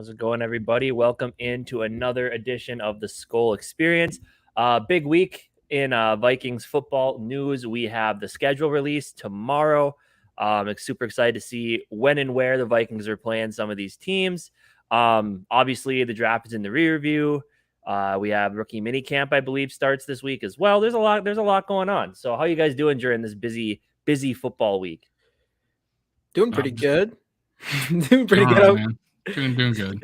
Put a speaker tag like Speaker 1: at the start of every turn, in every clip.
Speaker 1: How's it going, everybody? Welcome into another edition of the Skol Experience. Big week in Vikings football news. We have the schedule release tomorrow. I'm super excited to see when and where the Vikings are playing some of these teams. Obviously, the draft is in the rear view. We have rookie mini camp, I believe, starts this week as well. There's a lot going on. So, how are you guys doing during this busy football week?
Speaker 2: Doing pretty good. Doing pretty good.
Speaker 3: Right, man. Doing good.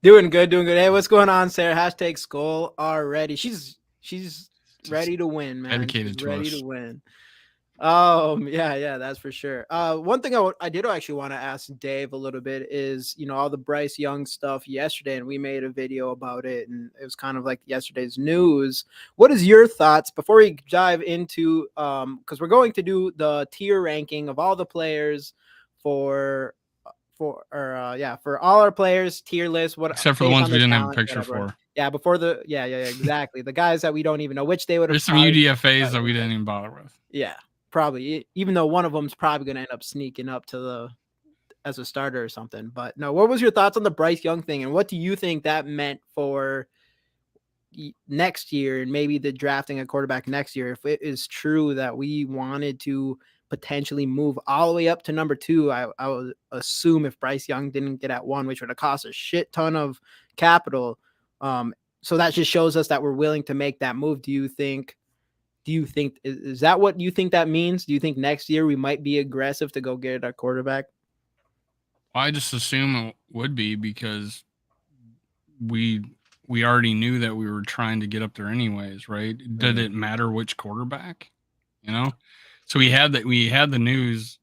Speaker 2: Doing good. Hey, what's going on, Sarah? Hashtag Skol already. She's ready to win, man.
Speaker 3: Dedicated
Speaker 2: She's
Speaker 3: to
Speaker 2: ready
Speaker 3: us.
Speaker 2: to win. Yeah, that's for sure. One thing I did actually want to ask Dave a little bit is, all the Bryce Young stuff yesterday, and we made a video about it, and it was kind of like yesterday's news. What is your thoughts before we dive into, because we're going to do the tier ranking of all the players for all our players, tier list,
Speaker 3: Except for the ones we didn't have a picture for.
Speaker 2: Yeah, before exactly. The guys that we don't even know which they would have.
Speaker 3: There's some UDFAs that we didn't even bother with.
Speaker 2: Yeah, probably, even though one of them's probably going to end up sneaking up to as a starter or something. But no, what was your thoughts on the Bryce Young thing, and what do you think that meant for next year and maybe the drafting a quarterback next year? If it is true that we wanted to potentially move all the way up to number 2, I would assume if Bryce Young didn't get at 1, which would have cost a shit ton of capital. So that just shows us that we're willing to make that move. Do you think is that what you think that means? Do you think next year we might be aggressive to go get a quarterback?
Speaker 3: Well, I just assume it would be because we already knew that we were trying to get up there anyways, right? Did it matter which quarterback? So we had the news,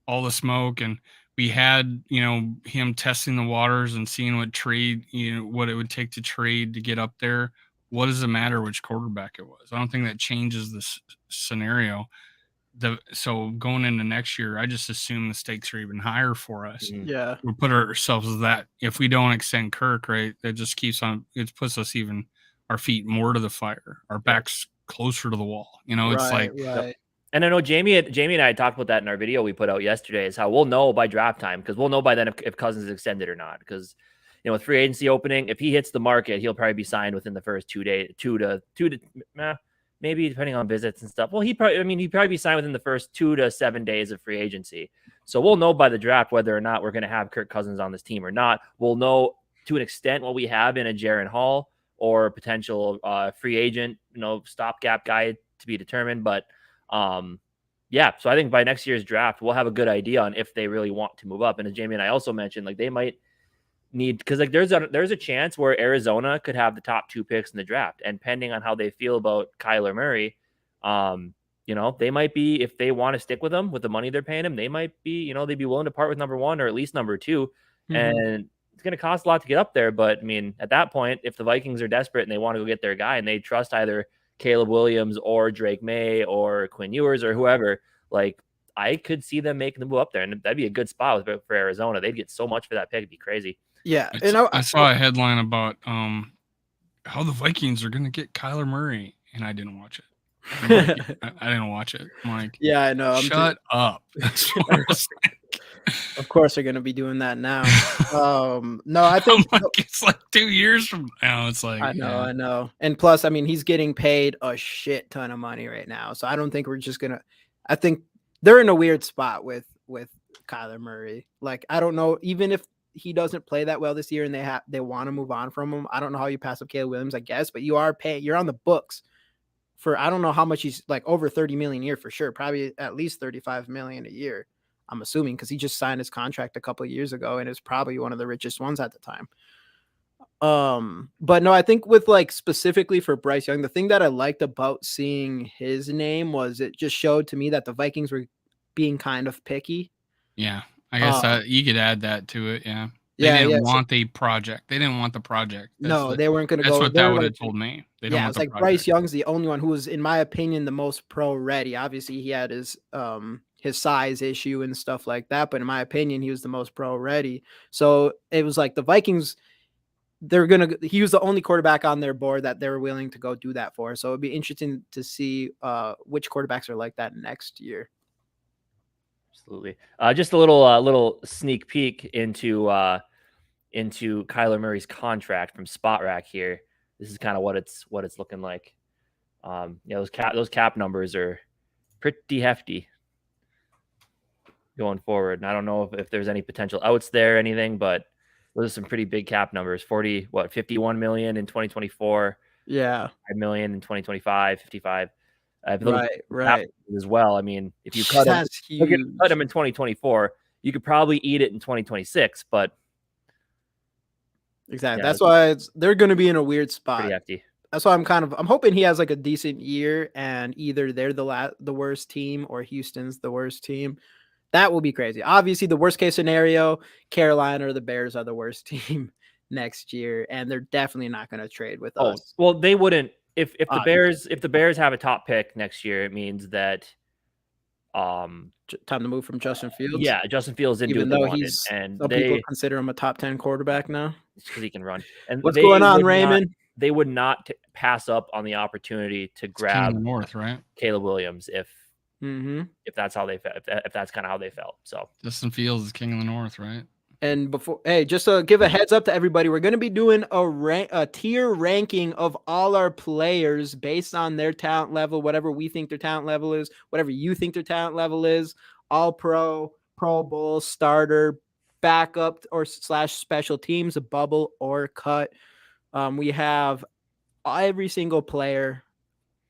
Speaker 3: all the smoke, and we had, him testing the waters and seeing what it would take to trade to get up there. What does it matter which quarterback it was? I don't think that changes this scenario. So going into next year, I just assume the stakes are even higher for us.
Speaker 2: Yeah.
Speaker 3: We put ourselves as that. If we don't extend Kirk, right, that just it puts us even our feet more to the fire, our backs closer to the wall. It's
Speaker 2: right.
Speaker 1: And I know Jamie and I talked about that in our video we put out yesterday, is how we'll know by draft time, because we'll know by then if Cousins is extended or not. Because with free agency opening, if he hits the market, he'll probably be signed within the first 2 days, maybe depending on visits and stuff. Well, he'd probably be signed within the first 2 to 7 days of free agency. So we'll know by the draft whether or not we're going to have Kirk Cousins on this team or not. We'll know to an extent what we have in a Jaron Hall or potential free agent, stopgap guy to be determined. But so I think by next year's draft, we'll have a good idea on if they really want to move up. And as Jamie and I also mentioned, they might need, because there's a chance where Arizona could have the top 2 picks in the draft, and depending on how they feel about Kyler Murray, they might be, if they want to stick with him with the money they're paying him, they might be, they'd be willing to part with number 1 or at least number 2. And it's going to cost a lot to get up there. But at that point, if the Vikings are desperate and they want to go get their guy and they trust either Caleb Williams or Drake May or Quinn Ewers or whoever, I could see them making the move up there, and that'd be a good spot for Arizona. They'd get so much for that pick. It'd be crazy.
Speaker 2: Yeah.
Speaker 3: I saw a headline about how the Vikings are going to get Kyler Murray, and I didn't watch it. I didn't watch it. I'm like,
Speaker 2: yeah, I know.
Speaker 3: Shut up. That's what I was thinking.
Speaker 2: Of course they're going to be doing that now. No, I think
Speaker 3: it's 2 years from now. It's
Speaker 2: I know. And plus, he's getting paid a shit ton of money right now. So I don't think we're just going to, I think they're in a weird spot with Kyler Murray. I don't know, even if he doesn't play that well this year and they want to move on from him, I don't know how you pass up Caleb Williams, I guess, but you're on the books for, I don't know how much he's over 30 million a year for sure. Probably at least 35 million a year. I'm assuming, because he just signed his contract a couple of years ago and is probably one of the richest ones at the time. But no, I think with specifically for Bryce Young, the thing that I liked about seeing his name was it just showed to me that the Vikings were being kind of picky.
Speaker 3: Yeah, I guess that you could add that to it. Yeah. They didn't want the project. They didn't want the project.
Speaker 2: They weren't going to go.
Speaker 3: That's what that would have told me. They don't want
Speaker 2: it's Bryce Young's the only one who was, in my opinion, the most pro ready. Obviously, he had his size issue and stuff like that, but in my opinion, he was the most pro ready. So it was the Vikings, he was the only quarterback on their board that they're willing to go do that for. So it'd be interesting to see which quarterbacks are like that next year.
Speaker 1: Absolutely. Just a little sneak peek into into Kyler Murray's contract from Spot Rack here, this is kind of what it's looking like. Those cap numbers are pretty hefty going forward. And I don't know if there's any potential outs there or anything, but those are some pretty big cap numbers. 51 million in 2024.
Speaker 2: Yeah.
Speaker 1: 5 million in 2025, 55.
Speaker 2: Right.
Speaker 1: As well. I mean, if you cut him in 2024, you could probably eat it in 2026, but
Speaker 2: exactly.
Speaker 1: Yeah,
Speaker 2: that's why they're going to be in a weird spot.
Speaker 1: pretty hefty.
Speaker 2: That's why I'm hoping he has like a decent year and either they're the worst team or Houston's the worst team. That will be crazy. Obviously, the worst case scenario, Carolina or the Bears are the worst team next year, and they're definitely not going to trade with us.
Speaker 1: Well, they wouldn't. If the Bears have a top pick next year, it means that
Speaker 2: time to move from Justin Fields.
Speaker 1: Yeah, Justin Fields didn't
Speaker 2: Even
Speaker 1: do what
Speaker 2: though
Speaker 1: they wanted,
Speaker 2: he's
Speaker 1: and
Speaker 2: some people consider him a top 10 quarterback now.
Speaker 1: because he can run. And
Speaker 2: What's going on,
Speaker 1: would
Speaker 2: Raymond?
Speaker 1: They would not pass up on the opportunity to grab
Speaker 3: North, right?
Speaker 1: Caleb Williams if
Speaker 2: Mm-hmm.
Speaker 1: that's how they felt. If that's kind of how they felt. So
Speaker 3: Justin Fields is king of the North, right?
Speaker 2: And just to give a heads up to everybody, we're going to be doing a tier ranking of all our players based on their talent level, whatever we think their talent level is, whatever you think their talent level is, all pro, Pro Bowl, starter, backup or / special teams, a bubble or cut. We have every single player.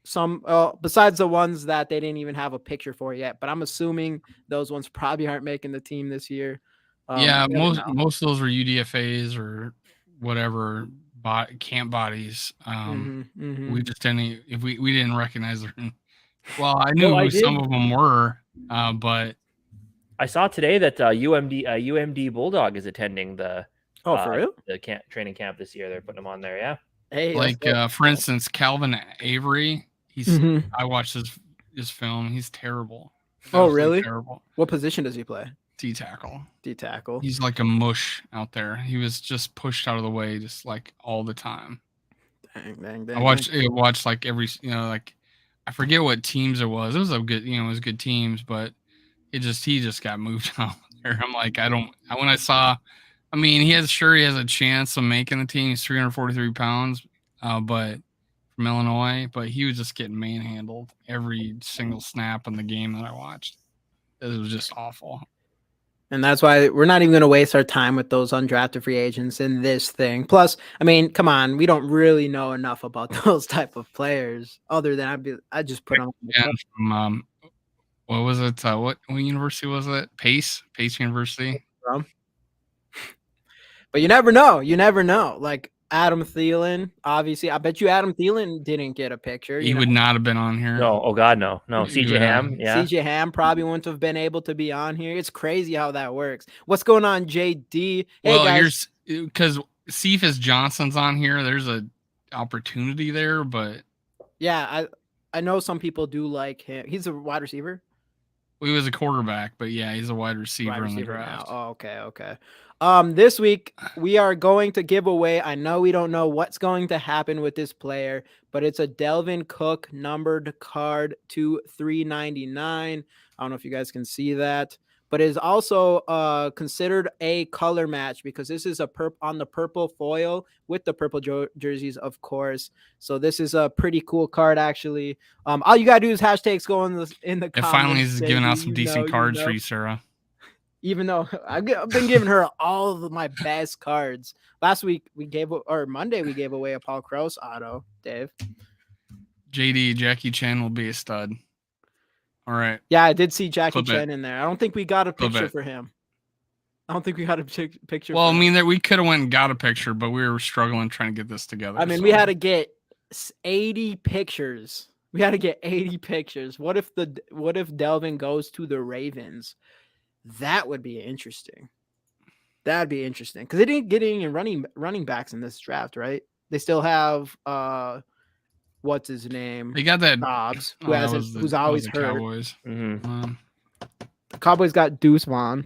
Speaker 2: Some besides the ones that they didn't even have a picture for yet, but I'm assuming those ones probably aren't making the team this year.
Speaker 3: Most of those were UDFAs or whatever camp bodies. We just didn't. If we didn't recognize them. Well, I knew who some of them were, but
Speaker 1: I saw today that UMD Bulldog is attending the
Speaker 2: for real?
Speaker 1: the training camp this year. They're putting them on there. Yeah.
Speaker 2: Hey,
Speaker 3: for instance, Calvin Avery. I watched his film. He's terrible.
Speaker 2: Oh, really?
Speaker 3: Terrible.
Speaker 2: What position does he play?
Speaker 3: D tackle.
Speaker 2: He's
Speaker 3: like a mush out there. He was just pushed out of the way, just like all the time.
Speaker 2: Dang.
Speaker 3: I watched like every, like I forget what teams it was. It was good teams, but he just got moved out there. I'm like, when I saw, he has a chance of making the team. He's 343 pounds, but from Illinois, but he was just getting manhandled every single snap in the game that I watched. It was just awful.
Speaker 2: And that's why we're not even going to waste our time with those undrafted free agents in this thing. Plus, come on, we don't really know enough about those type of players other than I just put them.
Speaker 3: From, what was it? What university was it? Pace University.
Speaker 2: But you never know. Like Adam Thielen, obviously. I bet you Adam Thielen didn't get a picture.
Speaker 3: He would not have been on here.
Speaker 1: No, oh God, no. CJ Ham, yeah.
Speaker 2: CJ Ham probably wouldn't have been able to be on here. It's crazy how that works. What's going on, JD? Hey, guys.
Speaker 3: Because Cephas Johnson's on here. There's a opportunity there, but
Speaker 2: yeah, I know some people do like him. He's a wide receiver.
Speaker 3: Well, he was a quarterback, but yeah, he's a wide receiver in the draft.
Speaker 2: Now. Oh, okay. This week we are going to give away. I know we don't know what's going to happen with this player, but it's a Dalvin Cook numbered card to 399. I don't know if you guys can see that, but it is also considered a color match because this is on the purple foil with the purple jerseys, of course. So this is a pretty cool card, actually. All you gotta do is hashtags go in the comments.
Speaker 3: It finally is giving out some decent cards for you, Sarah.
Speaker 2: Even though I've been giving her all of my best cards. Last week Monday we gave away a Paul Krause auto, Dave.
Speaker 3: Jackie Chan will be a stud. All right.
Speaker 2: Yeah, I did see Jackie Chan in there. I don't think we got a picture for him. I don't think we got a picture.
Speaker 3: Well, we could have went and got a picture, but we were struggling trying to get this together.
Speaker 2: We had to get 80 pictures. What if Dalvin goes to the Ravens? That would be interesting. That'd be interesting because they didn't get any running backs in this draft, right? They still have what's his name?
Speaker 3: They got that
Speaker 2: Dobbs, who's always hurt.
Speaker 3: Cowboys.
Speaker 2: Mm-hmm. The Cowboys got Deuce Vaughn.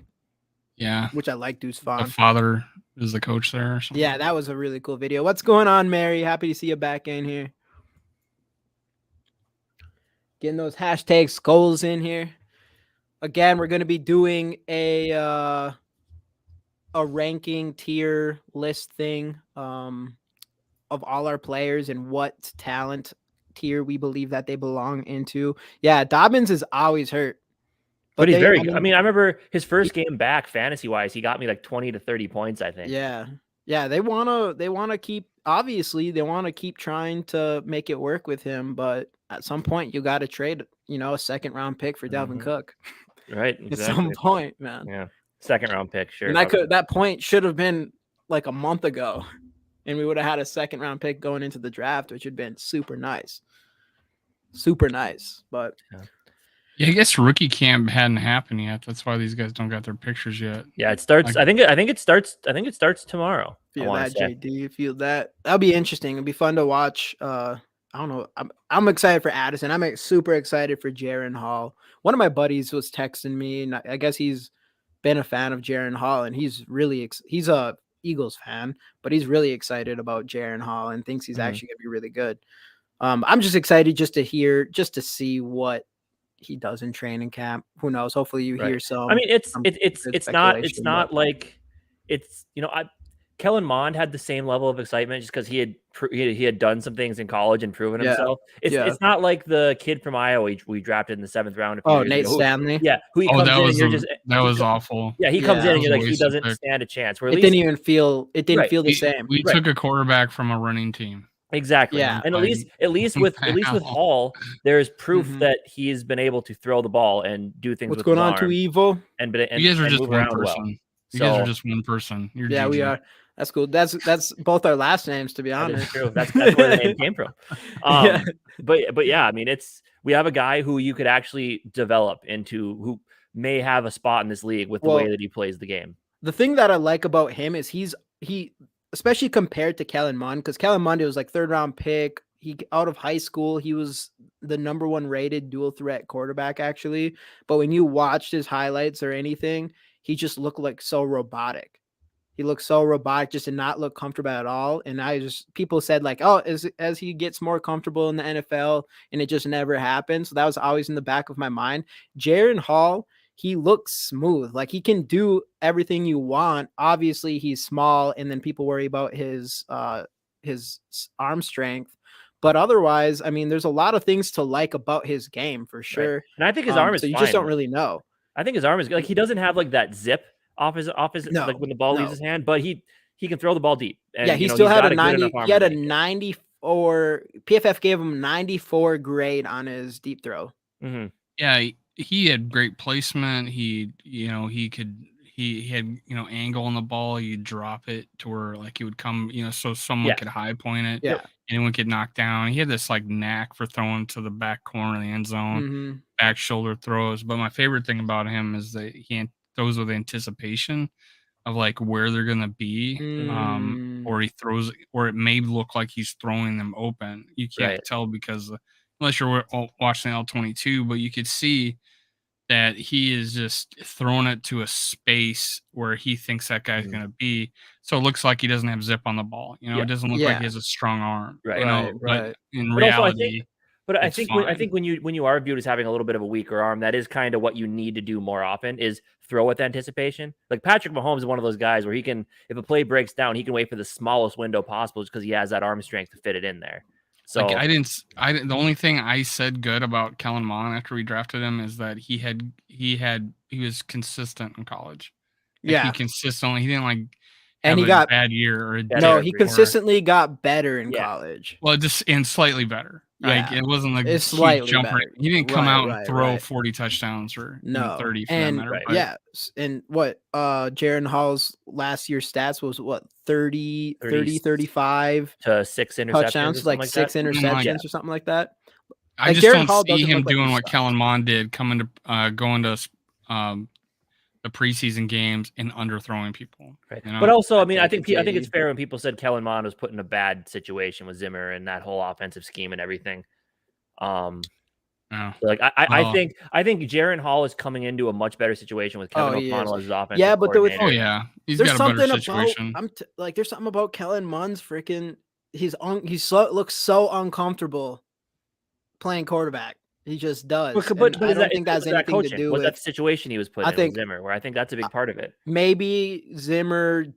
Speaker 3: Yeah,
Speaker 2: which I like Deuce Vaughn.
Speaker 3: The father is the coach there. Or something.
Speaker 2: Yeah, that was a really cool video. What's going on, Mary? Happy to see you back in here. Getting those hashtags goals in here. Again, we're going to be doing a a ranking tier list thing of all our players and what talent tier we believe that they belong into. Yeah, Dobbins is always hurt.
Speaker 1: But he's very good. I mean, I remember his first game back fantasy wise, he got me like 20 to 30 points, I think.
Speaker 2: Yeah. Yeah, they wanna keep obviously they want to keep trying to make it work with him, but at some point you got to trade, a second round pick for Dalvin Cook.
Speaker 1: Right.
Speaker 2: At some point, man.
Speaker 1: Yeah. Second round pick, sure.
Speaker 2: And that point should have been like a month ago. And we would have had a second round pick going into the draft, which would have been super nice. Super nice. But
Speaker 3: yeah, I guess rookie camp hadn't happened yet. That's why these guys don't got their pictures yet.
Speaker 1: Yeah, it starts. I think it starts tomorrow.
Speaker 2: Feel that, JD. Feel that. That'll be interesting. It'll be fun to watch. I don't know. I'm excited for Addison. I'm super excited for Jaren Hall. One of my buddies was texting me, and I guess he's been a fan of Jaren Hall, and he's a Eagles fan, but he's really excited about Jaren Hall and thinks he's actually gonna be really good. I'm just excited just to see what he does in training camp. Who knows? Hopefully you hear some.
Speaker 1: I mean, it's not like it's Kellen Mond had the same level of excitement just because he had done some things in college and proven himself. It's not like the kid from Iowa we drafted in the 7th round.
Speaker 2: Nate Stanley.
Speaker 1: Who he comes in and
Speaker 3: that was awful.
Speaker 1: Yeah, he comes in and you're like, he doesn't stand a chance.
Speaker 2: It didn't feel the same.
Speaker 3: We took a quarterback from a running team.
Speaker 1: Exactly. Yeah. And at least with Hall, there's proof that he's been able to throw the ball and do things.
Speaker 2: What's going on to Evo?
Speaker 1: And
Speaker 3: you guys are just one person. You guys are just one person.
Speaker 2: Yeah, we are. That's cool. That's both our last names, to be honest.
Speaker 1: True. That's where the name came from. But yeah, I memean, we have a guy who you could actually develop into who may have a spot in this league with the way that he plays the game.
Speaker 2: The thing that I like about him is he especially compared to Kellen Mond, because Kellen Mond was like 3rd round pick. He out of high school, he was the number 1 rated dual threat quarterback, actually. But when you watched his highlights or anything, he just looked like so robotic. He looked so robotic, just did not look comfortable at all. And people said like, oh, as he gets more comfortable in the NFL, and it just never happened. So that was always in the back of my mind. Jaren Hall, he looks smooth. Like he can do everything you want. Obviously he's small, and then people worry about his arm strength. But otherwise, I mean, there's a lot of things to like about his game for sure.
Speaker 1: Right. And I think his arm is
Speaker 2: so you
Speaker 1: fine.
Speaker 2: just don't really know.
Speaker 1: I think his arm is good. Like he doesn't have like that zip off his like when the ball leaves his hand, but he can throw the ball deep. And,
Speaker 2: he still had a 90. He had a 94. PFF gave him 94 grade on his deep throw.
Speaker 1: Mm-hmm.
Speaker 3: Yeah, he had great placement. He had angle on the ball. You'd drop it to where like he would come, so someone could high point it.
Speaker 2: Yeah.
Speaker 3: Anyone could knock down. He had this like knack for throwing to the back corner of the end zone, back shoulder throws. But my favorite thing about him is that he throws with anticipation of like where they're gonna be, or he throws, or it may look like he's throwing them open. You can't tell because unless you're watching L22, but you could see that he is just throwing it to a space where he thinks that guy's going to be. So it looks like he doesn't have zip on the ball. It doesn't look like he has a strong arm.
Speaker 1: Right.
Speaker 3: But in reality,
Speaker 1: I think when you are viewed as having a little bit of a weaker arm, that is kind of what you need to do more often is throw with anticipation. Like Patrick Mahomes is one of those guys where he can, if a play breaks down, he can wait for the smallest window possible just because he has that arm strength to fit it in there. So
Speaker 3: like the only thing I said good about Kellen Mond after we drafted him is that he was consistent in college. Like he didn't like
Speaker 2: and he
Speaker 3: got a bad year or
Speaker 2: he consistently got better in college.
Speaker 3: Well, just and slightly better. Like it wasn't like
Speaker 2: it's slightly
Speaker 3: jumper.
Speaker 2: Better.
Speaker 3: He didn't come out and throw 40 touchdowns or 30 for that matter.
Speaker 2: And what Jaren Hall's last year's stats was what 30 35
Speaker 1: to 6 interceptions
Speaker 2: touchdowns, like 6 interceptions or something like that.
Speaker 3: I just don't see him doing what Kellen Mond did, going to the preseason games and underthrowing people.
Speaker 1: Right. But also, I mean, I think it's fair when people said Kellen Mond was put in a bad situation with Zimmer and that whole offensive scheme and everything. So like I think Jaren Hall is coming into a much better situation with Kevin O'Connell as his offensive coordinator.
Speaker 3: He's
Speaker 2: there's
Speaker 3: got a better
Speaker 2: something
Speaker 3: situation.
Speaker 2: About there's something about Kellen Mond's freaking looks so uncomfortable playing quarterback. He just does.
Speaker 1: But
Speaker 2: And I don't think that has anything to do
Speaker 1: was that
Speaker 2: with.
Speaker 1: the situation he was put
Speaker 2: I
Speaker 1: in
Speaker 2: think
Speaker 1: with Zimmer, where I think that's a big part of it.
Speaker 2: maybe Zimmer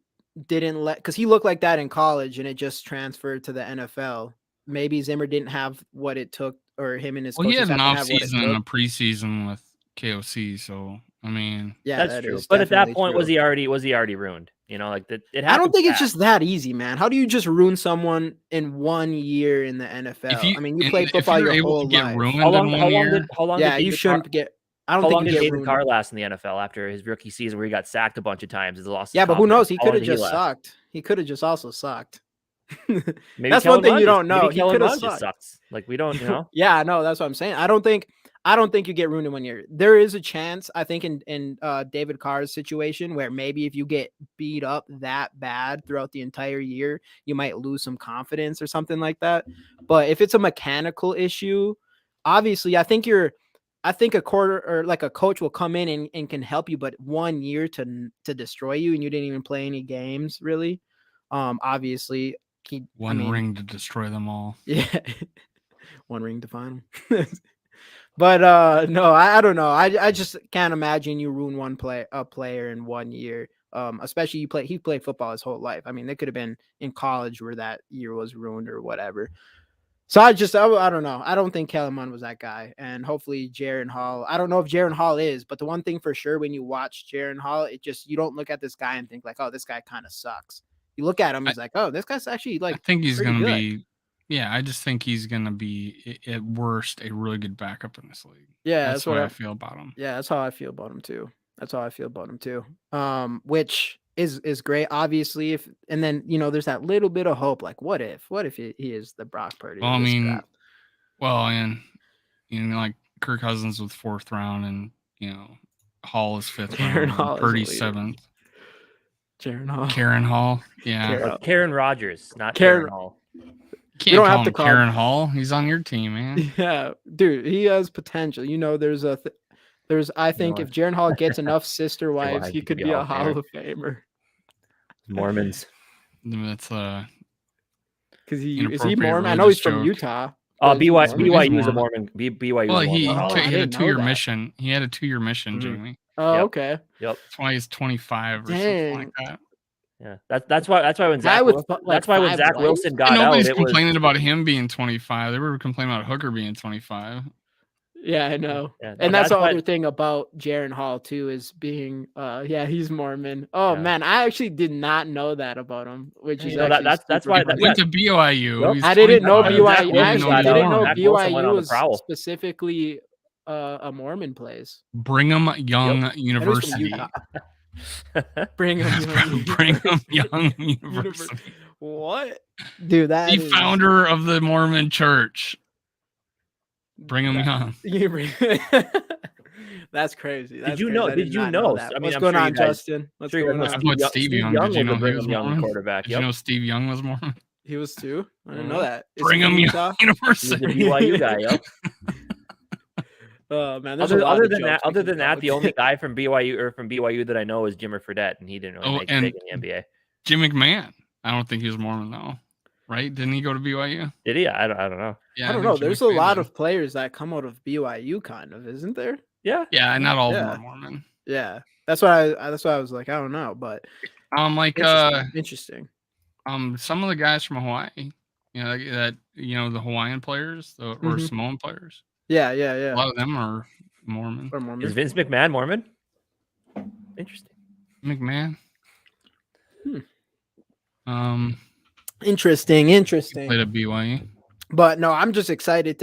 Speaker 2: didn't because he looked like that in college and it just transferred to the NFL. Maybe Zimmer didn't have what it took, or him and his
Speaker 3: Well, he
Speaker 2: coaching
Speaker 3: had an
Speaker 2: staff didn't
Speaker 3: off
Speaker 2: have what it
Speaker 3: season and a
Speaker 2: took.
Speaker 3: preseason with KOC, so I mean,
Speaker 2: Yeah,
Speaker 1: That's
Speaker 2: that
Speaker 1: true.
Speaker 2: is
Speaker 1: But at that
Speaker 2: definitely
Speaker 1: point,
Speaker 2: true.
Speaker 1: was he already ruined? You know, like that. It
Speaker 2: I don't
Speaker 1: happened
Speaker 2: think it's
Speaker 1: fast.
Speaker 2: just that easy, man. How do you just ruin someone in 1 year in the NFL? I mean, you played
Speaker 3: if
Speaker 2: football
Speaker 3: you're
Speaker 2: your
Speaker 3: able to
Speaker 2: whole
Speaker 3: get
Speaker 2: life.
Speaker 3: ruined
Speaker 1: How long?
Speaker 3: in
Speaker 1: How
Speaker 3: 1
Speaker 1: long
Speaker 3: year,
Speaker 1: did? How long?
Speaker 2: Yeah,
Speaker 1: did
Speaker 2: you
Speaker 1: David
Speaker 2: shouldn't get. I don't
Speaker 1: How
Speaker 2: think
Speaker 1: long
Speaker 2: you
Speaker 1: did
Speaker 2: get
Speaker 1: David
Speaker 2: ruined.
Speaker 1: Carr last in the NFL after his rookie season, where he got sacked a bunch of times? His loss.
Speaker 2: Yeah, but who knows? He
Speaker 1: How
Speaker 2: could
Speaker 1: long
Speaker 2: have
Speaker 1: did he
Speaker 2: just
Speaker 1: last?
Speaker 2: sucked. He could have just also sucked.
Speaker 1: Maybe
Speaker 2: That's
Speaker 1: Kellen
Speaker 2: one thing
Speaker 1: Mond
Speaker 2: you
Speaker 1: just-
Speaker 2: don't know.
Speaker 1: Maybe
Speaker 2: He
Speaker 1: Kellen
Speaker 2: could have
Speaker 1: Mond just
Speaker 2: sucked.
Speaker 1: sucks. Like we don't, you know.
Speaker 2: Yeah, no, that's what I'm saying. I don't think you get ruined in 1 year. There is a chance, I think, in David Carr's situation where maybe if you get beat up that bad throughout the entire year, you might lose some confidence or something like that. But if it's a mechanical issue, obviously, I think a quarter or like a coach will come in and can help you, but 1 year to destroy you and you didn't even play any games really. Obviously,
Speaker 3: ring to destroy them all.
Speaker 2: yeah. One ring to find him. But no, I don't know. I just can't imagine you ruin a player in 1 year. Especially he played football his whole life. I mean, it could have been in college where that year was ruined or whatever. So I don't know. I don't think Kellen Mond was that guy. And hopefully Jaron Hall. I don't know if Jaron Hall is, but the one thing for sure when you watch Jaron Hall, you don't look at this guy and think like, oh, this guy kind of sucks. You look at him, he's like, oh, this guy's actually like.
Speaker 3: I think he's
Speaker 2: pretty
Speaker 3: going to
Speaker 2: good.
Speaker 3: be. Yeah, I just think he's going to be at worst a really good backup in this league.
Speaker 2: Yeah,
Speaker 3: that's what I feel about him.
Speaker 2: Yeah, that's how I feel about him too. Which is great. Obviously, and then there's that little bit of hope. Like, what if he is the Brock Purdy?
Speaker 3: Well, I mean, and like Kirk Cousins with 4th round, and Hall is 5th round, and Purdy 7th. Karen Hall, yeah.
Speaker 1: Karen Rogers, not
Speaker 2: Karen
Speaker 1: Hall.
Speaker 3: You don't have to call Karen Hall. He's on your team, man.
Speaker 2: Yeah, dude, he has potential. I think if Jaron Hall gets enough sister wives, he could be a Hall of Famer.
Speaker 1: Mormons.
Speaker 3: That's
Speaker 2: because is he Mormon? I know he's from Utah.
Speaker 1: BYU is a Mormon. BYU.
Speaker 3: Well, he had a 2-year mission. He had a 2-year mission, Jamie.
Speaker 2: Oh, okay.
Speaker 1: Yep.
Speaker 3: That's why he's 25 or something like that.
Speaker 1: Yeah, that's why when Zach Wilson got out,
Speaker 3: nobody's complaining about him being 25. They were complaining about Hooker being 25.
Speaker 2: Yeah, I know. Yeah, and that's the other thing about Jaron Hall too is being he's Mormon. Oh man, I actually did not know that about him, which is
Speaker 1: that's why
Speaker 3: he went to BYU.
Speaker 2: Yep. I didn't know BYU. I actually didn't know BYU
Speaker 1: was
Speaker 2: specifically a Mormon place.
Speaker 3: Brigham Young University.
Speaker 2: Brigham
Speaker 3: Young University.
Speaker 2: What? Dude, that
Speaker 3: the founder of the Mormon Church. Brigham Young.
Speaker 2: That's crazy.
Speaker 1: Did you know? I mean,
Speaker 2: what's going on, Justin?
Speaker 3: What's going on? Steve Young. Did you know he was Mormon?
Speaker 1: Quarterback.
Speaker 3: Did you know Steve Young was Mormon?
Speaker 2: He was too. I didn't know that.
Speaker 3: Brigham Young University.
Speaker 1: He's a BYU guy. Yep.
Speaker 2: Oh man,
Speaker 1: other than that, the only guy from BYU that I know is Jimmer Fredette, and he didn't really make it big in the NBA.
Speaker 3: Jim McMahon. I don't think he was Mormon though, right? Didn't he go to BYU?
Speaker 1: Did he? I don't know.
Speaker 2: Yeah, I don't know. There's a lot of players that come out of BYU, kind of, isn't there?
Speaker 1: Yeah.
Speaker 3: Yeah, not all of them are Mormon.
Speaker 2: Yeah, that's why I was like, I don't know, but interesting.
Speaker 3: Some of the guys from Hawaii, the Hawaiian players or Samoan players.
Speaker 2: Yeah.
Speaker 3: A lot of them are Mormon.
Speaker 1: Is Vince McMahon Mormon? Interesting.
Speaker 3: McMahon.
Speaker 2: Interesting.
Speaker 3: He played at BYU.
Speaker 2: But no, I'm just excited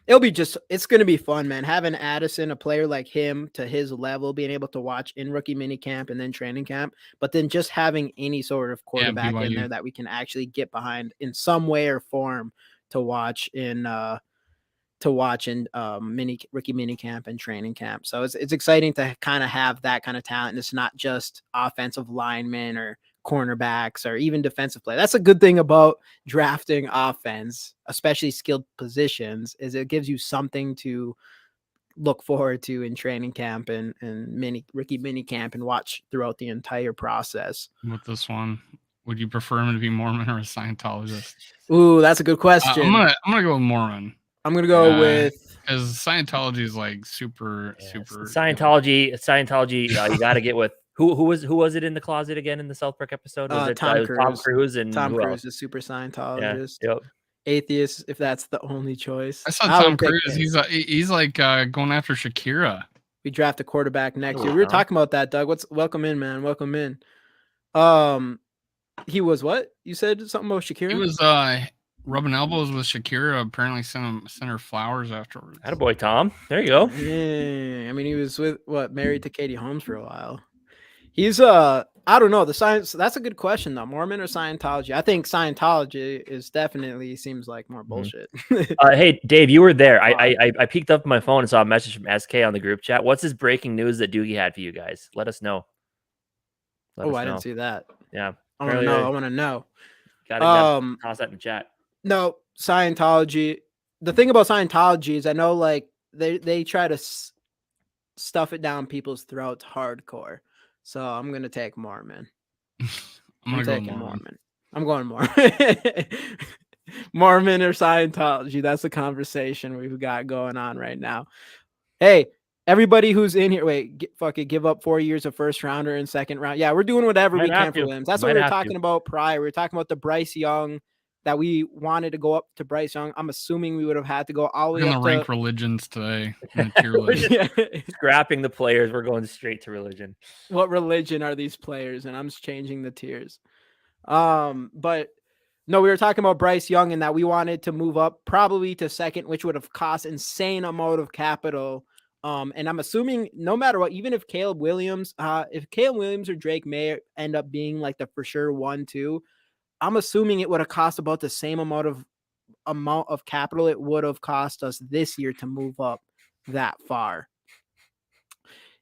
Speaker 2: it's going to be fun, man. Having Addison, a player like him to his level, being able to watch in rookie mini camp and then training camp, but then just having any sort of quarterback in there that we can actually get behind in some way or form to watch in rookie mini camp and training camp. So it's exciting to kind of have that kind of talent. And it's not just offensive linemen or cornerbacks or even defensive play. That's a good thing about drafting offense, especially skilled positions, is it gives you something to look forward to in training camp and rookie mini camp and watch throughout the entire process.
Speaker 3: With this one, would you prefer him to be Mormon or a Scientologist?
Speaker 2: Ooh, that's a good question.
Speaker 3: I'm gonna go with Mormon.
Speaker 2: I'm gonna go with
Speaker 3: Because Scientology is like super.
Speaker 1: Scientology. You got to get with who was it in the closet again in the South Park episode? Was it
Speaker 2: Tom
Speaker 1: it was Tom
Speaker 2: Cruise.
Speaker 1: Cruise and
Speaker 2: Tom
Speaker 1: who
Speaker 2: Cruise
Speaker 1: else?
Speaker 2: is super
Speaker 1: Yeah.
Speaker 2: Scientologist.
Speaker 1: Yep.
Speaker 2: Atheist, if that's the only choice.
Speaker 3: I saw
Speaker 2: I would
Speaker 3: Tom
Speaker 2: pick
Speaker 3: Cruise.
Speaker 2: him.
Speaker 3: He's like going after Shakira.
Speaker 2: We draft a quarterback next
Speaker 1: Oh,
Speaker 2: year. We were
Speaker 1: Tom.
Speaker 2: talking about that, Doug. Welcome in, man. Welcome in. He was what? You said something about Shakira?
Speaker 3: He was rubbing elbows with Shakira. Apparently sent her flowers afterwards.
Speaker 1: Attaboy, Tom. There you go.
Speaker 2: Yeah. I mean, he was married to Katie Holmes for a while. He's I don't know, the science. That's a good question though. Mormon or Scientology? I think Scientology is definitely seems like more bullshit.
Speaker 1: Hey, Dave, you were there. I peeked up my phone and saw a message from SK on the group chat. What's his breaking news that Doogie had for you guys? Let us know.
Speaker 2: I didn't see that.
Speaker 1: Yeah.
Speaker 2: I want to know. I want to know.
Speaker 1: Gotta toss that in the chat.
Speaker 2: No, Scientology. The thing about Scientology is I know like they try to stuff it down people's throats hardcore. So I'm gonna take Mormon.
Speaker 3: I'm gonna go Mormon.
Speaker 2: I'm going Mormon. Mormon or Scientology. That's the conversation we've got going on right now. Hey, everybody who's in here, give up 4 years of first rounder and second round. Yeah, we're doing whatever we can for Williams. That's what we were talking about prior. We were talking about the Bryce Young that we wanted to go up to Bryce Young. I'm assuming we would have had to go all the way up to...
Speaker 3: We're going to rank religions today in the tier list.
Speaker 1: Scrapping the players. We're going straight to religion.
Speaker 2: What religion are these players? And I'm just changing the tiers. But no, we were talking about Bryce Young and that we wanted to move up probably to second, which would have cost insane amount of capital. And I'm assuming no matter what, even if Caleb Williams or Drake May end up being like the for sure 1-2, I'm assuming it would have cost about the same amount of capital it would have cost us this year to move up that far.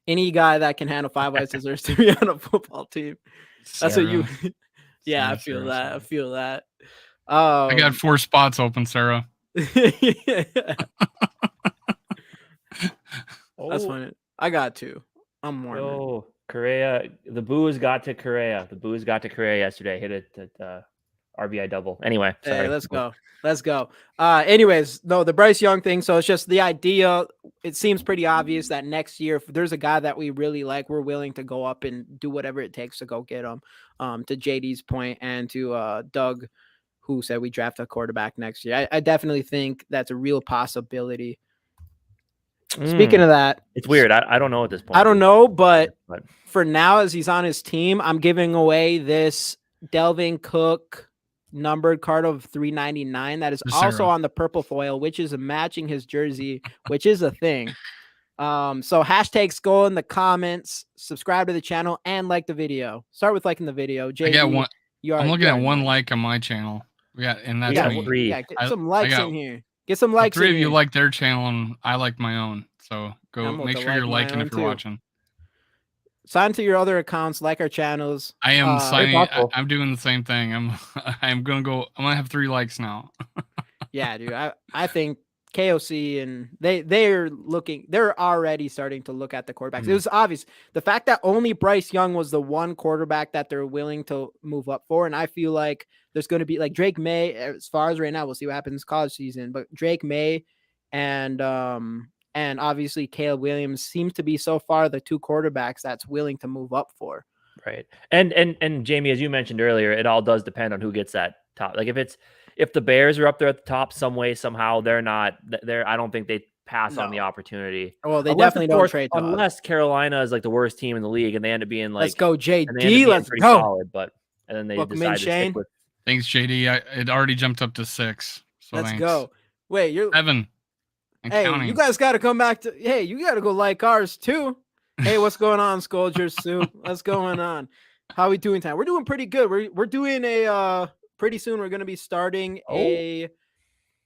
Speaker 2: Any guy that can handle 5 ice deserves to be on a football team. That's
Speaker 3: Sarah.
Speaker 2: what you. Yeah, I feel that. I feel that.
Speaker 3: I got 4 spots open, Sarah.
Speaker 2: That's funny. I got 2. I'm Mormon.
Speaker 1: Oh, Correa. The booze got to Correa. Yesterday. Hit it at RBI double. Anyway, sorry.
Speaker 2: Hey, let's go. Anyways, no, the Bryce Young thing. So it's just the idea. It seems pretty obvious that next year, if there's a guy that we really like, we're willing to go up and do whatever it takes to go get him. To JD's point and to Doug, who said we draft a quarterback next year. I definitely think that's a real possibility. Speaking of that,
Speaker 1: it's weird. I don't know at this point.
Speaker 2: I don't know, but for now, as he's on his team, I'm giving away this Dalvin Cook numbered card of $3.99 that is also on the purple foil, which is matching his jersey, which is a thing. So hashtag Skol in the comments, subscribe to the channel, and like the video. Start with liking the video. JD,
Speaker 3: I got one. I'm looking at 1 like on my channel. And that's
Speaker 1: 3.
Speaker 2: Yeah, get some likes in here. Get some likes.
Speaker 3: 3 of you like their channel, and I like my own. So go make sure you're liking if you're watching.
Speaker 2: Sign to your other accounts, like our channels.
Speaker 3: I am signing. I'm doing the same thing. I'm gonna have 3 likes now.
Speaker 2: Yeah, dude. I think KOC and they're already starting to look at the quarterbacks. It was obvious. The fact that only Bryce Young was the one quarterback that they're willing to move up for. And I feel like there's going to be like Drake May, as far as right now, we'll see what happens college season, but Drake May and obviously Caleb Williams seems to be so far the 2 quarterbacks that's willing to move up for.
Speaker 1: Right. And Jamie, as you mentioned earlier, it all does depend on who gets that top. Like if the Bears are up there at the top some way, somehow they're not there. I don't think they pass on the opportunity.
Speaker 2: Well, they definitely don't trade
Speaker 1: unless Carolina is like the worst team in the league and they end up being like,
Speaker 2: let's go JD. Let's go.
Speaker 1: Solid, and then they
Speaker 2: Welcome
Speaker 1: decide
Speaker 2: in,
Speaker 1: to stick with.
Speaker 3: Thanks, JD. It already jumped up to 6. So
Speaker 2: let's go. Wait, you're
Speaker 3: 7.
Speaker 2: Hey,
Speaker 3: counting.
Speaker 2: You guys got to come back to. Hey, you got to go like ours too. Hey, what's going on, Scolders Soup? What's going on? How we doing time? We're doing pretty good. We're doing a pretty soon. We're going to be starting a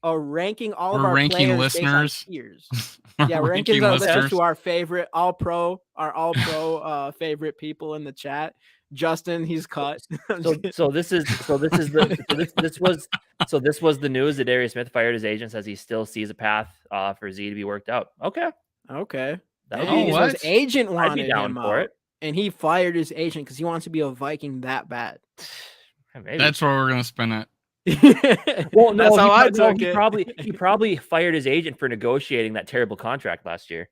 Speaker 2: ranking all of our
Speaker 3: ranking
Speaker 2: players
Speaker 3: listeners.
Speaker 2: Years. Yeah, we're ranking the listeners to our favorite all pro favorite people in the chat. Justin, he's cut.
Speaker 1: This was the news that Darius Smith fired his agent, says he still sees a path for Z to be worked out. Okay.
Speaker 2: His agent wanted
Speaker 1: down
Speaker 2: him
Speaker 1: for it,
Speaker 2: and he fired his agent because he wants to be a Viking that bad.
Speaker 1: Maybe.
Speaker 3: That's where we're gonna spin it.
Speaker 1: Well, no,
Speaker 2: That's how I
Speaker 1: no,
Speaker 2: took it.
Speaker 1: he probably fired his agent for negotiating that terrible contract last year.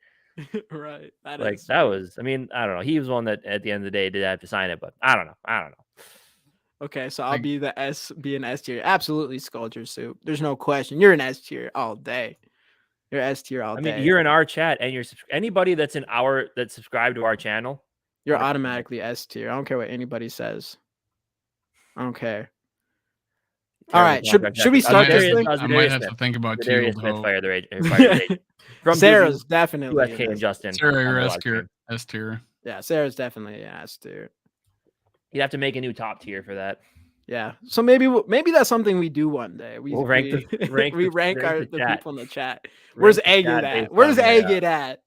Speaker 2: Right. That
Speaker 1: Like
Speaker 2: is
Speaker 1: that
Speaker 2: true.
Speaker 1: was, I mean, I don't know. He was one that at the end of the day did have to sign it, but I don't know.
Speaker 2: Okay, so I'll
Speaker 3: Like-
Speaker 2: be an S tier. Absolutely, Sculpture Soup. There's no question. You're an S tier all day. You're S tier all
Speaker 1: I
Speaker 2: day.
Speaker 1: mean, you're in our chat, and anybody that's that's subscribed to our channel.
Speaker 2: You're
Speaker 1: 100%.
Speaker 2: automatically S tier. I don't care what anybody says. I don't care. All right, should we start this thing?
Speaker 3: I might have to think about
Speaker 1: Darius
Speaker 3: Teal.
Speaker 1: Smith fired their agent. From
Speaker 2: Sarah's
Speaker 1: Disney,
Speaker 2: definitely
Speaker 1: USK
Speaker 2: an
Speaker 1: and Justin.
Speaker 3: Sarah,
Speaker 1: on
Speaker 3: you're
Speaker 1: the
Speaker 3: S
Speaker 1: live
Speaker 3: tier.
Speaker 1: stream.
Speaker 3: S tier.
Speaker 2: Yeah, Sarah's definitely an S tier.
Speaker 1: You'd have to make a new top tier for that.
Speaker 2: Yeah, so maybe that's something we do one day.
Speaker 1: We'll rank the
Speaker 2: people in the chat.
Speaker 1: Rank
Speaker 2: Where's
Speaker 1: the
Speaker 2: Agate
Speaker 1: chat
Speaker 2: at?
Speaker 1: based
Speaker 2: Where's
Speaker 1: on their,
Speaker 2: Agate at?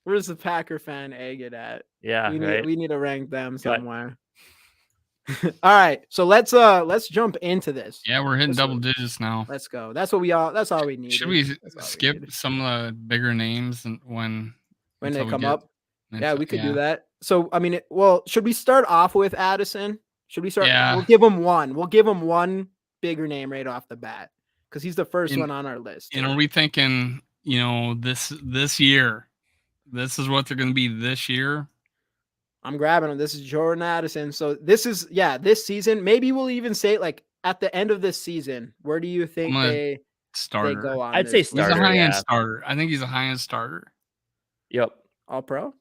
Speaker 2: Where's the Packer fan Agate at?
Speaker 1: Yeah,
Speaker 2: We need to rank them
Speaker 1: But-
Speaker 2: somewhere. All right, so let's jump into this.
Speaker 3: Yeah, we're hitting
Speaker 2: Let's-
Speaker 3: double digits now.
Speaker 2: Let's go. That's all we need.
Speaker 3: Should we skip some of the bigger names and when
Speaker 2: they
Speaker 3: until we
Speaker 2: come
Speaker 3: get-
Speaker 2: up? Yeah,
Speaker 3: until-
Speaker 2: we could do that. So I mean, should we start off with Addison? Should we start?
Speaker 3: Yeah.
Speaker 2: We'll give him one. We'll give him one bigger name right off the bat because he's the first one on our list.
Speaker 3: And are we thinking, this year, this is what they're going to be this year?
Speaker 2: I'm grabbing him. This is Jordan Addison. So this is this season. Maybe we'll even say like at the end of this season. Where do you think they
Speaker 3: Starter.
Speaker 2: go on?
Speaker 1: I'd say
Speaker 2: this?
Speaker 1: starter.
Speaker 3: He's a high-end
Speaker 1: yeah.
Speaker 3: starter. I think he's a high-end starter.
Speaker 1: Yep.
Speaker 2: All pro.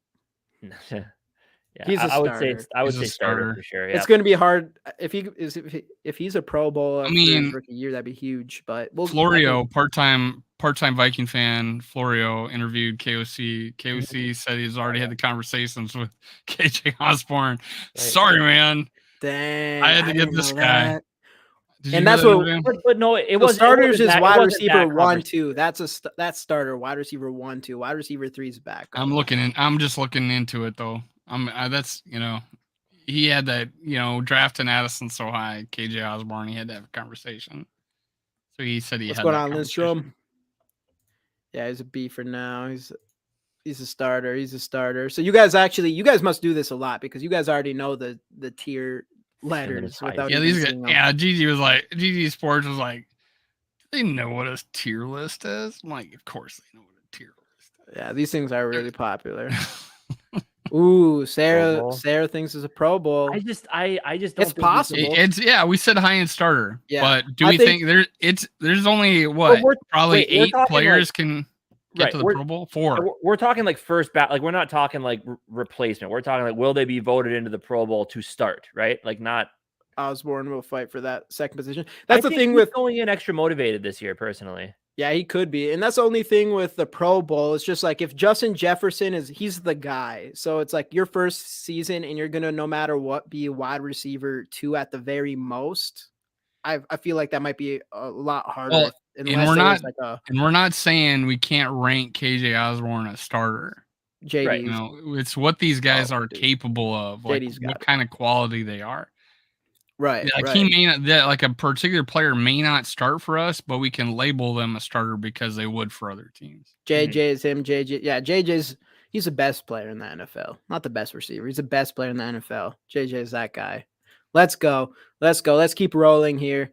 Speaker 1: Yeah,
Speaker 2: He's a
Speaker 1: I would say
Speaker 2: starter.
Speaker 1: I would
Speaker 3: He's a
Speaker 1: say starter
Speaker 3: starter.
Speaker 1: for sure. Yeah.
Speaker 2: It's going to be hard if he's a Pro Bowler.
Speaker 3: I mean,
Speaker 2: for a year, that'd be huge. But
Speaker 3: Florio, part-time Viking fan, Florio interviewed KOC. KOC said he's already had the conversations with KJ Osborne. Sorry, man.
Speaker 2: Dang,
Speaker 3: I had to get
Speaker 2: didn't
Speaker 3: this
Speaker 2: know
Speaker 3: guy.
Speaker 2: that.
Speaker 3: Did
Speaker 2: And
Speaker 3: you
Speaker 2: that's
Speaker 3: know
Speaker 2: what-
Speaker 3: that, man?
Speaker 1: But no, it
Speaker 2: So
Speaker 1: was
Speaker 2: starters is wide receiver 1,
Speaker 1: conversation.
Speaker 2: 2. That's starter. Wide receiver 1, 2. Wide receiver 3 is back.
Speaker 3: I'm just looking into it though. He had that, drafting Addison so high, KJ Osborne, he had to have a conversation. So he said
Speaker 2: What's
Speaker 3: had
Speaker 2: going
Speaker 3: that
Speaker 2: on,
Speaker 3: conversation.
Speaker 2: Lindstrom? Yeah, he's a B for now. He's a starter. He's a starter. So you guys must do this a lot because you guys already know the tier letters without
Speaker 3: Yeah,
Speaker 2: even
Speaker 3: these guys,
Speaker 2: seeing them.
Speaker 3: yeah, GG Sports was like, do they know what a tier list is? I'm like, of course they know what a tier list is.
Speaker 2: Yeah, these things are really popular. Ooh, Sarah thinks it's a Pro Bowl.
Speaker 1: I just don't
Speaker 2: It's
Speaker 1: think
Speaker 2: possible.
Speaker 3: We said high end starter.
Speaker 2: Yeah,
Speaker 3: But do
Speaker 2: I
Speaker 3: we think there's only what? Probably
Speaker 1: we're
Speaker 3: 8
Speaker 1: talking
Speaker 3: players can get
Speaker 1: right,
Speaker 3: to the
Speaker 1: we're-
Speaker 3: Pro Bowl? 4.
Speaker 1: We're talking like first bat, like we're not talking like replacement. We're talking like will they be voted into the Pro Bowl to start, right? Like not.
Speaker 2: Osborne will fight for that second position.
Speaker 1: I
Speaker 2: That's the
Speaker 1: think
Speaker 2: thing
Speaker 1: he's
Speaker 2: with
Speaker 1: going in extra motivated this year, personally.
Speaker 2: yeah, he could be. And that's the only thing with the Pro Bowl. It's just like if Justin Jefferson he's the guy. So it's like your first season and you're going to, no matter what, be a wide receiver 2 at the very most. I feel like that might be a lot harder.
Speaker 3: Well,
Speaker 2: unless
Speaker 3: we're not saying we can't rank KJ Osborne a starter.
Speaker 2: JD's.
Speaker 3: Right. It's what these guys are capable of, like
Speaker 2: JD's
Speaker 3: what kind of quality they are.
Speaker 2: Right.
Speaker 3: Like
Speaker 2: right.
Speaker 3: he may not, like a particular player may not start for us, but we can label them a starter because they would for other teams.
Speaker 2: JJ is him. JJ. Yeah, he's the best player in the NFL. Not the best receiver. He's the best player in the NFL. JJ is that guy. Let's go. Let's keep rolling here.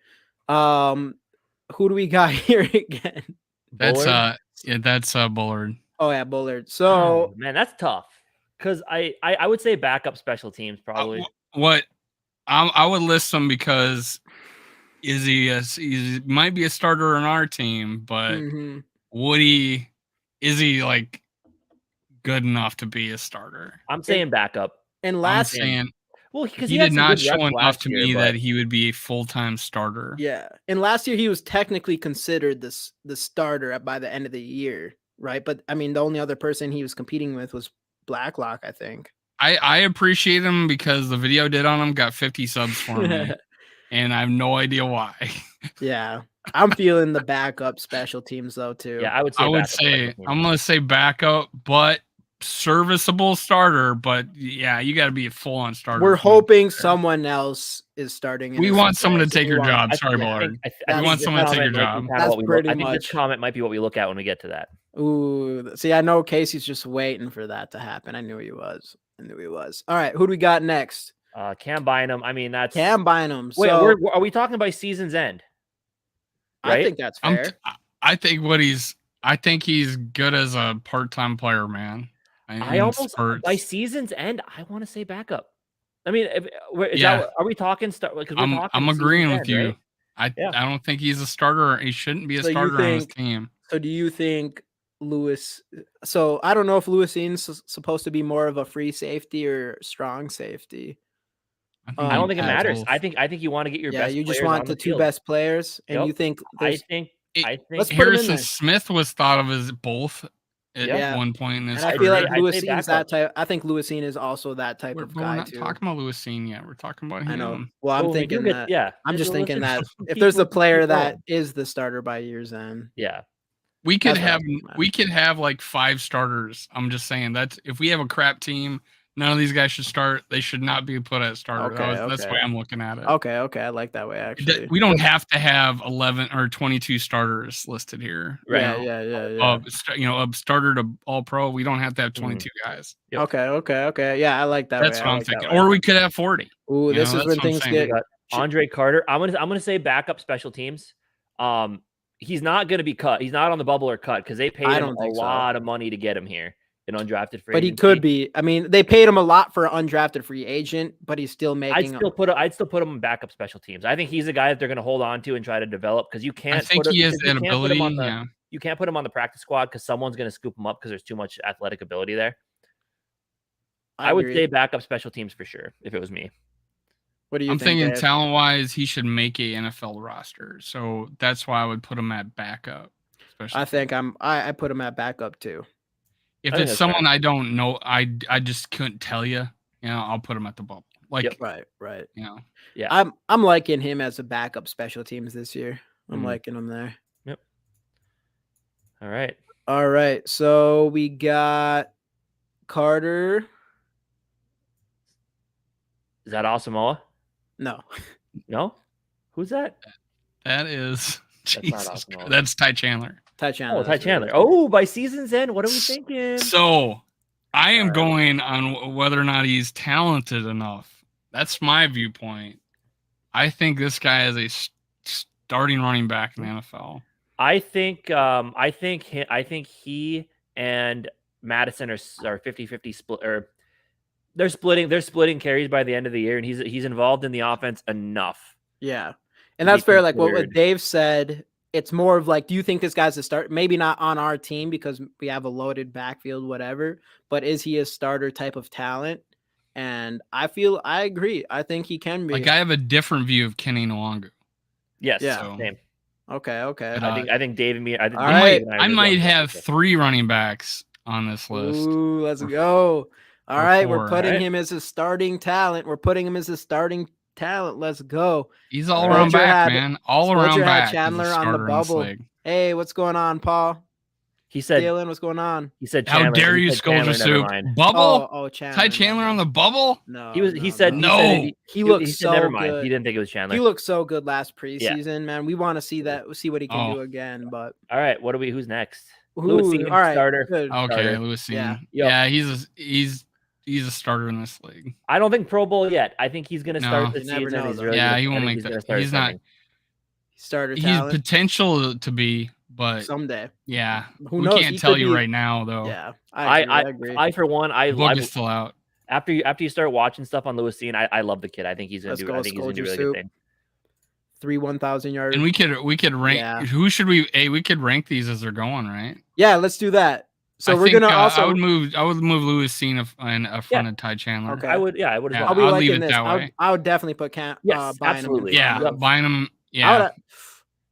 Speaker 2: Who do we got here again?
Speaker 3: That's Bullard.
Speaker 2: Oh yeah, Bullard. So
Speaker 1: man, that's tough. Because I would say backup special teams probably.
Speaker 3: What I would list him because he might be a starter on our team, but is he like good enough to be a starter?
Speaker 1: I'm saying backup.
Speaker 2: And
Speaker 1: well, because
Speaker 3: he did not show enough to me that he would be a full-time starter.
Speaker 2: Yeah, and last year he was technically considered the starter by the end of the year, right? But I mean, the only other person he was competing with was Blacklock, I think.
Speaker 3: I appreciate him because the video did on him got 50 subs for me, and I have no idea why.
Speaker 2: Yeah, I'm feeling the backup special teams though too.
Speaker 1: Yeah,
Speaker 3: I'm gonna say backup, but serviceable starter. But yeah, you got to be a full-on starter.
Speaker 2: We're hoping someone else is starting.
Speaker 3: We want someone to take your job. Sorry, Bullard. We want someone to take your job.
Speaker 2: That's pretty
Speaker 1: I think
Speaker 2: much.
Speaker 1: this comment might be what we look at when we get to that.
Speaker 2: Ooh, see, I know Casey's just waiting for that to happen. I knew he was. All right, who do we got next?
Speaker 1: Cam Bynum. I mean, that's
Speaker 2: Cam Bynum.
Speaker 1: Wait,
Speaker 2: So
Speaker 1: are we talking by season's end?
Speaker 2: I
Speaker 1: Right?
Speaker 2: think that's
Speaker 3: I'm
Speaker 2: fair.
Speaker 3: t- I think I think he's good as a part-time player, man.
Speaker 1: I
Speaker 3: In
Speaker 1: almost by
Speaker 3: spurts.
Speaker 1: season's end, I want to say backup. I mean,
Speaker 3: Yeah.
Speaker 1: are we talking start? Because we're talking
Speaker 3: I'm
Speaker 1: season's
Speaker 3: agreeing with
Speaker 1: end,
Speaker 3: you.
Speaker 1: right?
Speaker 3: I
Speaker 1: Yeah.
Speaker 3: don't think he's a starter. He shouldn't be a
Speaker 2: So you
Speaker 3: starter on this
Speaker 2: think-
Speaker 3: team.
Speaker 2: So do you think Lewis? So I don't know if Lewis's supposed to be more of a free safety or strong safety.
Speaker 1: I don't think it
Speaker 2: as
Speaker 1: matters.
Speaker 3: both.
Speaker 1: I think you want to get your
Speaker 2: Yeah,
Speaker 1: best.
Speaker 2: you just
Speaker 1: players
Speaker 2: want
Speaker 1: on
Speaker 2: the two
Speaker 1: field.
Speaker 2: best players, and
Speaker 1: Yep.
Speaker 2: you think
Speaker 1: I
Speaker 2: there's.
Speaker 1: think
Speaker 2: Let's put him in
Speaker 3: Harrison
Speaker 2: there.
Speaker 3: Smith was thought of as both at
Speaker 2: Yeah.
Speaker 3: one point in his
Speaker 2: And I
Speaker 3: career.
Speaker 2: feel like
Speaker 1: I'd say
Speaker 2: Lewisine
Speaker 1: backup.
Speaker 2: that type. I think Lewisine is also that type
Speaker 3: But
Speaker 2: of
Speaker 3: we're
Speaker 2: guy
Speaker 3: not
Speaker 2: too.
Speaker 3: talking about Lewisine yet. We're talking about him.
Speaker 2: I know. Well, I'm
Speaker 1: Well, we do
Speaker 2: thinking
Speaker 1: get-
Speaker 2: that.
Speaker 1: yeah.
Speaker 2: I'm just
Speaker 1: Listen,
Speaker 2: thinking that if
Speaker 1: keep
Speaker 2: there's a
Speaker 1: moving,
Speaker 2: player
Speaker 1: keep
Speaker 2: that
Speaker 1: going.
Speaker 2: is the starter by year's end,
Speaker 1: Yeah.
Speaker 3: We could
Speaker 2: That's what
Speaker 3: have
Speaker 2: I'm thinking, man.
Speaker 3: we could have like 5 starters. I'm just saying that's if we have a crap team, none of these guys should start. They should not be put at starter. That's the way I'm looking at it.
Speaker 2: okay, I like that way actually.
Speaker 3: We don't have to have 11 or 22 starters listed here.
Speaker 1: Right.
Speaker 2: Yeah.
Speaker 3: A starter to all pro. We don't have to have
Speaker 1: Mm-hmm.
Speaker 3: 22 guys.
Speaker 1: Yep.
Speaker 2: Okay. Yeah, I like that.
Speaker 3: That's
Speaker 2: way.
Speaker 3: what
Speaker 2: I
Speaker 3: I'm
Speaker 2: like that
Speaker 3: thinking.
Speaker 2: way.
Speaker 3: Or we could have 40.
Speaker 2: Ooh, this is
Speaker 3: that's
Speaker 2: when
Speaker 3: what I'm
Speaker 2: things
Speaker 3: saying.
Speaker 2: get.
Speaker 1: We got Andre Carter. I'm gonna say backup special teams. He's not gonna be cut. He's not on the bubble or cut because they paid
Speaker 2: I
Speaker 1: him
Speaker 2: don't
Speaker 1: a
Speaker 2: think so.
Speaker 1: lot of money to get him here, an undrafted free.
Speaker 2: But he
Speaker 1: agency.
Speaker 2: could be. I mean, they paid him a lot for an undrafted free agent, but he's still making.
Speaker 1: I'd still put him in backup special teams. I think he's a guy that they're going to hold on to and try to develop because you can't.
Speaker 3: I think
Speaker 1: put him,
Speaker 3: he has
Speaker 1: because
Speaker 3: that
Speaker 1: you can't put him
Speaker 3: ability.
Speaker 1: on the, You can't put him on the practice squad because someone's going to scoop him up because there's too much athletic ability there. I would say backup special teams for sure if it was me.
Speaker 2: What do you
Speaker 3: I'm
Speaker 2: think?
Speaker 3: thinking
Speaker 2: Dave?
Speaker 3: talent-wise, he should make a NFL roster. So that's why I would put him at backup.
Speaker 2: I think I put him at backup too.
Speaker 3: If
Speaker 1: I think
Speaker 3: it's
Speaker 1: that's
Speaker 3: someone I don't know, I just couldn't tell you. I'll put him at the bubble. Like,
Speaker 2: Right.
Speaker 1: Yeah.
Speaker 2: I'm liking him as a backup special teams this year. I'm
Speaker 1: Mhm.
Speaker 2: liking him there.
Speaker 1: Yep. All
Speaker 2: right. So we got Carter.
Speaker 1: Is that Asamoah?
Speaker 2: No.
Speaker 1: No. Who's that?
Speaker 3: that is
Speaker 1: not
Speaker 3: Jesus.
Speaker 1: Osmo.
Speaker 3: That's Ty Chandler.
Speaker 2: Ty Chandler.
Speaker 1: Oh, Ty Chandler. Oh, by season's end, what are we thinking?
Speaker 3: So I am
Speaker 1: All right.
Speaker 3: going on whether or not he's talented enough. That's my viewpoint. I think this guy is a starting running back in the NFL.
Speaker 1: I think he and Madison are 50-50 split, or they're splitting carries by the end of the year, and he's involved in the offense enough.
Speaker 2: Yeah. And that's fair. Like what
Speaker 1: considered.
Speaker 2: Dave said, it's more of like, do you think this guy's a start? Maybe not on our team because we have a loaded backfield, whatever, but is he a starter type of talent? And I agree. I think he can be.
Speaker 3: Like I have a different view of Kenny Nwangu.
Speaker 1: Yes,
Speaker 2: Yeah.
Speaker 1: same.
Speaker 2: Okay.
Speaker 3: But,
Speaker 1: I think Dave and me.
Speaker 3: I might have 3 running backs on this list.
Speaker 2: Ooh, let's go. All right, we're
Speaker 3: 4,
Speaker 2: putting
Speaker 1: right?
Speaker 2: him as a starting talent. Let's go.
Speaker 3: He's all
Speaker 2: Spread
Speaker 3: around
Speaker 2: your
Speaker 3: back,
Speaker 2: hat-
Speaker 3: man. All
Speaker 2: spread
Speaker 3: around
Speaker 2: your hat,
Speaker 3: back. He's a
Speaker 2: Chandler, on the
Speaker 3: starter in this
Speaker 2: bubble.
Speaker 3: league.
Speaker 2: Hey, what's going on, Paul?
Speaker 1: He said.
Speaker 2: Dylan, what's going on?
Speaker 1: He said.
Speaker 3: How
Speaker 1: Chandler,
Speaker 3: dare
Speaker 1: he
Speaker 3: you,
Speaker 1: said Chandler,
Speaker 3: Scolder
Speaker 1: never
Speaker 3: Soup?
Speaker 1: mind.
Speaker 3: Bubble?
Speaker 2: Oh, Chandler.
Speaker 3: Ty Chandler on the bubble?
Speaker 2: No.
Speaker 1: He said.
Speaker 3: no.
Speaker 1: He said
Speaker 2: He looks
Speaker 1: he said,
Speaker 2: so
Speaker 1: never mind.
Speaker 2: good.
Speaker 1: He didn't think it was Chandler.
Speaker 2: He looked so good last preseason, man. We want to see what he can
Speaker 3: Oh.
Speaker 2: do again. But
Speaker 1: All right, who's next?
Speaker 2: Ooh,
Speaker 1: Lewisine,
Speaker 2: all right,
Speaker 1: starter.
Speaker 2: good.
Speaker 3: Okay,
Speaker 1: Starter.
Speaker 3: Lewisine.
Speaker 2: Yeah.
Speaker 3: Yeah,
Speaker 1: Yep.
Speaker 3: he's a starter in this league.
Speaker 1: I don't think Pro Bowl yet. I think he's going to start
Speaker 3: No.
Speaker 1: the
Speaker 2: You never
Speaker 1: season.
Speaker 2: know,
Speaker 1: He's
Speaker 2: though.
Speaker 1: really
Speaker 3: Yeah,
Speaker 1: gonna-
Speaker 3: he
Speaker 1: I
Speaker 3: won't
Speaker 1: think
Speaker 3: make
Speaker 1: he's
Speaker 3: that.
Speaker 1: gonna start
Speaker 3: He's not.
Speaker 1: starting.
Speaker 2: Starter
Speaker 3: He's
Speaker 2: talent
Speaker 3: potential to be, but
Speaker 2: someday.
Speaker 3: yeah,
Speaker 2: Who
Speaker 3: we
Speaker 2: knows? He
Speaker 3: can't tell
Speaker 2: could
Speaker 3: you
Speaker 2: be-
Speaker 3: right now though.
Speaker 2: Yeah, I agree.
Speaker 1: I for one,
Speaker 3: Book is still out.
Speaker 1: after you start watching stuff on Lewisine, I love the kid. I think he's going
Speaker 2: Let's
Speaker 1: to
Speaker 2: go,
Speaker 1: do. I think he's going to do
Speaker 2: Scolder
Speaker 1: really good
Speaker 2: Soup.
Speaker 1: thing.
Speaker 2: 1,000 yards.
Speaker 3: And we could rank.
Speaker 2: Yeah.
Speaker 3: Who should we? We could rank these as they're going, right?
Speaker 2: Yeah, let's do that. So
Speaker 3: I
Speaker 2: we're
Speaker 3: think,
Speaker 2: gonna also.
Speaker 3: I would move Lewisine in front of Ty Chandler.
Speaker 2: Okay.
Speaker 1: I would as
Speaker 3: Yeah.
Speaker 1: well.
Speaker 2: I'll be
Speaker 3: I'll
Speaker 2: liking
Speaker 3: leave it
Speaker 2: this.
Speaker 3: that way.
Speaker 2: I would definitely put
Speaker 1: Yes,
Speaker 2: Bynum in
Speaker 1: absolutely.
Speaker 3: Yeah,
Speaker 2: front of-
Speaker 3: Bynum. Yeah,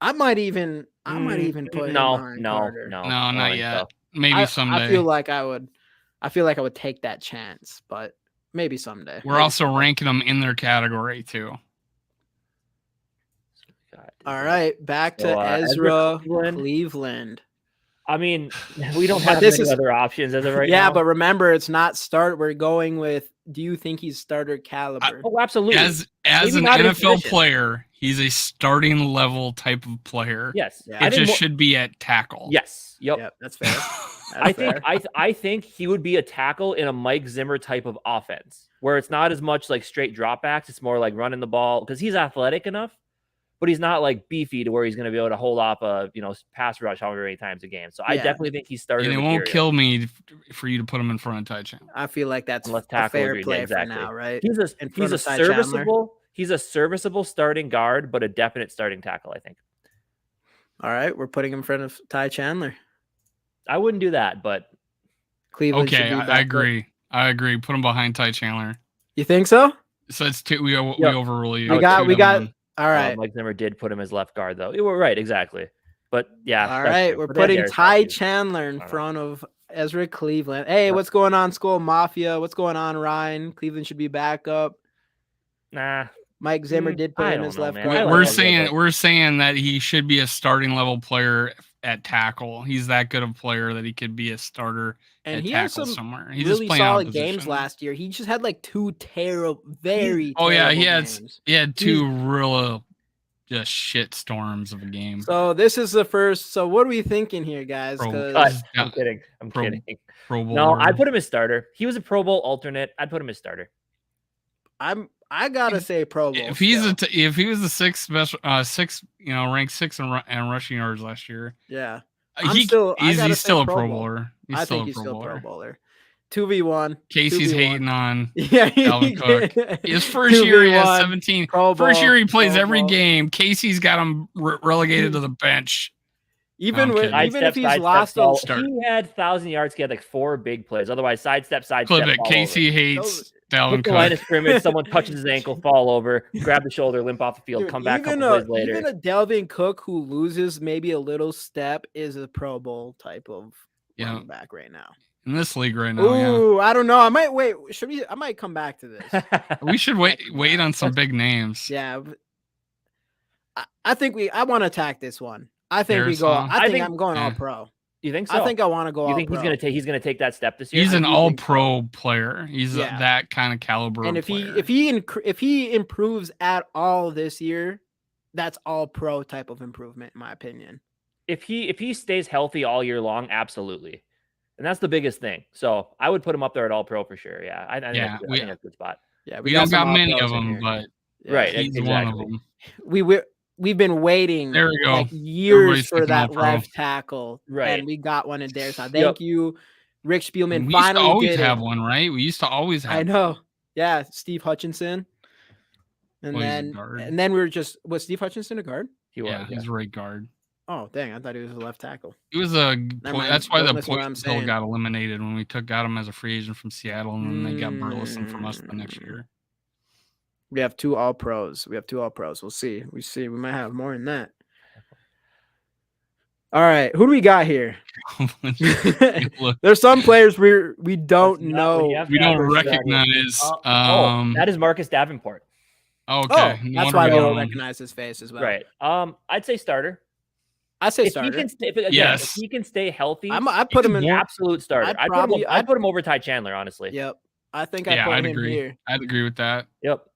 Speaker 2: I might even put him behind Carter.
Speaker 3: no,
Speaker 1: I
Speaker 3: not
Speaker 1: don't think
Speaker 3: yet.
Speaker 1: so.
Speaker 3: Maybe someday.
Speaker 2: I feel like I would take that chance, but maybe someday.
Speaker 3: We're also ranking them in their category too.
Speaker 1: God,
Speaker 2: All right, back to
Speaker 1: So,
Speaker 2: Ezra
Speaker 1: Ezra
Speaker 2: Cleveland.
Speaker 1: I mean, we don't
Speaker 2: But
Speaker 1: have
Speaker 2: this
Speaker 1: many
Speaker 2: is-
Speaker 1: other options as of right
Speaker 2: yeah,
Speaker 1: now.
Speaker 2: but remember, it's not start. We're going with do you think he's starter caliber?
Speaker 1: Oh, absolutely.
Speaker 3: As
Speaker 1: Maybe
Speaker 3: an
Speaker 1: not his
Speaker 3: NFL
Speaker 1: position.
Speaker 3: player, he's a starting level type of player.
Speaker 1: Yes.
Speaker 2: Yeah.
Speaker 3: It just should be at tackle.
Speaker 1: Yes. Yep.
Speaker 2: Yep, that's fair.
Speaker 1: I think he would be a tackle in a Mike Zimmer type of offense where it's not as much like straight dropbacks. It's more like running the ball because he's athletic enough, but he's not like beefy to where he's going to be able to hold off a pass rush however many times a game. So I definitely think he's starting.
Speaker 3: And it won't kill me for you to put him in front of Ty Chandler.
Speaker 2: I feel like that's
Speaker 1: Unless
Speaker 2: a
Speaker 1: tackle
Speaker 2: fair
Speaker 1: agreed.
Speaker 2: play
Speaker 1: Yeah, exactly.
Speaker 2: for now, right?
Speaker 1: He's a serviceable starting guard, but a definite starting tackle, I think.
Speaker 2: All right, we're putting him in front of Ty Chandler.
Speaker 1: I wouldn't do that, but
Speaker 2: Cleveland.
Speaker 3: Okay, I agree. I agree. Put him behind Ty Chandler.
Speaker 2: You think so?
Speaker 3: So it's two. We overrule you.
Speaker 2: We got. All right.
Speaker 1: Mike Zimmer did put him as left guard, though. You were right, exactly. But yeah.
Speaker 2: All right, we're putting Ty Chandler in front of Ezra Cleveland. Hey, what's going on, Skol Mafia? What's going on, Ryan? Cleveland should be back up.
Speaker 1: Nah.
Speaker 2: Mike Zimmer did put him as left guard.
Speaker 3: We're saying that he should be a starting level player at tackle. He's that good of a player that he could be a starter
Speaker 2: and
Speaker 3: at
Speaker 2: he
Speaker 3: tackle
Speaker 2: has some
Speaker 3: somewhere. He's
Speaker 2: really
Speaker 3: just
Speaker 2: solid games last year. He just had like two terrible, games.
Speaker 3: He had two real just shit storms of a game.
Speaker 2: So this is the first. So what are we thinking here, guys?
Speaker 1: I'm kidding. I'm kidding.
Speaker 3: Pro Bowl.
Speaker 1: No, I'd put him as starter. He was a Pro Bowl alternate. I'd put him as starter.
Speaker 2: I gotta say Pro Bowl.
Speaker 3: If he was the sixth best, ranked sixth in rushing yards last year.
Speaker 2: Yeah,
Speaker 3: he's still a Pro Bowler.
Speaker 2: I think he's still a Pro Bowler. 2v1.
Speaker 3: Casey's
Speaker 2: 2v1.
Speaker 3: hating on
Speaker 2: yeah,
Speaker 3: Dalvin Cook. His first year he has 17. First year he plays every game. Casey's got him relegated to the bench.
Speaker 2: Even if he's lost,
Speaker 1: he had 1,000 yards. He had like 4 big plays. Otherwise, sidestep.
Speaker 3: Clip it. Casey hates Dalvin Cook.
Speaker 1: Line of scrimmage, someone touches his ankle, fall over, grab the shoulder, limp off the field, come back a couple plays later.
Speaker 2: Even a Dalvin Cook who loses maybe a little step is a Pro Bowl type of running back right now.
Speaker 3: In this league right now,
Speaker 2: Ooh, I don't know. I might wait. I might come back to this.
Speaker 3: We should wait on some big names.
Speaker 2: Yeah. I want to attack this one. I think I'm going all pro.
Speaker 1: You think so?
Speaker 2: I think I want to go all pro.
Speaker 1: You think he's gonna take that step this year?
Speaker 3: He's an all pro player. He's that kind of caliber.
Speaker 2: And if he improves at all this year, that's all pro type of improvement, in my opinion.
Speaker 1: If he stays healthy all year long, absolutely. And that's the biggest thing. So I would put him up there at all pro for sure. Yeah. I think that's a good spot.
Speaker 2: Yeah.
Speaker 3: We don't got many of them, but
Speaker 1: right.
Speaker 3: He's one of them.
Speaker 2: We've been waiting years for that left tackle. Right. And we got one in there. So thank you, Rick Spielman.
Speaker 3: We used to always have one, right? We used to always have
Speaker 2: I know. Yeah. Steve Hutchinson. And then we were was Steve Hutchinson a guard?
Speaker 3: He was a right guard.
Speaker 2: Oh, dang. I thought he was a left tackle.
Speaker 3: He was that's why the point still got eliminated when we got him as a free agent from Seattle, and then they got Burleson from us the next year.
Speaker 2: We have 2 all pros. We'll see. We might have more than that. All right. Who do we got here? There's some players we don't know.
Speaker 3: We don't recognize.
Speaker 1: That is Marcus Davenport.
Speaker 3: Okay.
Speaker 2: That's why we don't recognize his face as well.
Speaker 1: Right. I'd say starter.
Speaker 2: I say starter.
Speaker 1: If he can stay healthy,
Speaker 2: I'd put him in
Speaker 1: absolute starter. I'd put him over Ty Chandler, honestly.
Speaker 2: Yep. I think I'd put him in here.
Speaker 3: I'd agree with that.
Speaker 1: Yep.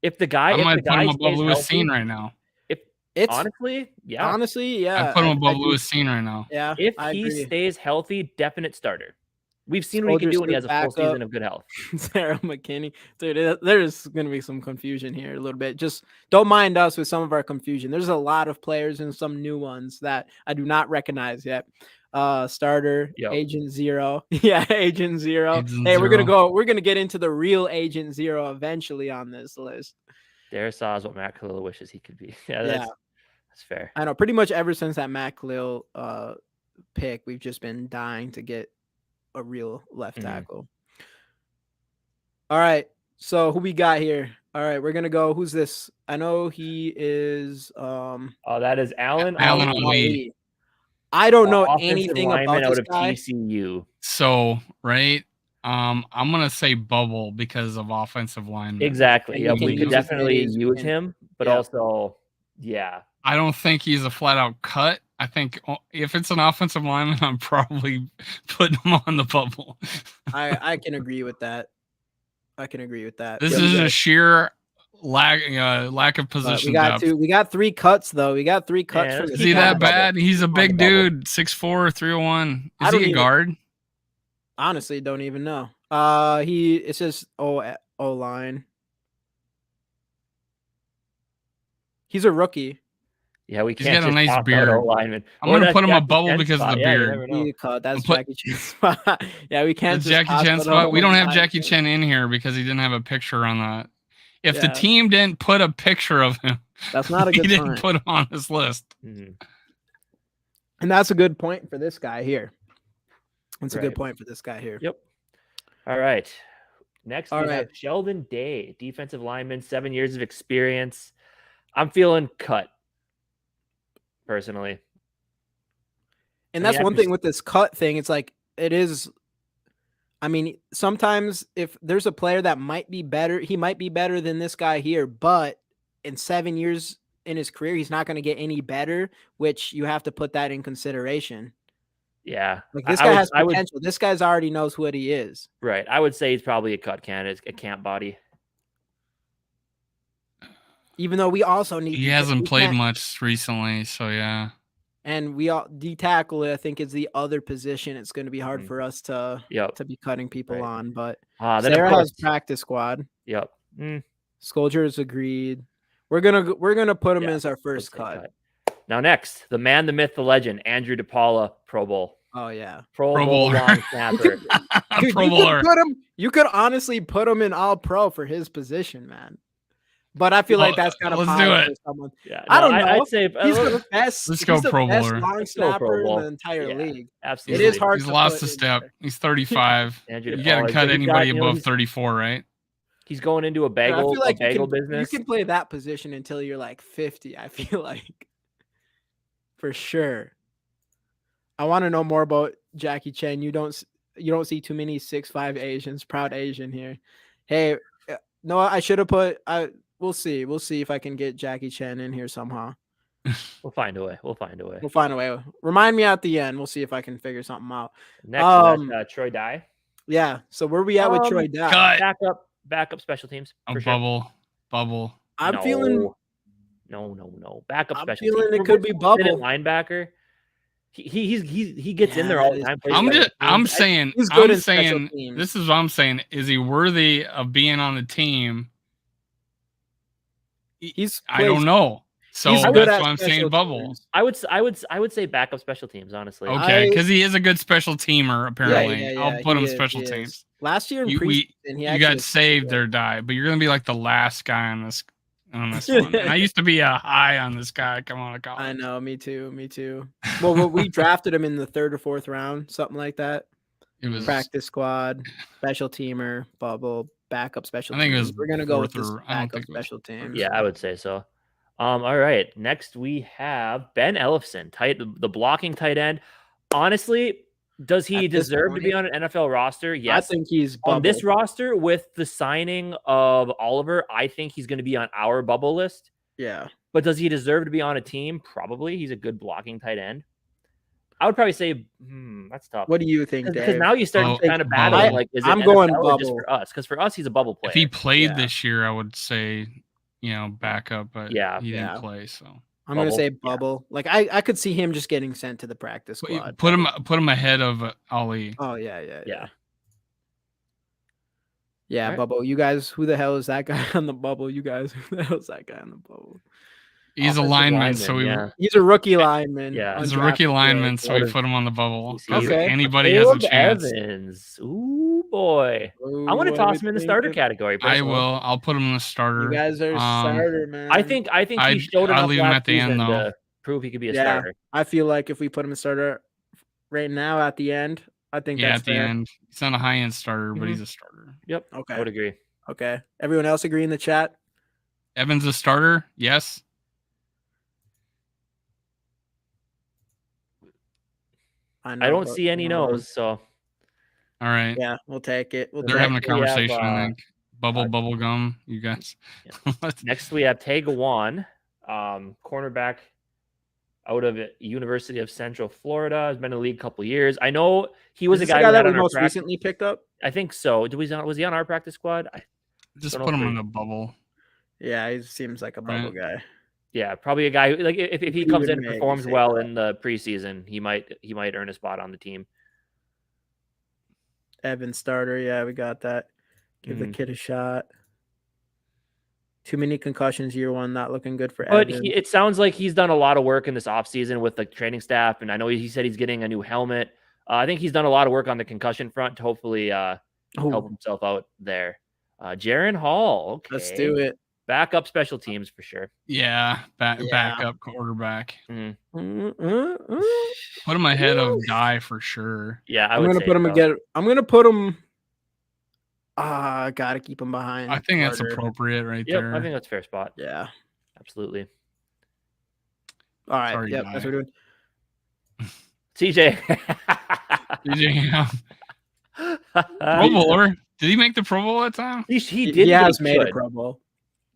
Speaker 1: If the guy,
Speaker 3: I might put him above Lewis Cine right now.
Speaker 2: Honestly, yeah.
Speaker 3: I'd put him above Lewis Cine right now.
Speaker 2: Yeah.
Speaker 1: If he stays healthy, definite starter. We've seen what he can do when he has a full season of good health.
Speaker 2: Sarah McKinney. Dude, there's going to be some confusion here a little bit. Just don't mind us with some of our confusion. There's a lot of players and some new ones that I do not recognize yet. Starter, Agent Zero. Yeah, Agent Zero. We're going to get into the real Agent Zero eventually on this list.
Speaker 1: Darisaw is what Matt Khalil wishes he could be. That's fair.
Speaker 2: I know. Pretty much ever since that Matt Khalil pick, we've just been dying to get a real left tackle. All right. So who we got here? All right, we're gonna go. Who's this? I know he is
Speaker 1: that is Allen
Speaker 3: Ali.
Speaker 2: I don't know anything about this guy.
Speaker 1: TCU.
Speaker 3: So I'm gonna say bubble because of offensive lineman.
Speaker 1: Exactly. Yeah, we could definitely use him, but also,
Speaker 3: I don't think he's a flat out cut. I think if it's an offensive lineman, I'm probably putting him on the bubble.
Speaker 2: I can agree with that. I can agree with that.
Speaker 3: This
Speaker 2: Yep.
Speaker 3: is a sheer lack of
Speaker 2: But
Speaker 3: position
Speaker 2: we got
Speaker 3: depth.
Speaker 2: two. We got 3 cuts though. We got 3 cuts
Speaker 1: Yeah,
Speaker 2: for
Speaker 1: let's
Speaker 3: Is
Speaker 2: the
Speaker 3: he
Speaker 1: keep on
Speaker 3: that
Speaker 1: the
Speaker 2: bubble.
Speaker 3: bad? He's a
Speaker 1: Keep on the
Speaker 3: big
Speaker 1: bubble.
Speaker 3: dude, 6'4", 301.
Speaker 2: I
Speaker 3: Is
Speaker 2: don't
Speaker 3: he a
Speaker 2: even-
Speaker 3: guard?
Speaker 2: Honestly, don't even know. It says O line. He's a rookie.
Speaker 1: Yeah, we
Speaker 3: He's
Speaker 1: can't
Speaker 3: got a
Speaker 1: just
Speaker 3: nice
Speaker 1: pop out
Speaker 3: beard.
Speaker 1: O-lineman.
Speaker 3: I'm
Speaker 1: Or
Speaker 3: gonna
Speaker 1: that's
Speaker 3: put him a
Speaker 1: Jackie
Speaker 3: bubble
Speaker 1: Chan's
Speaker 3: because of the
Speaker 1: spot. Yeah, you
Speaker 3: beard.
Speaker 1: never know.
Speaker 2: He cut. That's
Speaker 3: put-
Speaker 2: Jackie Chan's spot. Yeah, we can't
Speaker 3: The
Speaker 2: just
Speaker 3: Jackie
Speaker 2: toss
Speaker 3: Chan
Speaker 2: it
Speaker 3: spot.
Speaker 2: on
Speaker 3: We don't have
Speaker 2: line.
Speaker 3: Jackie Chan in here because he didn't have a picture on that. If the
Speaker 2: Yeah.
Speaker 3: team didn't put a picture of him,
Speaker 2: That's not a
Speaker 3: he
Speaker 2: good
Speaker 3: didn't
Speaker 2: sign.
Speaker 3: put him on this list.
Speaker 1: Mhm.
Speaker 2: And that's a good point for this guy here. That's a good
Speaker 1: Right.
Speaker 2: point for this guy here.
Speaker 1: Yep. All right. Next,
Speaker 2: All
Speaker 1: we have
Speaker 2: right.
Speaker 1: Sheldon Day, defensive lineman, 7 years of experience. I'm feeling cut, personally.
Speaker 2: And
Speaker 1: I mean,
Speaker 2: that's
Speaker 1: I
Speaker 2: one
Speaker 1: can
Speaker 2: thing with this cut thing. It's like it is. I mean, sometimes if there's a player that might be better, he might be better than this guy here. But in 7 years in his career, he's not going to get any better, which you have to put that in consideration.
Speaker 1: Yeah.
Speaker 2: Like this
Speaker 1: I
Speaker 2: guy
Speaker 1: would-
Speaker 2: has
Speaker 1: I would-
Speaker 2: potential. This guy's already knows what he is.
Speaker 1: Right. I would say he's probably a cut candidate, a camp body.
Speaker 2: Even though we also need.
Speaker 3: He hasn't played much recently, so yeah.
Speaker 2: And we all D tackle, I think, is the other position. It's going to be hard
Speaker 1: Mhm.
Speaker 2: for us to
Speaker 1: Yep.
Speaker 2: be cutting people
Speaker 1: Right.
Speaker 2: on. But
Speaker 1: Then
Speaker 2: Sarah
Speaker 1: of course,
Speaker 2: has practice squad.
Speaker 1: yep. Mm,
Speaker 2: Scolders agreed. We're gonna put him
Speaker 1: Yeah,
Speaker 2: as our
Speaker 1: let's
Speaker 2: first
Speaker 1: say
Speaker 2: cut.
Speaker 1: Now next, the man, the myth, the legend, Andrew DePaula, Pro Bowl.
Speaker 2: Oh yeah,
Speaker 1: Pro
Speaker 3: Pro
Speaker 1: Bowl
Speaker 3: Bowler.
Speaker 1: long snapper.
Speaker 2: Dude,
Speaker 3: Pro
Speaker 2: you
Speaker 3: Bowler.
Speaker 2: could put him. You could honestly put him in All Pro for his position, man. But I feel like
Speaker 3: Well,
Speaker 2: that's kind of
Speaker 3: let's do
Speaker 2: high
Speaker 3: it.
Speaker 2: for someone.
Speaker 1: Yeah,
Speaker 2: I don't know.
Speaker 1: I'd say
Speaker 2: He's the best.
Speaker 3: Let's go
Speaker 2: he's the
Speaker 3: Pro
Speaker 2: best
Speaker 3: Bowler.
Speaker 2: long
Speaker 1: Let's go Pro
Speaker 2: snapper in
Speaker 1: Bowl.
Speaker 2: the entire
Speaker 1: Yeah.
Speaker 2: league.
Speaker 1: absolutely.
Speaker 2: It is hard.
Speaker 3: He's
Speaker 2: to
Speaker 3: lost
Speaker 2: put
Speaker 3: a
Speaker 2: in
Speaker 3: step.
Speaker 2: there.
Speaker 3: He's 35.
Speaker 1: Andrew
Speaker 3: You
Speaker 1: DePaula,
Speaker 3: gotta cut
Speaker 1: he's
Speaker 3: anybody
Speaker 1: got-
Speaker 3: above
Speaker 1: he's-
Speaker 3: 34, right?
Speaker 1: He's going into a
Speaker 2: I
Speaker 1: bagel,
Speaker 2: feel like
Speaker 1: bagel
Speaker 2: you
Speaker 1: business.
Speaker 2: can play that position until you're like 50. I feel like for sure. I want to know more about Jackie Chan. You don't see too many 6'5" Asians, proud Asian here. Hey, no, I should have put. We'll see. We'll see if I can get Jackie Chan in here somehow.
Speaker 1: We'll find a way. We'll find a way.
Speaker 2: We'll find a way. Remind me at the end. We'll see if I can figure something out.
Speaker 1: Next, we got, Troy Dye.
Speaker 2: Yeah. So where we at with Troy Dye?
Speaker 3: Cut.
Speaker 1: Backup special teams.
Speaker 3: A
Speaker 1: For sure.
Speaker 3: bubble.
Speaker 2: I'm feeling.
Speaker 1: No. Backup
Speaker 2: I'm
Speaker 1: special
Speaker 2: feeling
Speaker 1: teams.
Speaker 2: it could be bubble.
Speaker 1: Linebacker. He gets in there all the time. plays
Speaker 3: I'm
Speaker 1: special
Speaker 3: just. I'm
Speaker 1: teams.
Speaker 3: saying.
Speaker 2: He's good
Speaker 3: I'm
Speaker 2: in special
Speaker 3: saying.
Speaker 2: teams.
Speaker 3: This is what I'm saying. Is he worthy of being on the team? I don't know. So
Speaker 2: He's
Speaker 3: that's
Speaker 2: good
Speaker 3: why
Speaker 2: at
Speaker 3: I'm saying
Speaker 2: special
Speaker 3: bubble.
Speaker 2: teams.
Speaker 1: I would say backup special teams. Honestly.
Speaker 3: Okay, because he is a good special teamer. Apparently,
Speaker 2: Yeah,
Speaker 3: I'll put
Speaker 2: he
Speaker 3: him
Speaker 2: is,
Speaker 3: special
Speaker 2: he is.
Speaker 3: teams.
Speaker 2: Last year in
Speaker 3: You-
Speaker 2: preseason, he
Speaker 3: You
Speaker 2: actually
Speaker 3: got
Speaker 2: was
Speaker 3: saved
Speaker 2: pretty
Speaker 3: or die, but you're gonna be like the last guy on this one. And I used to be a high on this guy. Come on,
Speaker 2: good. I
Speaker 3: college.
Speaker 2: know, me too. Well, we drafted him in the 3rd or 4th round, something like that.
Speaker 3: It was.
Speaker 2: Practice squad, special teamer, bubble, backup special.
Speaker 3: I think it
Speaker 2: teams.
Speaker 3: was
Speaker 2: We're gonna go with
Speaker 3: 4th
Speaker 2: this
Speaker 3: or- I don't
Speaker 2: backup
Speaker 3: think it was
Speaker 2: special
Speaker 3: 4th.
Speaker 2: teams.
Speaker 1: Yeah, I would say so. All right. Next, we have Ben Ellefson, the blocking tight end. Honestly, does he
Speaker 2: At this
Speaker 1: deserve to be
Speaker 2: point,
Speaker 1: on an NFL roster? Yes.
Speaker 2: I think he's
Speaker 1: On this
Speaker 2: bubble.
Speaker 1: roster, with the signing of Oliver, I think he's going to be on our bubble list.
Speaker 2: Yeah,
Speaker 1: But does he deserve to be on a team? Probably. He's a good blocking tight end. I would probably say that's tough.
Speaker 2: what do you think,
Speaker 1: Because
Speaker 2: Dave?
Speaker 1: now you start
Speaker 3: Oh,
Speaker 1: kind of
Speaker 3: bubble.
Speaker 1: battling like, is it
Speaker 2: I'm going
Speaker 1: NFL or just
Speaker 2: bubble.
Speaker 1: for us? Because for us, he's a bubble player.
Speaker 3: If he played
Speaker 2: Yeah.
Speaker 3: this year, I would say, backup, but
Speaker 1: Yeah.
Speaker 3: he
Speaker 2: Yeah.
Speaker 3: didn't play. So
Speaker 2: I'm gonna
Speaker 1: Bubble.
Speaker 2: say
Speaker 1: Yeah.
Speaker 2: bubble. Like I could see him just getting sent to the practice squad.
Speaker 3: put him ahead of Ali.
Speaker 2: Oh yeah.
Speaker 1: Yeah.
Speaker 2: Yeah,
Speaker 1: Alright.
Speaker 2: bubble. You guys, who the hell is that guy on the bubble? You guys, who the hell is that guy on the bubble?
Speaker 3: He's a
Speaker 1: Offensive
Speaker 3: lineman, so we.
Speaker 1: yeah.
Speaker 2: He's a rookie lineman.
Speaker 1: Yeah.
Speaker 3: He's a rookie
Speaker 2: undrafted
Speaker 3: lineman, so we
Speaker 1: What is-
Speaker 3: put him on the bubble.
Speaker 1: He's-
Speaker 3: If
Speaker 2: Okay.
Speaker 3: anybody has a
Speaker 1: Caleb
Speaker 3: chance,
Speaker 1: Evans. Ooh, boy.
Speaker 2: Ooh,
Speaker 1: I want to
Speaker 2: what are
Speaker 1: toss
Speaker 2: we
Speaker 1: him in the starter
Speaker 2: thinking?
Speaker 1: category.
Speaker 3: I
Speaker 1: personally.
Speaker 3: will. I'll put him in the starter.
Speaker 2: You guys are starter, man.
Speaker 1: I think he
Speaker 3: I'd-
Speaker 1: showed
Speaker 3: I'll
Speaker 1: enough
Speaker 3: leave him
Speaker 1: last
Speaker 3: at the end,
Speaker 1: season
Speaker 3: though.
Speaker 1: to prove he could be a
Speaker 2: Yeah.
Speaker 1: starter.
Speaker 2: I feel like if we put him in starter right now at the end, I think
Speaker 3: Yeah,
Speaker 2: that's
Speaker 3: at the
Speaker 2: fair.
Speaker 3: end, he's not a high end starter, but
Speaker 2: Mhm.
Speaker 3: he's a starter.
Speaker 1: Yep. I
Speaker 2: Okay.
Speaker 1: would agree.
Speaker 2: Okay. Everyone else agree in the chat?
Speaker 3: Evans a starter? Yes.
Speaker 1: I don't see any no's. So
Speaker 3: All right.
Speaker 2: Yeah, we'll take it. We'll
Speaker 3: They're
Speaker 2: take
Speaker 3: having a
Speaker 1: Next we have,
Speaker 3: conversation. I think bubble gum. You guys.
Speaker 1: next we have Taekwon, cornerback. out of University of Central Florida. Has been in the league a couple years. I know he was
Speaker 2: Is
Speaker 1: a
Speaker 2: this
Speaker 1: guy,
Speaker 2: that
Speaker 1: we
Speaker 2: we
Speaker 1: had on
Speaker 2: most recently picked up.
Speaker 1: I think so. Was he on our practice squad? I
Speaker 3: Just
Speaker 1: don't know
Speaker 3: put
Speaker 1: if
Speaker 3: him
Speaker 1: we-
Speaker 3: in a bubble.
Speaker 2: Yeah, he seems like a bubble guy.
Speaker 1: Yeah, probably a guy who, like, if he comes in and
Speaker 2: Maybe
Speaker 1: performs
Speaker 2: say
Speaker 1: well
Speaker 2: that.
Speaker 1: in the preseason, he might earn a spot on the team.
Speaker 2: Evan starter. Yeah, we got that. Give the
Speaker 1: Mhm.
Speaker 2: kid a shot. Too many concussions year one. Not looking good for
Speaker 1: But
Speaker 2: Evan.
Speaker 1: it sounds like he's done a lot of work in this offseason with the training staff, and I know he said he's getting a new helmet. I think he's done a lot of work on the concussion front to hopefully help himself out there. Jaron Hall. Okay,
Speaker 2: Let's do it.
Speaker 1: Backup special teams for sure.
Speaker 3: Yeah, backup quarterback.
Speaker 1: Mhm.
Speaker 3: Put him ahead of Guy for sure.
Speaker 1: Yeah,
Speaker 2: I'm gonna put him again. I'm gonna put him. Gotta keep him behind.
Speaker 3: I think that's
Speaker 2: Carter.
Speaker 3: appropriate right
Speaker 1: Yep,
Speaker 3: there.
Speaker 1: I think that's a fair spot.
Speaker 2: Yeah.
Speaker 1: Absolutely.
Speaker 2: All right.
Speaker 3: Sorry,
Speaker 2: yep.
Speaker 3: Guy.
Speaker 2: That's what we're doing.
Speaker 1: CJ.
Speaker 3: Pro Bowler. Did he make the Pro Bowl that time?
Speaker 1: He did.
Speaker 2: He has
Speaker 1: but
Speaker 2: made a
Speaker 1: should.
Speaker 2: Pro Bowl.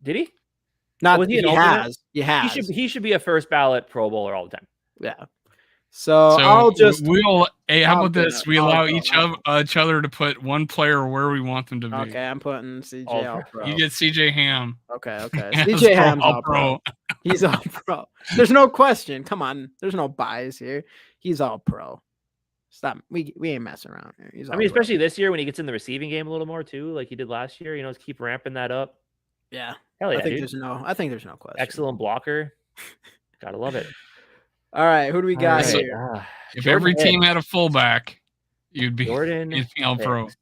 Speaker 1: Did he?
Speaker 2: Not
Speaker 1: Was he an
Speaker 2: he
Speaker 1: alternate?
Speaker 2: has. He has.
Speaker 1: He should be a first ballot Pro Bowler all the time.
Speaker 2: Yeah. So I'll just.
Speaker 3: Hey, how
Speaker 2: I'll
Speaker 3: about this? We
Speaker 2: I'll
Speaker 3: allow
Speaker 2: go.
Speaker 3: each other to put one player where we want them to be.
Speaker 2: Okay, I'm putting CJ
Speaker 1: All
Speaker 2: all pro.
Speaker 3: You get CJ Ham.
Speaker 2: Okay.
Speaker 3: As
Speaker 2: CJ Ham's
Speaker 3: all
Speaker 2: all pro. He's all pro. There's no question. Come on. There's no bias here. He's all pro. Stop. We ain't messing around here. He's all pro.
Speaker 1: especially this year when he gets in the receiving game a little more too, like he did last year. Let's keep ramping that up.
Speaker 2: Yeah.
Speaker 1: Hell yeah,
Speaker 2: I think
Speaker 1: dude.
Speaker 2: there's no question.
Speaker 1: Excellent blocker. Gotta love it.
Speaker 2: All right, who do we got
Speaker 1: All right.
Speaker 2: here?
Speaker 3: If
Speaker 1: Jordan
Speaker 3: every team
Speaker 1: Hicks.
Speaker 3: had a fullback, you'd be
Speaker 1: Jordan
Speaker 3: all pro.
Speaker 1: Hicks.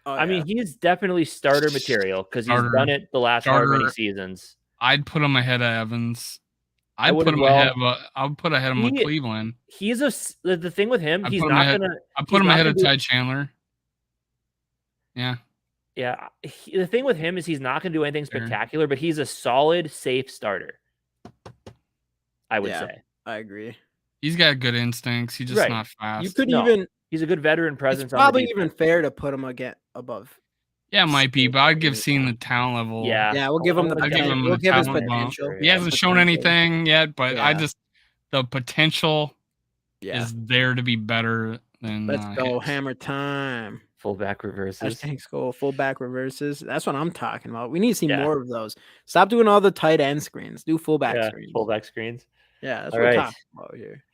Speaker 2: Oh,
Speaker 1: I mean, he's definitely starter material because he's
Speaker 3: Starter.
Speaker 1: done it the last however many
Speaker 3: Starter.
Speaker 1: seasons.
Speaker 3: I'd put him ahead of Evans.
Speaker 1: I
Speaker 3: I'd
Speaker 1: would
Speaker 3: put
Speaker 1: as
Speaker 3: him
Speaker 1: well.
Speaker 3: ahead of. I would put ahead of
Speaker 1: He-
Speaker 3: Cleveland.
Speaker 1: He's the thing with him.
Speaker 3: I'd
Speaker 1: He's
Speaker 3: put him
Speaker 1: not
Speaker 3: ahead-
Speaker 1: gonna.
Speaker 3: I put
Speaker 1: he's
Speaker 3: him
Speaker 1: not
Speaker 3: ahead
Speaker 1: gonna
Speaker 3: of
Speaker 1: do-
Speaker 3: Ty Chandler. Yeah,
Speaker 1: Yeah, the thing with him is he's not going to do anything
Speaker 3: Fair.
Speaker 1: spectacular, but he's a solid, safe starter. I would
Speaker 2: Yeah.
Speaker 1: say
Speaker 2: I agree.
Speaker 3: he's got good instincts. He's just
Speaker 1: Right.
Speaker 3: not fast.
Speaker 2: You could
Speaker 1: No.
Speaker 2: even.
Speaker 1: he's a good veteran presence.
Speaker 2: It's
Speaker 1: on the
Speaker 2: probably
Speaker 1: defense.
Speaker 2: even fair to put him again above.
Speaker 3: Yeah, it might be, but I'd give
Speaker 2: Yeah.
Speaker 3: seeing the talent level.
Speaker 1: Yeah,
Speaker 2: Yeah, we'll give him the
Speaker 3: I'll give
Speaker 2: potential.
Speaker 3: him
Speaker 2: We'll
Speaker 3: the
Speaker 2: give his
Speaker 3: talent bump.
Speaker 2: potential.
Speaker 3: He hasn't shown
Speaker 2: Potential.
Speaker 3: anything yet, but I
Speaker 2: Yeah.
Speaker 3: just the potential
Speaker 2: Yeah.
Speaker 3: is there to be better than.
Speaker 2: Let's go.
Speaker 3: Hicks.
Speaker 2: Hammer time.
Speaker 1: fullback reverses.
Speaker 2: Hashtag Skol. Fullback reverses. That's what I'm talking about. We need to see
Speaker 1: Yeah.
Speaker 2: more of those. Stop doing all the tight end screens. Do fullback
Speaker 1: Yeah,
Speaker 2: screens.
Speaker 1: fullback screens.
Speaker 2: Yeah, that's
Speaker 1: All
Speaker 2: what we're
Speaker 1: right.
Speaker 2: talking about here.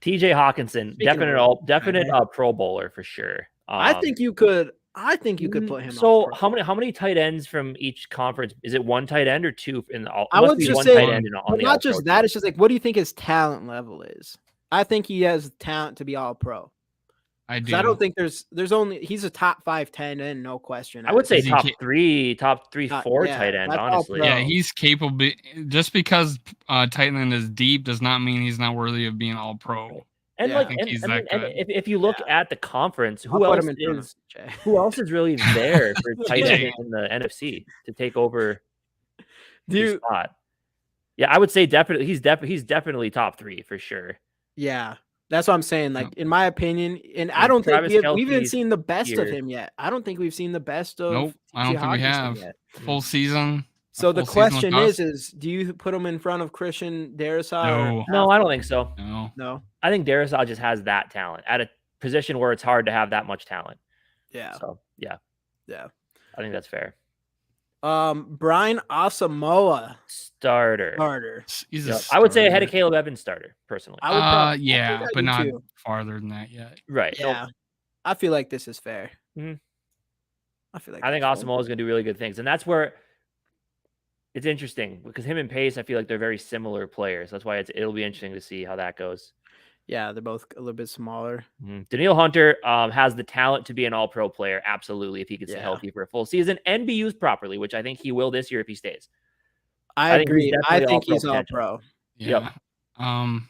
Speaker 1: TJ Hawkinson,
Speaker 2: Speaking of
Speaker 1: definite Pro Bowler for sure.
Speaker 2: I think you could. I think you could put him.
Speaker 1: So
Speaker 2: on pro.
Speaker 1: how many tight ends from each conference? Is it one tight end or two in the all?
Speaker 2: I
Speaker 1: must
Speaker 2: would
Speaker 1: be
Speaker 2: just
Speaker 1: one
Speaker 2: say,
Speaker 1: tight end on
Speaker 2: but
Speaker 1: the
Speaker 2: not
Speaker 1: All-Pro
Speaker 2: just that.
Speaker 1: team.
Speaker 2: It's just like, what do you think his talent level is? I think he has talent to be all pro.
Speaker 3: I
Speaker 2: 'Cause
Speaker 3: do.
Speaker 2: I don't think there's only he's a top 5 10 and no question.
Speaker 1: I would say
Speaker 3: Is he
Speaker 1: top
Speaker 3: ca-
Speaker 1: three, four
Speaker 2: yeah,
Speaker 1: tight end.
Speaker 2: that's
Speaker 1: Honestly,
Speaker 2: All-Pro.
Speaker 3: Yeah, he's capable. Just because tight end is deep does not mean he's not worthy of being all pro.
Speaker 1: and
Speaker 2: Yeah.
Speaker 1: like,
Speaker 3: I think
Speaker 1: and,
Speaker 3: he's
Speaker 1: I
Speaker 3: that
Speaker 1: mean, and
Speaker 3: good.
Speaker 1: if you look
Speaker 2: Yeah.
Speaker 1: at the conference,
Speaker 2: I'll
Speaker 1: who
Speaker 2: put
Speaker 1: else
Speaker 2: him in front of
Speaker 1: is
Speaker 2: CJ.
Speaker 1: who else is really there for tight
Speaker 3: CJ.
Speaker 1: end in the NFC to take over
Speaker 2: Do
Speaker 1: his
Speaker 2: you,
Speaker 1: spot? Yeah, I would say definitely he's definitely top three for sure.
Speaker 2: yeah, that's what I'm saying. Like in my opinion, and I
Speaker 1: And
Speaker 2: don't think
Speaker 1: Travis
Speaker 2: we haven't
Speaker 1: Kelce's
Speaker 2: seen the best of
Speaker 1: here.
Speaker 2: him yet. I don't think we've seen the best of.
Speaker 3: Nope, I
Speaker 2: TJ
Speaker 3: don't think we
Speaker 2: Hawkinson
Speaker 3: have.
Speaker 2: yet.
Speaker 3: Full season.
Speaker 2: So
Speaker 3: a
Speaker 2: the
Speaker 3: full season with
Speaker 2: question
Speaker 3: us?
Speaker 2: is, do you put him in front of Christian Darrisaw?
Speaker 3: No.
Speaker 1: No, I don't think so.
Speaker 3: No.
Speaker 2: No.
Speaker 1: I think Darrisaw just has that talent at a position where it's hard to have that much talent.
Speaker 2: Yeah.
Speaker 1: So yeah,
Speaker 2: Yeah.
Speaker 1: I think that's fair.
Speaker 2: Brian Asamoah
Speaker 1: Starter.
Speaker 2: starter.
Speaker 3: He's a
Speaker 1: Yep. I would say ahead of
Speaker 3: starter.
Speaker 1: Caleb Evans starter personally.
Speaker 2: I would probably, I
Speaker 3: Yeah,
Speaker 2: think I
Speaker 3: but
Speaker 2: do
Speaker 3: not
Speaker 2: too.
Speaker 3: farther than that yet.
Speaker 1: Right. Nope.
Speaker 2: Yeah. I feel like this is fair.
Speaker 1: Mhm.
Speaker 2: I feel like
Speaker 1: I think
Speaker 2: that's fair.
Speaker 1: Asamoah is going to do really good things, and that's where it's interesting because him and Pace, I feel like they're very similar players. That's why it'll be interesting to see how that goes.
Speaker 2: Yeah, they're both a little bit smaller.
Speaker 1: Daniil Hunter has the talent to be an All-Pro player, absolutely, if he gets
Speaker 2: Yeah.
Speaker 1: healthy for a full season and be used properly, which I think he will this year if he stays.
Speaker 2: I
Speaker 1: I think he's
Speaker 2: agree. I
Speaker 1: definitely
Speaker 2: think
Speaker 1: all-pro
Speaker 2: he's all
Speaker 1: potential.
Speaker 2: pro.
Speaker 3: Yeah.
Speaker 1: Yep.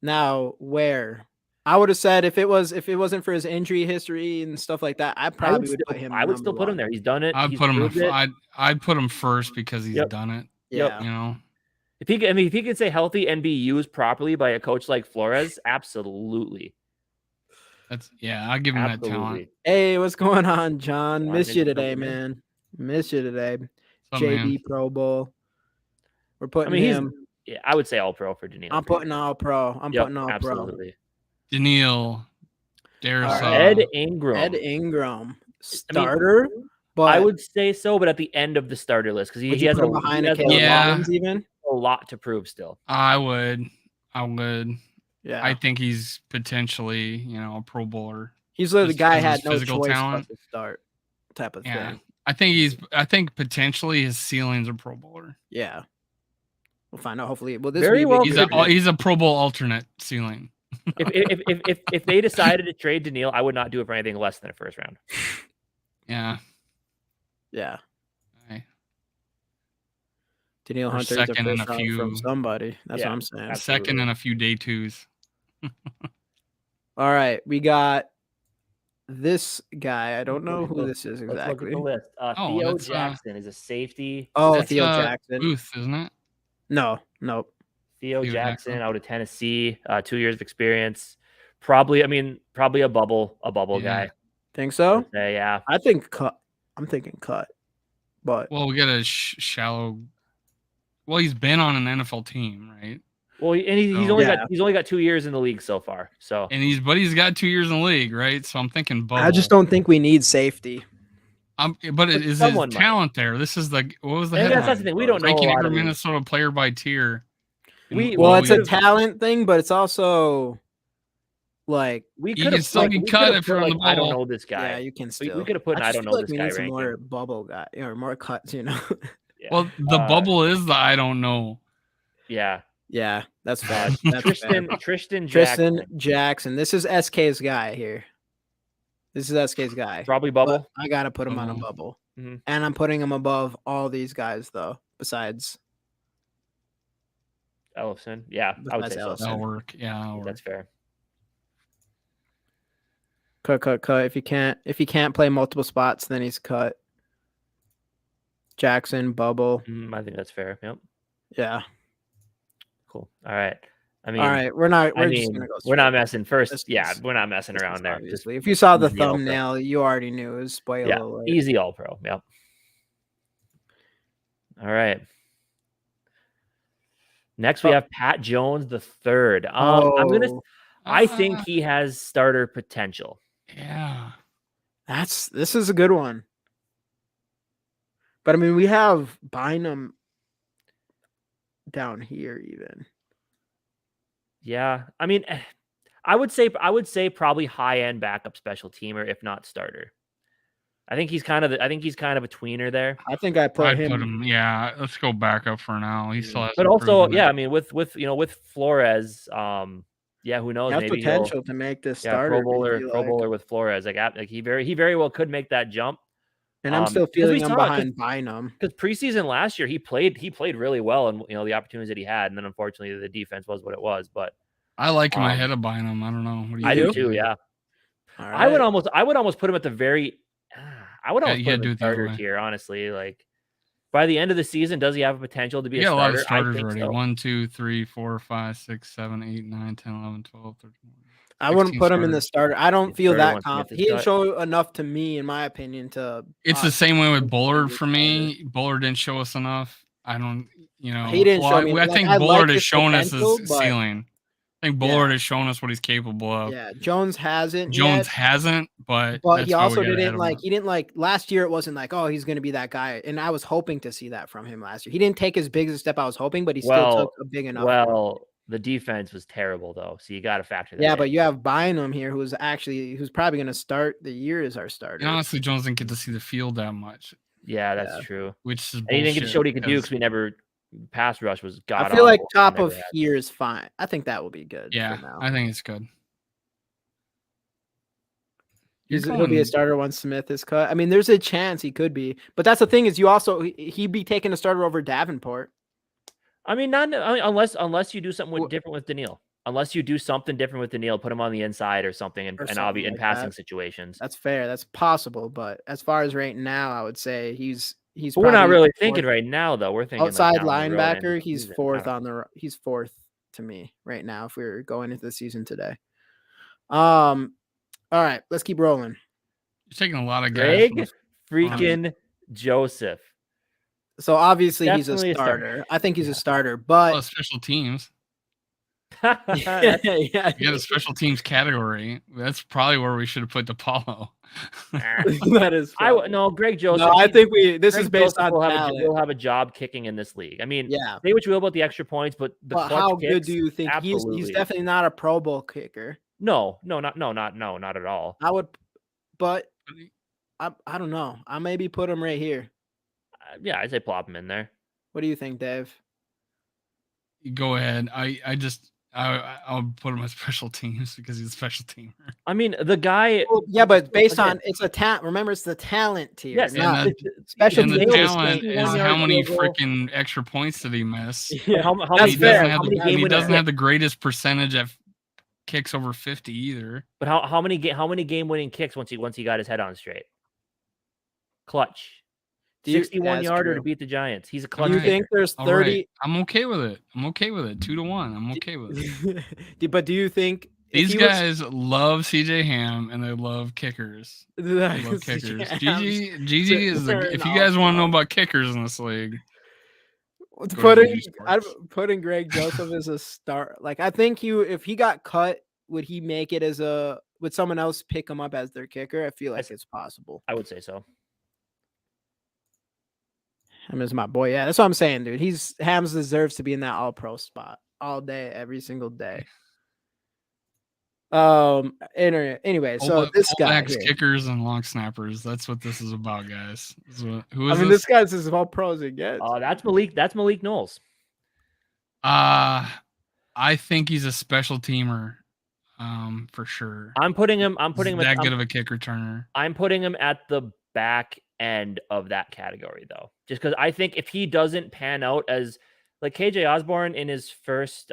Speaker 2: Now, where? I would have said if it wasn't for his injury history and stuff like that, I probably would put him.
Speaker 1: I would still put him there. He's done it.
Speaker 3: I'd
Speaker 1: He's
Speaker 3: put him.
Speaker 1: proved it.
Speaker 3: I'd put him first because he's
Speaker 1: Yep.
Speaker 3: done it.
Speaker 2: Yeah.
Speaker 3: You know.
Speaker 1: If he could stay healthy and be used properly by a coach like Flores, absolutely.
Speaker 3: I'll give him that talent.
Speaker 1: Absolutely.
Speaker 2: Hey, what's going on, John?
Speaker 1: John,
Speaker 2: Missed you
Speaker 1: thanks for
Speaker 2: today,
Speaker 1: coming in.
Speaker 2: man. Missed you today.
Speaker 3: So,
Speaker 2: JB
Speaker 3: man,
Speaker 2: Pro Bowl. We're putting
Speaker 1: mean,
Speaker 2: him.
Speaker 1: Yeah, I would say all pro for Daniil.
Speaker 2: I'm putting all pro. I'm
Speaker 1: Yep,
Speaker 2: putting all
Speaker 1: absolutely.
Speaker 3: Daniil, Darrisaw.
Speaker 1: Ed Ingram.
Speaker 2: pro. Ed Ingram, starter. But
Speaker 1: I would say so, but at the end of the starter list because
Speaker 2: would
Speaker 1: he
Speaker 2: you
Speaker 1: has
Speaker 2: put him behind
Speaker 1: he
Speaker 2: a
Speaker 1: has
Speaker 2: Caleb
Speaker 3: Yeah.
Speaker 2: Williams even?
Speaker 1: a lot to prove still.
Speaker 3: I would.
Speaker 2: Yeah,
Speaker 3: I think he's potentially, a Pro Bowler.
Speaker 2: he's the
Speaker 3: just
Speaker 2: guy
Speaker 3: because of
Speaker 2: had
Speaker 3: his
Speaker 2: no
Speaker 3: physical
Speaker 2: choice
Speaker 3: talent.
Speaker 2: but to start type of
Speaker 3: Yeah.
Speaker 2: thing.
Speaker 3: I think potentially his ceiling's a Pro Bowler.
Speaker 2: Yeah, we'll find out. Hopefully, well, this
Speaker 1: Very
Speaker 2: will be
Speaker 1: well
Speaker 2: a big
Speaker 3: He's a Pro Bowl alternate ceiling.
Speaker 1: If they decided to trade Daniil, I would not do it for anything less than a first round.
Speaker 3: Yeah.
Speaker 2: Yeah,
Speaker 3: Okay.
Speaker 2: Daniil
Speaker 3: Or
Speaker 2: Hunter's a
Speaker 3: second in
Speaker 2: first
Speaker 3: a
Speaker 2: round from
Speaker 3: few-
Speaker 2: somebody. That's
Speaker 1: Yeah,
Speaker 2: what I'm saying.
Speaker 1: absolutely.
Speaker 3: Second and a few day twos.
Speaker 2: All right, we got this guy. I don't know who this is
Speaker 1: Let's look at
Speaker 2: exactly.
Speaker 1: the list.
Speaker 3: Oh,
Speaker 1: Theo
Speaker 3: that's,
Speaker 1: Jackson is a safety.
Speaker 2: Oh,
Speaker 3: That's,
Speaker 2: Theo Jackson.
Speaker 3: Booth, isn't it?
Speaker 2: No, nope.
Speaker 1: Theo
Speaker 3: Theo
Speaker 1: Jackson
Speaker 3: Jackson.
Speaker 1: out of Tennessee, 2 years of experience. Probably a bubble
Speaker 3: Yeah.
Speaker 1: guy.
Speaker 2: Think
Speaker 1: I
Speaker 2: so?
Speaker 1: would say, yeah.
Speaker 2: I think cut. I'm thinking cut. But
Speaker 3: Well, we got a shallow. Well, he's been on an NFL team, right?
Speaker 1: Well, and he's
Speaker 3: So-
Speaker 1: only got 2 years in the league so far. So
Speaker 3: And he's got 2 years in the league, right? So I'm thinking bubble.
Speaker 2: I just don't think we need safety.
Speaker 3: But it is his
Speaker 1: someone might.
Speaker 3: talent there. This is what was the
Speaker 1: And
Speaker 3: headline?
Speaker 1: that's the thing. We don't know a
Speaker 3: Ranking
Speaker 1: lot
Speaker 3: every
Speaker 1: of these.
Speaker 3: Minnesota player by tier.
Speaker 2: Well, it's a
Speaker 3: got-
Speaker 2: talent thing, but it's also like
Speaker 1: We
Speaker 3: You
Speaker 1: could
Speaker 3: can
Speaker 1: have
Speaker 3: still get cut if you're on the
Speaker 1: I don't
Speaker 3: bubble.
Speaker 1: know this guy.
Speaker 2: yeah, you can still.
Speaker 1: we could have put an I
Speaker 2: just
Speaker 1: don't
Speaker 2: feel
Speaker 1: know
Speaker 2: like
Speaker 1: this
Speaker 2: we
Speaker 1: guy
Speaker 2: need some
Speaker 1: ranking.
Speaker 2: more bubble guy or more cuts.
Speaker 3: Well, the
Speaker 1: Uh,
Speaker 3: bubble is the I don't know.
Speaker 1: Yeah.
Speaker 2: Yeah, that's fair. That's fair.
Speaker 1: Tristan
Speaker 2: Tristan
Speaker 1: Jackson.
Speaker 2: Jackson. This is SK's guy here. This is SK's guy.
Speaker 1: Probably
Speaker 2: But
Speaker 1: bubble.
Speaker 2: I gotta put him on a
Speaker 3: Bubble.
Speaker 2: bubble,
Speaker 1: Mhm.
Speaker 2: and I'm putting him above all these guys though. Besides,
Speaker 1: Ellison. Yeah, I would
Speaker 2: Besides
Speaker 1: say so.
Speaker 2: Ellison.
Speaker 3: That'll work. Yeah, that'll work.
Speaker 1: That's fair.
Speaker 2: cut. If he can't play multiple spots, then he's cut. Jackson, bubble.
Speaker 1: I think that's fair. Yep.
Speaker 2: Yeah.
Speaker 1: Cool. All right. I mean,
Speaker 2: All right. We're not.
Speaker 1: I
Speaker 2: We're just
Speaker 1: mean,
Speaker 2: gonna go.
Speaker 1: we're not
Speaker 2: straight.
Speaker 1: messing first.
Speaker 2: This
Speaker 1: Yeah,
Speaker 2: is-
Speaker 1: we're not messing
Speaker 2: This
Speaker 1: around
Speaker 2: is
Speaker 1: there.
Speaker 2: Obviously, if you saw the
Speaker 1: easy all pro.
Speaker 2: thumbnail, you already knew. It was spoiler
Speaker 1: Yeah,
Speaker 2: alert.
Speaker 1: easy all pro. Yep. All right. Next we have Pat Jones the third. I think he has starter potential.
Speaker 3: Yeah.
Speaker 2: This is a good one. But I mean, we have Bynum down here even.
Speaker 1: Yeah. I mean, I would say probably high end backup special teamer, if not starter. I think he's kind of a tweener there.
Speaker 2: I think I put
Speaker 3: I'd
Speaker 2: him.
Speaker 3: put him. Yeah, let's go back up for now. He still has.
Speaker 1: But also,
Speaker 3: improvement.
Speaker 1: yeah, I mean, with Flores, yeah, who knows?
Speaker 2: He has
Speaker 1: Maybe
Speaker 2: potential to make this starter.
Speaker 1: Pro Bowler with Flores. Like he very well could make that jump.
Speaker 2: And I'm still
Speaker 1: 'cause we
Speaker 2: feeling him
Speaker 1: saw it,
Speaker 2: behind Bynum.
Speaker 1: Because preseason last year he played really well, and the opportunities that he had, and then unfortunately the defense was what it was. But
Speaker 3: I like him ahead of Bynum. I don't know. What do you
Speaker 1: I do
Speaker 3: think?
Speaker 1: too. Yeah,
Speaker 2: All
Speaker 1: I would
Speaker 2: right.
Speaker 1: almost put him at the very. I would almost
Speaker 3: you
Speaker 1: put
Speaker 3: gotta
Speaker 1: him
Speaker 3: do
Speaker 1: in
Speaker 3: it the other
Speaker 1: starter
Speaker 3: way.
Speaker 1: tier. Honestly, like by the end of the season, does he have a potential to be
Speaker 3: You
Speaker 1: a
Speaker 3: got a lot
Speaker 1: starter?
Speaker 3: of starters
Speaker 1: I think
Speaker 3: already.
Speaker 1: so.
Speaker 3: 1, 2, 3, 4, 5, 6, 7, 8, 9, 10, 11, 12, 13.
Speaker 2: I wouldn't
Speaker 3: 16
Speaker 2: put him in the
Speaker 3: starters.
Speaker 2: starter. I don't
Speaker 1: He's
Speaker 2: feel
Speaker 1: starter
Speaker 2: that
Speaker 1: once Smith
Speaker 2: confident.
Speaker 1: is
Speaker 2: He didn't
Speaker 1: cut.
Speaker 2: show enough to me, in my opinion, to.
Speaker 3: It's the same way with
Speaker 2: think
Speaker 3: Bullard
Speaker 2: he's
Speaker 3: for me. Bullard didn't show us enough. I don't,
Speaker 2: He didn't show me.
Speaker 3: I think
Speaker 2: I
Speaker 3: Bullard
Speaker 2: like
Speaker 3: has
Speaker 2: his
Speaker 3: shown us
Speaker 2: potential,
Speaker 3: his
Speaker 2: but-
Speaker 3: ceiling. I think Bullard has shown us what he's capable of.
Speaker 2: Yeah, Jones hasn't.
Speaker 3: Jones
Speaker 2: yet,
Speaker 3: hasn't, but
Speaker 2: but
Speaker 3: that's
Speaker 2: he
Speaker 3: why we
Speaker 2: also
Speaker 3: got ahead
Speaker 2: didn't
Speaker 3: of
Speaker 2: like.
Speaker 3: him.
Speaker 2: He didn't like last year. It wasn't like, oh, he's going to be that guy. And I was hoping to see that from him last year. He didn't take as big as a step I was hoping, but he still took a big enough. one.
Speaker 1: Well, the defense was terrible though, so you got to factor that.
Speaker 2: Yeah,
Speaker 1: in.
Speaker 2: but you have Bynum here, who's probably going to start the year as our starter.
Speaker 3: And honestly, Jones didn't get to see the field that much,
Speaker 1: yeah, that's
Speaker 2: Yeah.
Speaker 1: true.
Speaker 3: which is
Speaker 1: And he didn't get to
Speaker 3: bullshit
Speaker 1: show what he could do
Speaker 3: because-
Speaker 1: because we never pass rush was god.
Speaker 2: I feel like
Speaker 1: awful.
Speaker 2: top
Speaker 1: Never
Speaker 2: of
Speaker 1: had.
Speaker 2: here is fine. I think that will be good.
Speaker 3: Yeah,
Speaker 2: for now.
Speaker 3: I think it's good. You're
Speaker 2: He'll be a
Speaker 3: going-
Speaker 2: starter once Smith is cut. I mean, there's a chance he could be, but that's the thing is he'd be taking a starter over Davenport.
Speaker 1: I mean, unless you do something different with Daniil. Unless you do something different with Daniil, put him on the inside or something, and
Speaker 2: something
Speaker 1: in
Speaker 2: like
Speaker 1: passing
Speaker 2: that.
Speaker 1: situations.
Speaker 2: That's fair. That's possible, but as far as right now, I would say he's.
Speaker 1: But we're not
Speaker 2: probably
Speaker 1: really
Speaker 2: fourth-
Speaker 1: thinking right now, though. We're thinking like,
Speaker 2: outside
Speaker 1: down the road into
Speaker 2: linebacker.
Speaker 1: the
Speaker 2: He's
Speaker 1: season.
Speaker 2: fourth on the. He's fourth to me right now. If we were going into the season today. All right, let's keep rolling.
Speaker 3: You're taking a lot of guys.
Speaker 1: Greg freaking Joseph.
Speaker 2: So obviously he's a
Speaker 1: Definitely a starter.
Speaker 2: starter. I think he's a starter, but
Speaker 3: Well, special teams.
Speaker 1: That's-
Speaker 2: yeah,
Speaker 3: You got a special teams category. That's probably where we should have put DePaulo.
Speaker 2: that is. Funny.
Speaker 1: no, Greg Joseph.
Speaker 2: No, I think this
Speaker 1: Greg
Speaker 2: is based
Speaker 1: Joseph
Speaker 2: on
Speaker 1: will
Speaker 2: talent.
Speaker 1: have a job kicking in this league. I mean,
Speaker 2: Yeah.
Speaker 1: say what you will about the extra points, but the
Speaker 2: But
Speaker 1: clutch
Speaker 2: how
Speaker 1: kicks,
Speaker 2: good do you think
Speaker 1: absolutely.
Speaker 2: he's definitely not a Pro Bowl kicker.
Speaker 1: No, not at all.
Speaker 2: I would, but I don't know. I maybe put him right here.
Speaker 1: Yeah, I'd say plop him in there.
Speaker 2: What do you think, Dave?
Speaker 3: Go ahead. I'll put him as special teams because he's a special teamer.
Speaker 1: I mean, the guy.
Speaker 2: Well, yeah, but based on it's a talent. Remember, it's the talent tier.
Speaker 1: Yes,
Speaker 2: not
Speaker 3: special
Speaker 2: special
Speaker 3: and the
Speaker 2: teams.
Speaker 3: talent is
Speaker 1: 61
Speaker 3: how many
Speaker 1: field goal.
Speaker 3: freaking extra points did he miss?
Speaker 2: Yeah,
Speaker 1: How
Speaker 2: that's
Speaker 1: many,
Speaker 2: fair.
Speaker 1: how many game
Speaker 3: He
Speaker 1: winning
Speaker 3: doesn't have
Speaker 1: kicks?
Speaker 3: the greatest percentage of kicks over 50 either.
Speaker 1: But how many game winning kicks once he got his head on straight? Clutch. 61 yarder to beat the Giants. He's a clutch.
Speaker 2: Do you think there's 30?
Speaker 3: Right. I'm okay with it. 2-1. I'm okay with it.
Speaker 2: But do you think
Speaker 3: these guys love CJ Ham and they love kickers? They love kickers. Gigi is if you guys want to know about kickers in this league,
Speaker 2: putting Greg Joseph as a start. Like I think if he got cut, would he make it as would someone else pick him up as their kicker? I feel like it's possible.
Speaker 1: I would say so.
Speaker 2: Ham is my boy. Yeah, that's what I'm saying, dude. Hams deserves to be in that all-pro spot all day, every single day. Anyway, so this guy here.
Speaker 3: Kickers and long snappers. That's what this is about, guys.
Speaker 2: This guy's as all pros it gets.
Speaker 1: That's Malik Knowles.
Speaker 3: I think he's a special teamer, for sure.
Speaker 1: I'm putting him
Speaker 3: that good of a kick returner.
Speaker 1: I'm putting him at the back end of that category though, just because I think if he doesn't pan out as like KJ Osborne in his first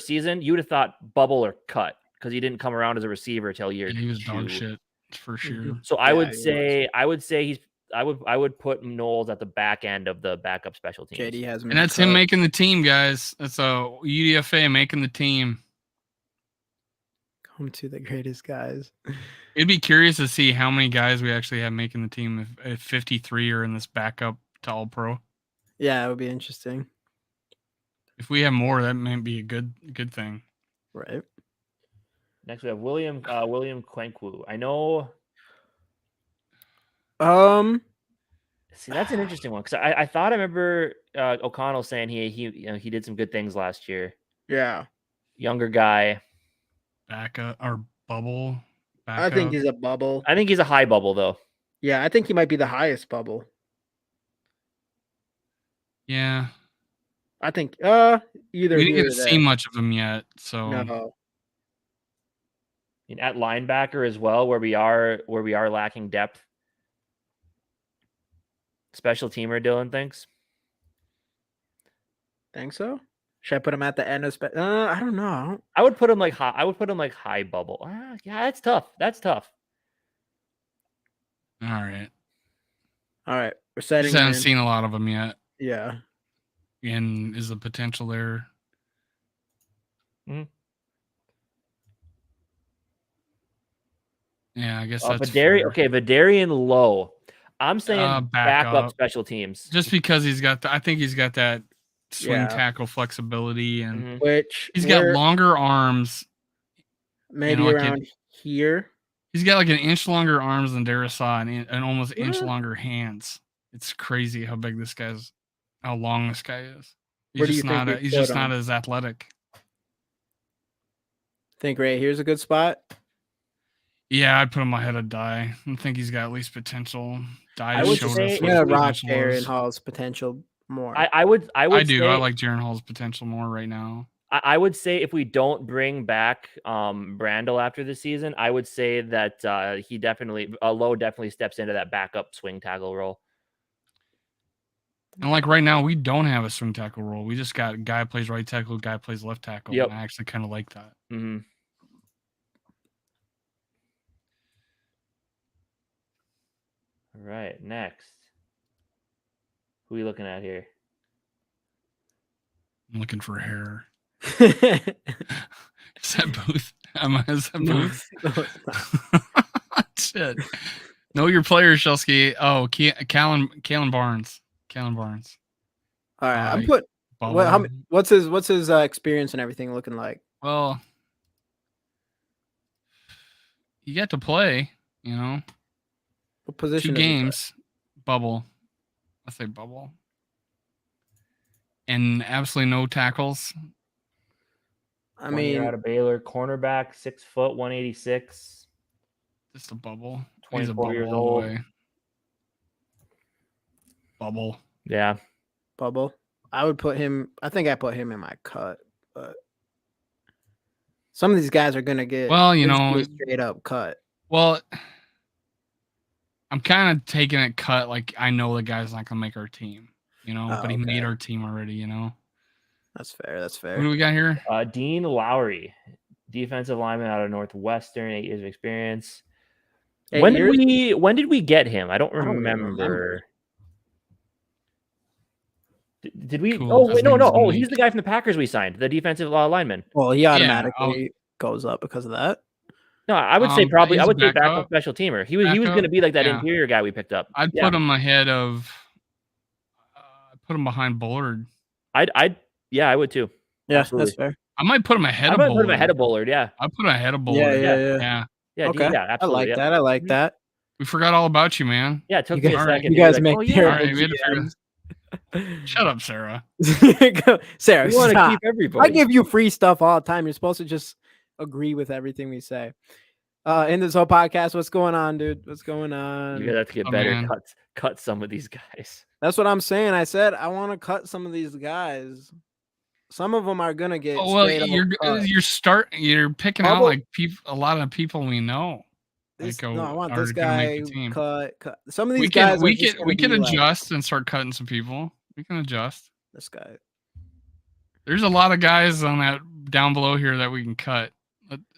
Speaker 1: season, you would have thought bubble or cut because he didn't come around as a receiver till year 2.
Speaker 3: He was dog shit for sure.
Speaker 1: So I would say I would put Knowles at the back end of the backup special teams.
Speaker 2: JD has
Speaker 3: and that's him making the team, guys. That's a UDFA making the team.
Speaker 2: Come to the greatest guys.
Speaker 3: It'd be curious to see how many guys we actually have making the team if 53 are in this backup to all pro.
Speaker 2: Yeah, it would be interesting.
Speaker 3: If we have more, that might be a good thing.
Speaker 2: Right.
Speaker 1: Next we have William Quenku. I know. See, that's an interesting one because I thought I remember O'Connell saying he did some good things last year.
Speaker 2: Yeah.
Speaker 1: Younger guy.
Speaker 3: Backup or bubble. Backup.
Speaker 2: I think he's a bubble.
Speaker 1: I think he's a high bubble though.
Speaker 2: Yeah, I think he might be the highest bubble.
Speaker 3: Yeah.
Speaker 2: I think either.
Speaker 3: We didn't get to see much of him yet, so
Speaker 2: no.
Speaker 1: And at linebacker as well, where we are lacking depth. Special teamer, Dylan thinks.
Speaker 2: Think so? Should I put him at the end of I don't know.
Speaker 1: I would put him like high. I would put him like high bubble. Yeah, that's tough.
Speaker 3: All right.
Speaker 2: We're setting.
Speaker 3: Just haven't seen a lot of them yet.
Speaker 2: Yeah.
Speaker 3: And is the potential there?
Speaker 1: Mm-hmm.
Speaker 3: Yeah, I guess that's
Speaker 1: Vidarian Lowe. I'm saying backup special teams.
Speaker 3: Just because I think he's got that swing tackle flexibility and
Speaker 2: which
Speaker 3: he's got longer arms.
Speaker 2: Maybe around here.
Speaker 3: He's got like an inch longer arms than Darrisaw and almost inch longer hands. It's crazy how long this guy is. He's just not as athletic.
Speaker 2: Think right here's a good spot.
Speaker 3: Yeah, I'd put him ahead of Dye. I think he's got at least potential.
Speaker 2: I would say rock Jaron Hall's potential more.
Speaker 1: I do.
Speaker 3: I like Jaron Hall's potential more right now.
Speaker 1: I would say if we don't bring back Brandel after the season, I would say that Lowe definitely steps into that backup swing tackle role.
Speaker 3: And like right now, we don't have a swing tackle role. We just got a guy plays right tackle, guy plays left tackle.
Speaker 1: Yep.
Speaker 3: And I actually kind of like that.
Speaker 1: Mm-hmm. All right, next. Who are you looking at here?
Speaker 3: I'm looking for hair. Is that Booth? Is that Booth?
Speaker 2: No,
Speaker 3: Shit. Know your players, Shelsky. Oh, Kalen Barnes. Kalen Barnes.
Speaker 2: All right, I'm
Speaker 3: Bubble.
Speaker 2: what's his experience and everything looking like?
Speaker 3: Well, you get to play, you know.
Speaker 2: What position?
Speaker 3: 2 games. Bubble. I say bubble. And absolutely no tackles.
Speaker 2: I
Speaker 1: 1 year
Speaker 2: mean,
Speaker 1: out of Baylor, cornerback, 6 foot, 186.
Speaker 3: Just a bubble.
Speaker 1: 24
Speaker 3: He's a bubble
Speaker 1: years
Speaker 3: all the
Speaker 1: old.
Speaker 3: way. Bubble.
Speaker 1: Yeah.
Speaker 2: bubble. I would put him. I think I put him in my cut, but some of these guys are gonna get straight up cut.
Speaker 3: Well, I'm kind of taking it cut. Like I know the guy's not gonna make our team, but he made our team already.
Speaker 2: That's fair. That's fair.
Speaker 3: Who do we got here?
Speaker 1: Dean Lowry, defensive lineman out of Northwestern, 8 years of experience. When did we get him? I don't remember. Did we?
Speaker 3: Cool.
Speaker 1: Oh wait, no. Oh, he's the guy from the Packers we signed, the defensive lineman.
Speaker 2: Well, he automatically goes up because of that.
Speaker 1: No, I would say probably. I would say backup special teamer. He was going to be like that interior guy we picked up.
Speaker 3: I'd put him ahead of. Put him behind Bullard.
Speaker 1: I would too.
Speaker 2: Yeah,
Speaker 1: Absolutely.
Speaker 2: that's fair.
Speaker 3: I might put him ahead of Bullard.
Speaker 1: Put him ahead of Bullard. Yeah.
Speaker 3: I'd put him ahead of Bullard.
Speaker 1: Yeah.
Speaker 2: Okay.
Speaker 1: Absolutely.
Speaker 2: I like that.
Speaker 3: We forgot all about you, man.
Speaker 1: Yeah, it took me a second.
Speaker 2: You guys make
Speaker 3: Shut up, Sarah.
Speaker 2: Sarah,
Speaker 1: you want to keep everybody.
Speaker 2: I give you free stuff all the time. You're supposed to just agree with everything we say. In this whole podcast, what's going on, dude? What's going on?
Speaker 1: You gotta have to get better. Cut some of these guys.
Speaker 2: That's what I'm saying. I said I want to cut some of these guys. Some of them are gonna get.
Speaker 3: You're picking out like a lot of people we know.
Speaker 2: I want this guy cut. Some of these guys.
Speaker 3: We can adjust and start cutting some people. We can adjust.
Speaker 2: This guy.
Speaker 3: There's a lot of guys on that down below here that we can cut.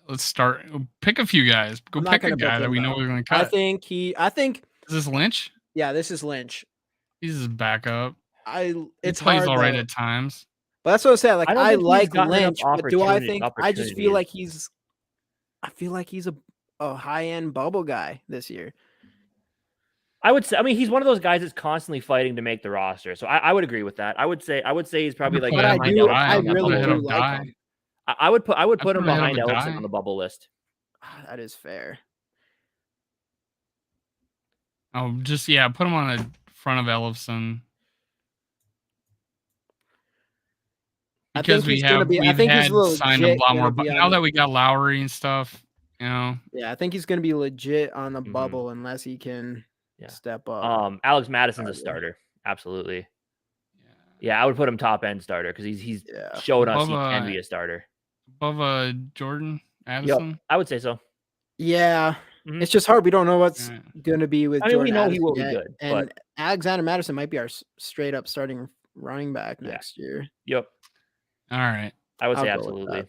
Speaker 3: Let's start. Pick a few guys. Go pick a guy that we know we're going to cut.
Speaker 2: I think.
Speaker 3: Is this Lynch?
Speaker 2: Yeah, this is Lynch.
Speaker 3: He's his backup.
Speaker 2: He plays
Speaker 3: all right at times.
Speaker 2: But that's what I said. Like I like Lynch, but do I think? I just feel like he's. I feel like he's a high-end bubble guy this year.
Speaker 1: I would say. I mean, he's one of those guys that's constantly fighting to make the roster. So I would agree with that. I would say he's probably like.
Speaker 2: But I really do like him.
Speaker 1: I would put him behind Ellison on the bubble list.
Speaker 2: That is fair.
Speaker 3: Oh, put him on the front of Ellison. Because we've signed a lot more. But now that we got Lowry and stuff,
Speaker 2: Yeah, I think he's going to be legit on the bubble unless he can step up.
Speaker 1: Alex Madison's a starter. Absolutely. Yeah, I would put him top end starter because he's showed us he can be a starter.
Speaker 3: Above Jordan Addison?
Speaker 1: Yep, I would say so.
Speaker 2: Yeah. Mm-hmm. It's just hard. We don't know what's going to be with Jordan.
Speaker 1: We know
Speaker 2: Addison
Speaker 1: he will be good.
Speaker 2: And Alexander Madison might be our straight up starting running back next year.
Speaker 1: Yep.
Speaker 3: All right.
Speaker 1: I would say absolutely.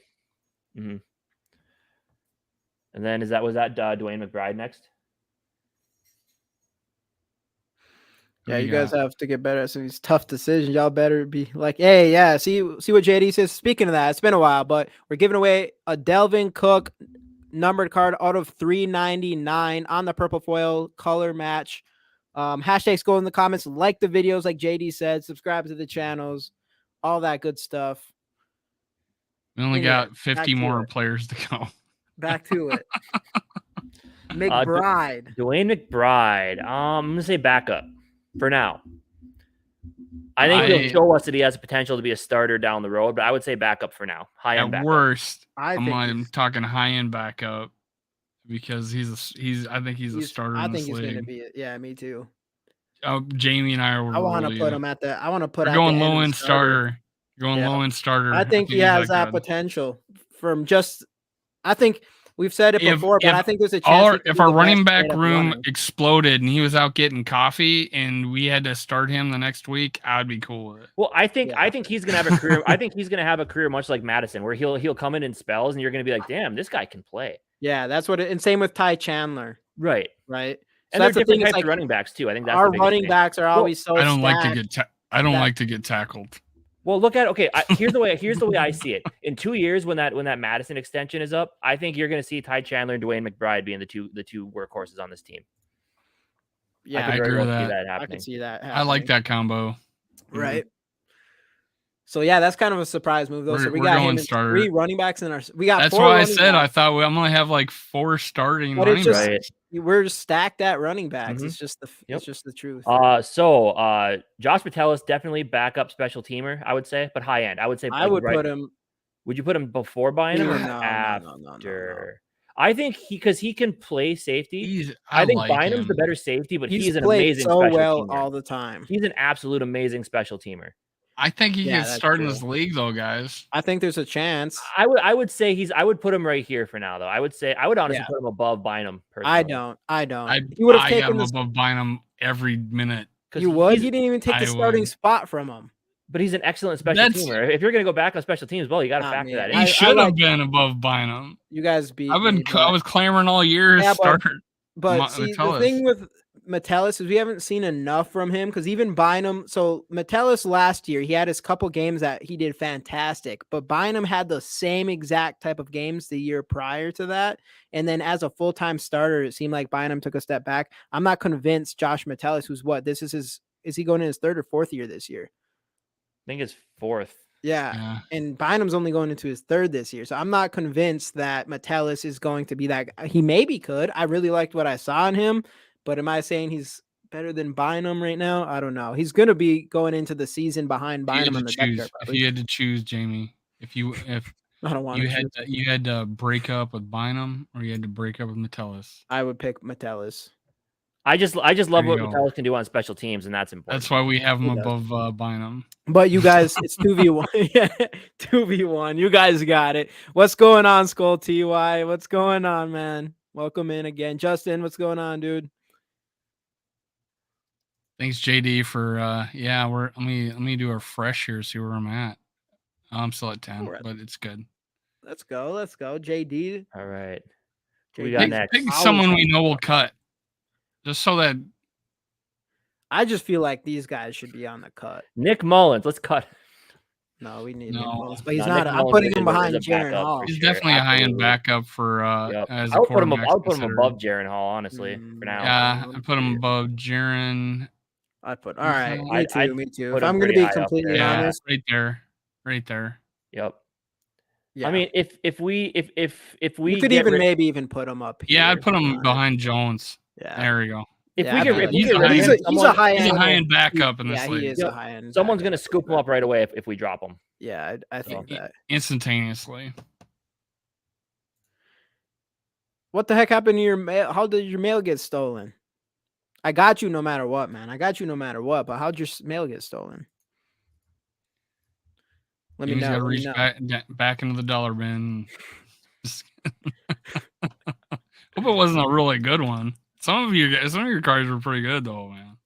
Speaker 1: Mm-hmm. And then was that Dwayne McBride next?
Speaker 2: Yeah, you guys have to get better at some of these tough decisions. Y'all better be like, hey, yeah, see what JD says. Speaking of that, it's been a while, but we're giving away a Dalvin Cook numbered card out of 399 on the purple foil color match. Hashtags go in the comments, like the videos, like JD said, subscribe to the channels, all that good stuff.
Speaker 3: We only got 50 more players to go.
Speaker 2: Back to it. McBride.
Speaker 1: Dwayne McBride. I'm going to say backup for now. I think he'll show us that he has potential to be a starter down the road, but I would say backup for now. High-end backup.
Speaker 3: At worst, I'm talking high-end backup because I think he's a starter in this league.
Speaker 2: He's going to be yeah, me too.
Speaker 3: Oh, Jamie and I
Speaker 2: want to put him at the
Speaker 3: going low-end starter. Going low-end starter.
Speaker 2: I think he has that potential from I think we've said it before, but I think there's a chance.
Speaker 3: If our running back room exploded and he was out getting coffee and we had to start him the next week, I'd be cool with it.
Speaker 1: Well, I think he's gonna have a career. I think he's gonna have a career much like Madison, where he'll come in spells and you're gonna be like, damn, this guy can play.
Speaker 2: Yeah, that's what and same with Ty Chandler.
Speaker 1: Right.
Speaker 2: So
Speaker 1: and they're different types of running backs too. I think that's
Speaker 2: our running backs are always so.
Speaker 3: I don't like to get tackled.
Speaker 1: Well, look at here's the way I see it. In 2 years, when that Madison extension is up, I think you're going to see Ty Chandler and Dwayne McBride being the two workhorses on this team.
Speaker 2: Yeah,
Speaker 1: I could
Speaker 3: I
Speaker 1: very
Speaker 3: agree
Speaker 1: well
Speaker 3: with
Speaker 1: see
Speaker 3: that.
Speaker 1: that
Speaker 2: I
Speaker 1: happening.
Speaker 2: could see that.
Speaker 3: I like
Speaker 2: happening.
Speaker 3: that combo.
Speaker 2: Right. So yeah, that's kind of a surprise move though. So we
Speaker 3: We're
Speaker 2: got
Speaker 3: going
Speaker 2: him in
Speaker 3: starter.
Speaker 2: 3 running backs in our. We got
Speaker 3: That's
Speaker 2: 4
Speaker 3: why I
Speaker 2: running
Speaker 3: said I
Speaker 2: backs,
Speaker 3: thought I'm gonna have like 4 starting
Speaker 2: but it's
Speaker 3: running
Speaker 2: just
Speaker 3: backs.
Speaker 2: we're just stacked at running backs.
Speaker 1: Mhm.
Speaker 2: It's just the
Speaker 1: Yep.
Speaker 2: it's just the truth.
Speaker 1: So Josh Metellus definitely backup special teamer, I would say, but high end. I would say
Speaker 2: I
Speaker 1: like,
Speaker 2: would
Speaker 1: right.
Speaker 2: put him.
Speaker 1: Would you put him before buying him or
Speaker 2: No.
Speaker 1: after? I think because he can play safety.
Speaker 3: I
Speaker 1: think
Speaker 3: like
Speaker 1: Bynum's the
Speaker 3: him.
Speaker 1: better safety, but he's an
Speaker 2: played
Speaker 1: amazing
Speaker 2: so
Speaker 1: special
Speaker 2: well
Speaker 1: teamer.
Speaker 2: all the time.
Speaker 1: He's an absolute amazing special teamer.
Speaker 3: I think he
Speaker 2: Yeah,
Speaker 3: can
Speaker 2: that's
Speaker 3: start in
Speaker 2: true.
Speaker 3: this league though, guys.
Speaker 2: I think there's a chance.
Speaker 1: I would say I would put him right here for now though. I would honestly
Speaker 2: Yeah.
Speaker 1: put him above Bynum personally.
Speaker 2: I don't.
Speaker 3: I
Speaker 2: He would have
Speaker 3: I
Speaker 2: taken
Speaker 3: have him
Speaker 2: this.
Speaker 3: above Bynum every minute.
Speaker 1: 'Cause
Speaker 2: You would?
Speaker 1: he's-
Speaker 2: He didn't even take the
Speaker 3: I
Speaker 2: starting
Speaker 3: would.
Speaker 2: spot from him.
Speaker 1: but he's an excellent special
Speaker 3: That's-
Speaker 1: teamer. If you're going to go back on special teams, well, you got to
Speaker 2: Not
Speaker 1: factor
Speaker 2: me.
Speaker 1: that in.
Speaker 3: He
Speaker 2: I
Speaker 3: should
Speaker 2: like
Speaker 3: have been above Bynum.
Speaker 2: You guys beat
Speaker 3: I
Speaker 2: me.
Speaker 3: was clamoring all year to
Speaker 2: Yeah,
Speaker 3: start.
Speaker 2: But see, the
Speaker 3: Metellus.
Speaker 2: thing with Metellus is we haven't seen enough from him because even Bynum. So Metellus last year, he had his couple games that he did fantastic, but Bynum had the same exact type of games the year prior to that. And then as a full-time starter, it seemed like Bynum took a step back. I'm not convinced Josh Metellus, who's what? This is he going in his 3rd or 4th year this year?
Speaker 1: I think it's 4th.
Speaker 2: Yeah. And Bynum's only going into his 3rd this year. So I'm not convinced that Metellus is going to be that. He maybe could. I really liked what I saw in him, but am I saying he's better than Bynum right now? I don't know. He's going to be going into the season behind Bynum on the depth chart,
Speaker 3: If you had to choose, Jamie, if
Speaker 2: I don't want
Speaker 3: you had to break up with Bynum or you had to break up with Metellus.
Speaker 2: I would pick Metellus.
Speaker 1: I just love
Speaker 3: There
Speaker 1: what
Speaker 3: you go.
Speaker 1: Metellus can do on special teams, and that's important.
Speaker 3: That's why we have him
Speaker 2: He does.
Speaker 3: above Bynum.
Speaker 2: But you guys, it's 2v1. Yeah, 2v1. You guys got it. What's going on, Skol TY? What's going on, man? Welcome in again. Justin, what's going on, dude?
Speaker 3: Thanks, JD, for let me do a fresh here, see where I'm at. I'm still at 10,
Speaker 2: Alright.
Speaker 3: but it's good.
Speaker 2: Let's go. JD.
Speaker 1: All right.
Speaker 2: JD.
Speaker 1: Who we got next?
Speaker 3: Pick someone we know will cut. Just so that
Speaker 2: I just feel like these guys should be on the cut.
Speaker 1: Nick Mullins. Let's cut.
Speaker 2: No, we need
Speaker 3: No.
Speaker 2: Nick Mullins, but he's
Speaker 1: No,
Speaker 2: not.
Speaker 1: Nick
Speaker 2: I'm
Speaker 1: Mullins
Speaker 2: putting
Speaker 1: is
Speaker 2: him behind
Speaker 1: a
Speaker 2: Jaron
Speaker 1: backup
Speaker 2: Hall.
Speaker 1: for
Speaker 3: he's
Speaker 1: sure.
Speaker 3: definitely a high-end
Speaker 1: Absolutely.
Speaker 3: backup for
Speaker 1: Yep.
Speaker 3: as
Speaker 1: I
Speaker 3: a
Speaker 1: would put him
Speaker 3: quarterback.
Speaker 1: I would put him
Speaker 3: considered.
Speaker 1: above Jaron Hall, honestly, for now.
Speaker 3: Yeah, I put him above Jaron.
Speaker 2: All right.
Speaker 3: I'd
Speaker 2: Me too.
Speaker 1: put
Speaker 2: If
Speaker 1: him
Speaker 2: I'm going to
Speaker 1: pretty
Speaker 2: be
Speaker 1: high up
Speaker 2: completely
Speaker 1: there.
Speaker 3: Yeah,
Speaker 2: honest,
Speaker 3: right there.
Speaker 1: Yep.
Speaker 2: yeah.
Speaker 1: I mean, if we
Speaker 2: you could
Speaker 1: get rid-
Speaker 2: maybe even put him up.
Speaker 3: Yeah,
Speaker 2: here,
Speaker 3: I'd put
Speaker 2: to be
Speaker 3: him
Speaker 2: honest.
Speaker 3: behind Jones.
Speaker 2: Yeah.
Speaker 3: There we go.
Speaker 1: if
Speaker 2: Yeah,
Speaker 1: we
Speaker 2: I
Speaker 1: get
Speaker 2: feel
Speaker 1: rid
Speaker 2: like
Speaker 1: if we
Speaker 3: he's
Speaker 1: get
Speaker 3: a
Speaker 1: rid of
Speaker 3: high
Speaker 1: him,
Speaker 3: end-
Speaker 2: He's a high
Speaker 3: He's
Speaker 2: end.
Speaker 3: a high-end backup in this
Speaker 2: Yeah, he
Speaker 3: league.
Speaker 2: is a high end.
Speaker 1: someone's gonna scoop him up right away if we drop him.
Speaker 2: Yeah, I think that.
Speaker 3: Instantaneously.
Speaker 2: What the heck happened to your mail? How did your mail get stolen? I got you no matter what, man. I got you no matter what. But how'd your mail get stolen? Let me
Speaker 3: He's
Speaker 2: know.
Speaker 3: got to
Speaker 2: let me
Speaker 3: reach
Speaker 2: know.
Speaker 3: back into the dollar bin. Hope it wasn't a really good one. Some of your cards were pretty good though, man.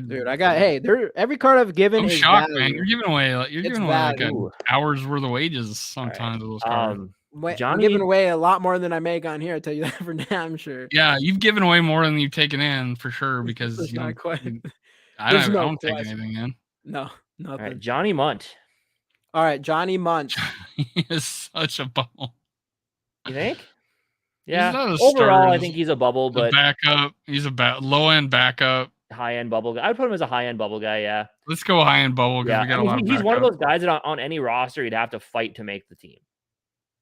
Speaker 2: Dude, I got every card I've given
Speaker 3: I'm
Speaker 2: is
Speaker 3: shocked,
Speaker 2: value.
Speaker 3: man. You're giving away like
Speaker 1: value.
Speaker 3: an hour's worth of wages sometimes with those cards.
Speaker 2: I'm
Speaker 1: Johnny-
Speaker 2: giving away a lot more than I make on here. I tell you that for damn sure.
Speaker 3: Yeah, you've given away more than you've taken in for sure because
Speaker 2: There's
Speaker 3: you
Speaker 2: not
Speaker 3: don't.
Speaker 2: quite-
Speaker 3: I
Speaker 2: there's
Speaker 3: don't,
Speaker 2: no
Speaker 3: I don't take
Speaker 2: question.
Speaker 3: anything in.
Speaker 2: No,
Speaker 1: All
Speaker 2: nothing.
Speaker 1: right, Johnny Munt.
Speaker 2: All right, Johnny Munch.
Speaker 3: He is such a bubble.
Speaker 1: You think? Yeah.
Speaker 3: not a
Speaker 1: Overall,
Speaker 3: starter,
Speaker 1: I
Speaker 3: he's
Speaker 1: think he's a bubble,
Speaker 3: The
Speaker 1: but
Speaker 3: backup. He's a low end backup.
Speaker 1: high end bubble guy. I would put him as a high end bubble guy. Yeah.
Speaker 3: Let's go high end bubble because
Speaker 1: Yeah.
Speaker 3: we got
Speaker 1: I
Speaker 3: a lot
Speaker 1: mean,
Speaker 3: of
Speaker 1: he's one of
Speaker 3: backup.
Speaker 1: those guys that on any roster you'd have to fight to make the team.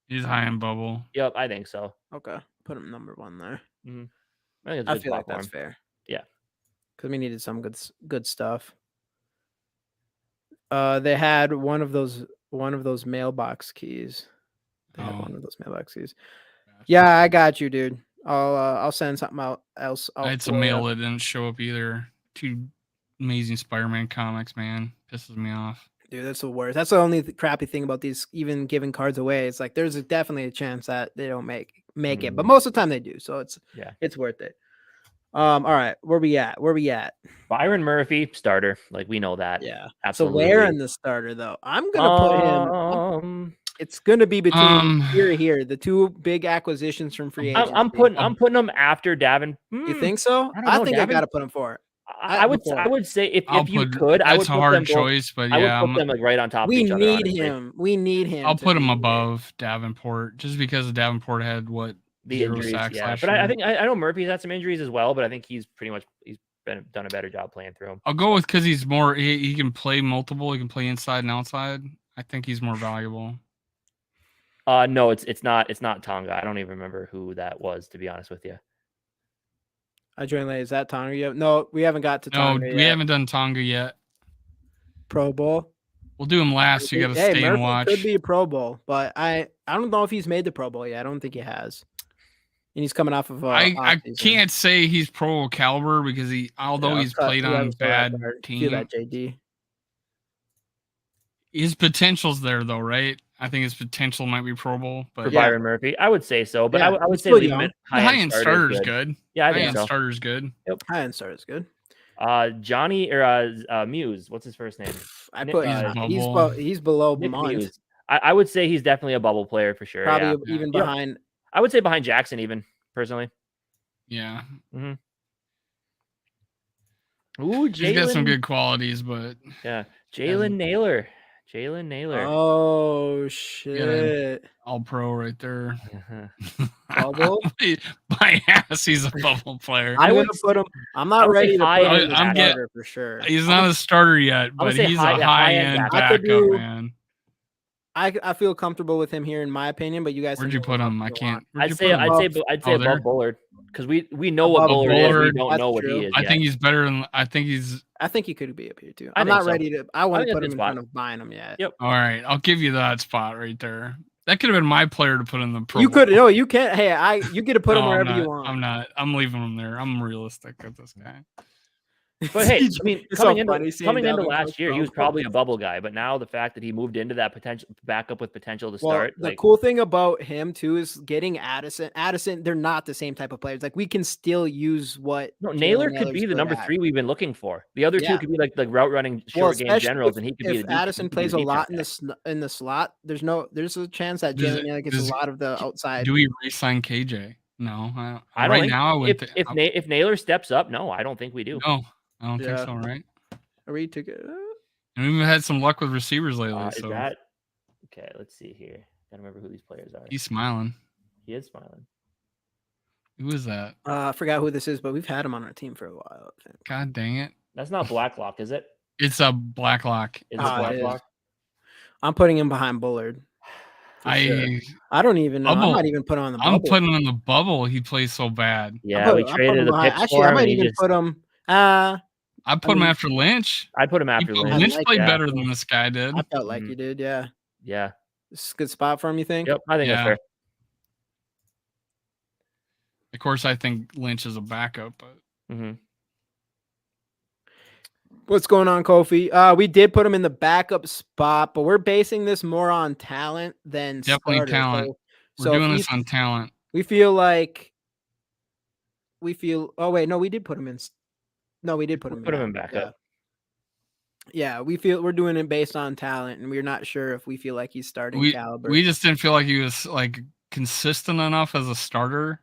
Speaker 3: He's high end bubble.
Speaker 1: Yep, I think so.
Speaker 2: Okay, put him number 1 there.
Speaker 1: I think it's a
Speaker 2: I
Speaker 1: good
Speaker 2: feel like
Speaker 1: spot for
Speaker 2: that's
Speaker 1: him.
Speaker 2: fair.
Speaker 1: Yeah.
Speaker 2: Because we needed some good stuff. They had one of those mailbox keys. They had one of those mailbox keys. Yeah, I got you, dude. I'll send something else.
Speaker 3: I had some mail that didn't show up either. 2 amazing Spider-Man comics, man. Pisses me off.
Speaker 2: Dude, that's the worst. That's the only crappy thing about these, even giving cards away. It's like there's definitely a chance that they don't make it, but most of the time they do. So it's worth it. All right, where we at?
Speaker 1: Byron Murphy, starter. Like we know that.
Speaker 2: Yeah,
Speaker 1: Absolutely.
Speaker 2: So where in the starter though? I'm gonna put him. It's gonna be between here. The 2 big acquisitions from free agency.
Speaker 1: I'm putting him after Davin.
Speaker 2: You think so?
Speaker 1: I don't know,
Speaker 2: think
Speaker 1: Davin?
Speaker 2: I gotta put him for it.
Speaker 1: I would say if you could, I would
Speaker 3: That's a
Speaker 1: put
Speaker 3: hard
Speaker 1: them both-
Speaker 3: choice, but
Speaker 1: I
Speaker 3: yeah,
Speaker 1: would put them like right on top of
Speaker 2: We
Speaker 1: each other.
Speaker 2: need
Speaker 1: honestly.
Speaker 2: him. We need him.
Speaker 3: I'll
Speaker 2: to
Speaker 3: put him
Speaker 2: be-
Speaker 3: above Davenport just because Davenport had
Speaker 1: The
Speaker 3: 0
Speaker 1: injuries,
Speaker 3: sacks
Speaker 1: yeah.
Speaker 3: last
Speaker 1: But
Speaker 3: year.
Speaker 1: I think I know Murphy's had some injuries as well, but I think he's been done a better job playing through him.
Speaker 3: I'll go with because he's more. He can play multiple. He can play inside and outside. I think he's more valuable.
Speaker 1: No, it's not Tonga. I don't even remember who that was, to be honest with you.
Speaker 2: I joined late. Is that Tonga yet? No, we haven't got to Tonga yet.
Speaker 3: We haven't done Tonga yet.
Speaker 2: Pro Bowl.
Speaker 3: We'll do him last. So you got to stay
Speaker 2: Murphy
Speaker 3: and watch.
Speaker 2: Could be a Pro Bowl, but I don't know if he's made the Pro Bowl yet. I don't think he has. And he's coming off of.
Speaker 3: I can't say he's Pro Bowl caliber because although he's played on bad teams.
Speaker 2: That JD.
Speaker 3: His potential's there though, right? I think his potential might be Pro Bowl, but
Speaker 1: for Byron Murphy, I would say so. But I would say leave him
Speaker 3: high end starter is good.
Speaker 1: Yeah, I think
Speaker 3: high end starter is good.
Speaker 1: Yep,
Speaker 2: high end starter is good.
Speaker 1: Johnny or Muse, what's his first name?
Speaker 2: I put he's below Mons.
Speaker 1: I would say he's definitely a bubble player for sure.
Speaker 2: Probably even behind.
Speaker 1: I would say behind Jackson, even personally.
Speaker 3: Yeah.
Speaker 1: Mm-hmm. Ooh,
Speaker 3: he's got some good qualities, but
Speaker 1: yeah, Jalen Naylor.
Speaker 2: Oh shit!
Speaker 3: All pro right there.
Speaker 2: Bubble.
Speaker 3: My ass, he's a bubble player.
Speaker 2: I'm gonna put him. I'm not ready to put him in starter for sure.
Speaker 3: He's not a starter yet, but he's a high end backup, man.
Speaker 2: I feel comfortable with him here, in my opinion. But you guys,
Speaker 3: where'd you put him? I can't.
Speaker 1: I'd say above Bullard because we know what Bullard is. We don't know what he is.
Speaker 3: I think he's better than. I think
Speaker 2: he could be up here too. I'm not ready to. I want to put him in front of buying him yet.
Speaker 1: Yep.
Speaker 3: All right, I'll give you that spot right there. That could have been my player to put in the Pro.
Speaker 2: You could. No, you can't. Hey, you get to put him wherever you want.
Speaker 3: I'm not. I'm leaving him there. I'm realistic with this guy.
Speaker 1: But hey, I mean, coming into last year, he was probably a bubble guy. But now the fact that he moved into that potential backup with potential to start.
Speaker 2: The cool thing about him too is getting Addison. They're not the same type of players. Like we can still use what.
Speaker 1: No, Naylor could be the number 3 we've been looking for. The other two could be like route running short game generals, and he could be.
Speaker 2: If Addison plays a lot in the slot, there's a chance that Jalen Naylor gets a lot of the outside.
Speaker 3: Do we re-sign KJ? No,
Speaker 1: I don't. Right now, if Naylor steps up, no, I don't think we do.
Speaker 3: No. I don't think so, right?
Speaker 2: Are we took it?
Speaker 3: And we've had some luck with receivers lately.
Speaker 1: Is that okay? Let's see here. Gotta remember who these players are.
Speaker 3: He's smiling.
Speaker 1: He is smiling.
Speaker 3: Who is that?
Speaker 2: I forgot who this is, but we've had him on our team for a while. I think.
Speaker 3: God dang it!
Speaker 1: That's not Blacklock, is it?
Speaker 3: It's a Blacklock.
Speaker 1: It's Blacklock.
Speaker 2: I'm putting him behind Bullard. I don't even know. I'm not even putting him on the bubble.
Speaker 3: I'm putting him on the bubble. He plays so bad.
Speaker 1: Yeah, we traded the picks
Speaker 2: for him. I might even put him.
Speaker 3: I put him after Lynch.
Speaker 1: I'd put him after Lynch.
Speaker 3: Lynch played better than this guy did.
Speaker 2: I felt like he did, yeah.
Speaker 1: Yeah.
Speaker 2: This is a good spot for him, you think?
Speaker 1: Yep, I think that's fair.
Speaker 3: Of course, I think Lynch is a backup, but
Speaker 2: What's going on, Kofi? We did put him in the backup spot, but we're basing this more on talent than
Speaker 3: definitely talent.
Speaker 2: So
Speaker 3: we're doing this on talent.
Speaker 2: We feel. Oh wait, no, we did put him in. No, we did put him
Speaker 1: in backup.
Speaker 2: Yeah, we're doing it based on talent, and we're not sure if we feel like he's starting caliber.
Speaker 3: We just didn't feel like he was like consistent enough as a starter.